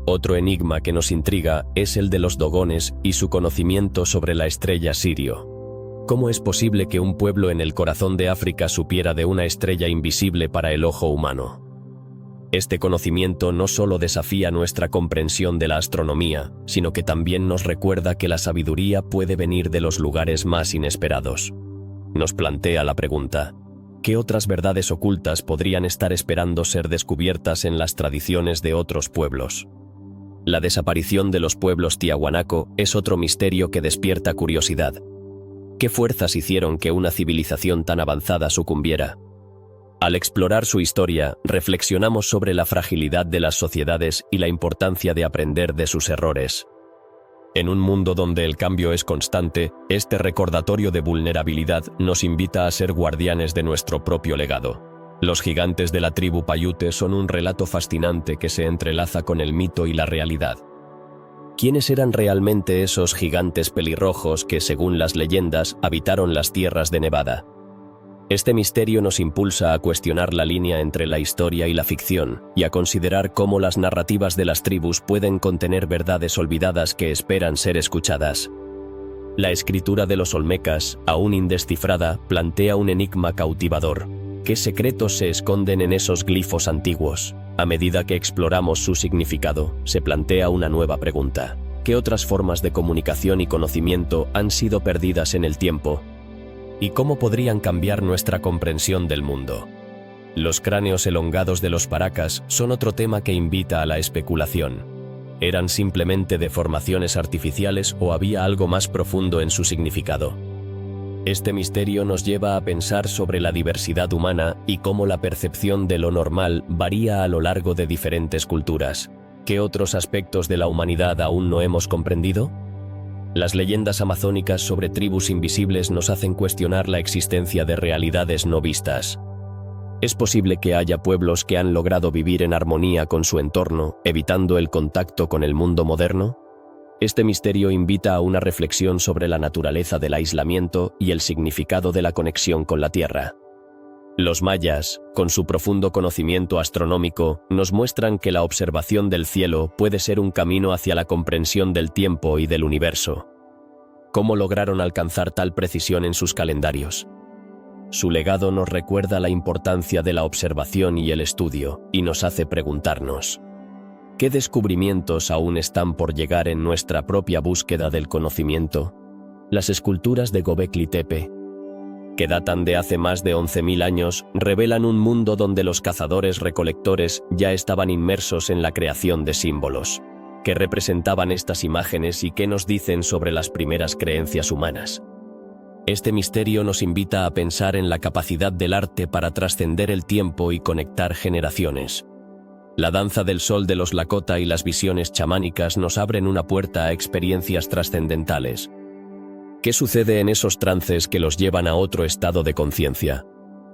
Otro enigma que nos intriga es el de los dogones y su conocimiento sobre la estrella Sirio. ¿Cómo es posible que un pueblo en el corazón de África supiera de una estrella invisible para el ojo humano? Este conocimiento no solo desafía nuestra comprensión de la astronomía, sino que también nos recuerda que la sabiduría puede venir de los lugares más inesperados. Nos plantea la pregunta: ¿qué otras verdades ocultas podrían estar esperando ser descubiertas en las tradiciones de otros pueblos? La desaparición de los pueblos tiahuanaco es otro misterio que despierta curiosidad. ¿Qué fuerzas hicieron que una civilización tan avanzada sucumbiera? Al explorar su historia, reflexionamos sobre la fragilidad de las sociedades y la importancia de aprender de sus errores. En un mundo donde el cambio es constante, este recordatorio de vulnerabilidad nos invita a ser guardianes de nuestro propio legado. Los gigantes de la tribu Paiute son un relato fascinante que se entrelaza con el mito y la realidad. ¿Quiénes eran realmente esos gigantes pelirrojos que, según las leyendas, habitaron las tierras de Nevada? Este misterio nos impulsa a cuestionar la línea entre la historia y la ficción, y a considerar cómo las narrativas de las tribus pueden contener verdades olvidadas que esperan ser escuchadas. La escritura de los olmecas, aún indescifrada, plantea un enigma cautivador. ¿Qué secretos se esconden en esos glifos antiguos? A medida que exploramos su significado, se plantea una nueva pregunta. ¿Qué otras formas de comunicación y conocimiento han sido perdidas en el tiempo? ¿Y cómo podrían cambiar nuestra comprensión del mundo? Los cráneos elongados de los paracas son otro tema que invita a la especulación. ¿Eran simplemente deformaciones artificiales o había algo más profundo en su significado? Este misterio nos lleva a pensar sobre la diversidad humana y cómo la percepción de lo normal varía a lo largo de diferentes culturas. ¿Qué otros aspectos de la humanidad aún no hemos comprendido? Las leyendas amazónicas sobre tribus invisibles nos hacen cuestionar la existencia de realidades no vistas. ¿Es posible que haya pueblos que han logrado vivir en armonía con su entorno, evitando el contacto con el mundo moderno? Este misterio invita a una reflexión sobre la naturaleza del aislamiento y el significado de la conexión con la Tierra. Los mayas, con su profundo conocimiento astronómico, nos muestran que la observación del cielo puede ser un camino hacia la comprensión del tiempo y del universo. ¿Cómo lograron alcanzar tal precisión en sus calendarios? Su legado nos recuerda la importancia de la observación y el estudio, y nos hace preguntarnos: ¿qué descubrimientos aún están por llegar en nuestra propia búsqueda del conocimiento? Las esculturas de Göbekli Tepe, que datan de hace más de 11.000 años, revelan un mundo donde los cazadores-recolectores ya estaban inmersos en la creación de símbolos. ¿Qué representaban estas imágenes y qué nos dicen sobre las primeras creencias humanas? Este misterio nos invita a pensar en la capacidad del arte para trascender el tiempo y conectar generaciones. La danza del sol de los Lakota y las visiones chamánicas nos abren una puerta a experiencias trascendentales. ¿Qué sucede en esos trances que los llevan a otro estado de conciencia?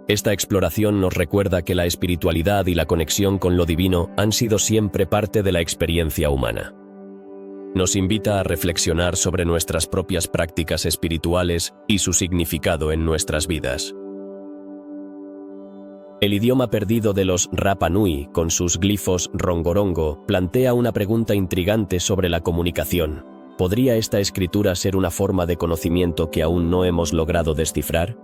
Esta exploración nos recuerda que la espiritualidad y la conexión con lo divino han sido siempre parte de la experiencia humana. Nos invita a reflexionar sobre nuestras propias prácticas espirituales y su significado en nuestras vidas. El idioma perdido de los Rapa Nui, con sus glifos rongorongo, plantea una pregunta intrigante sobre la comunicación. ¿Podría esta escritura ser una forma de conocimiento que aún no hemos logrado descifrar?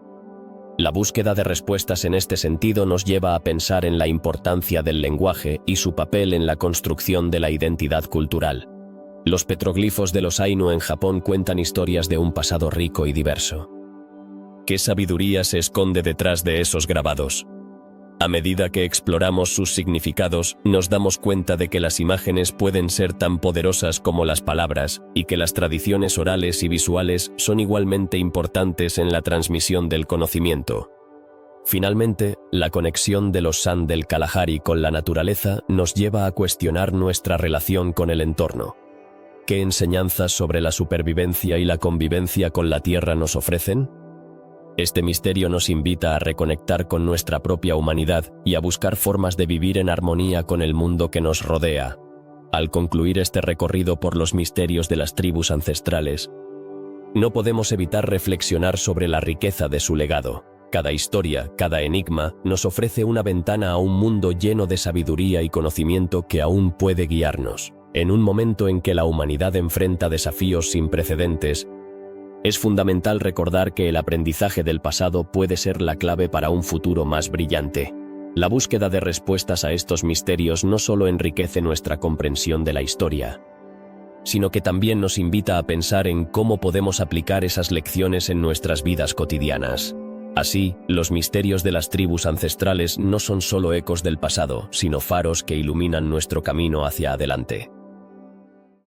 La búsqueda de respuestas en este sentido nos lleva a pensar en la importancia del lenguaje y su papel en la construcción de la identidad cultural. Los petroglifos de los Ainu en Japón cuentan historias de un pasado rico y diverso. ¿Qué sabiduría se esconde detrás de esos grabados? A medida que exploramos sus significados, nos damos cuenta de que las imágenes pueden ser tan poderosas como las palabras, y que las tradiciones orales y visuales son igualmente importantes en la transmisión del conocimiento. Finalmente, la conexión de los San del Kalahari con la naturaleza nos lleva a cuestionar nuestra relación con el entorno. ¿Qué enseñanzas sobre la supervivencia y la convivencia con la tierra nos ofrecen? Este misterio nos invita a reconectar con nuestra propia humanidad y a buscar formas de vivir en armonía con el mundo que nos rodea. Al concluir este recorrido por los misterios de las tribus ancestrales, no podemos evitar reflexionar sobre la riqueza de su legado. Cada historia, cada enigma, nos ofrece una ventana a un mundo lleno de sabiduría y conocimiento que aún puede guiarnos. En un momento en que la humanidad enfrenta desafíos sin precedentes, es fundamental recordar que el aprendizaje del pasado puede ser la clave para un futuro más brillante. La búsqueda de respuestas a estos misterios no solo enriquece nuestra comprensión de la historia, sino que también nos invita a pensar en cómo podemos aplicar esas lecciones en nuestras vidas cotidianas. Así, los misterios de las tribus ancestrales no son solo ecos del pasado, sino faros que iluminan nuestro camino hacia adelante.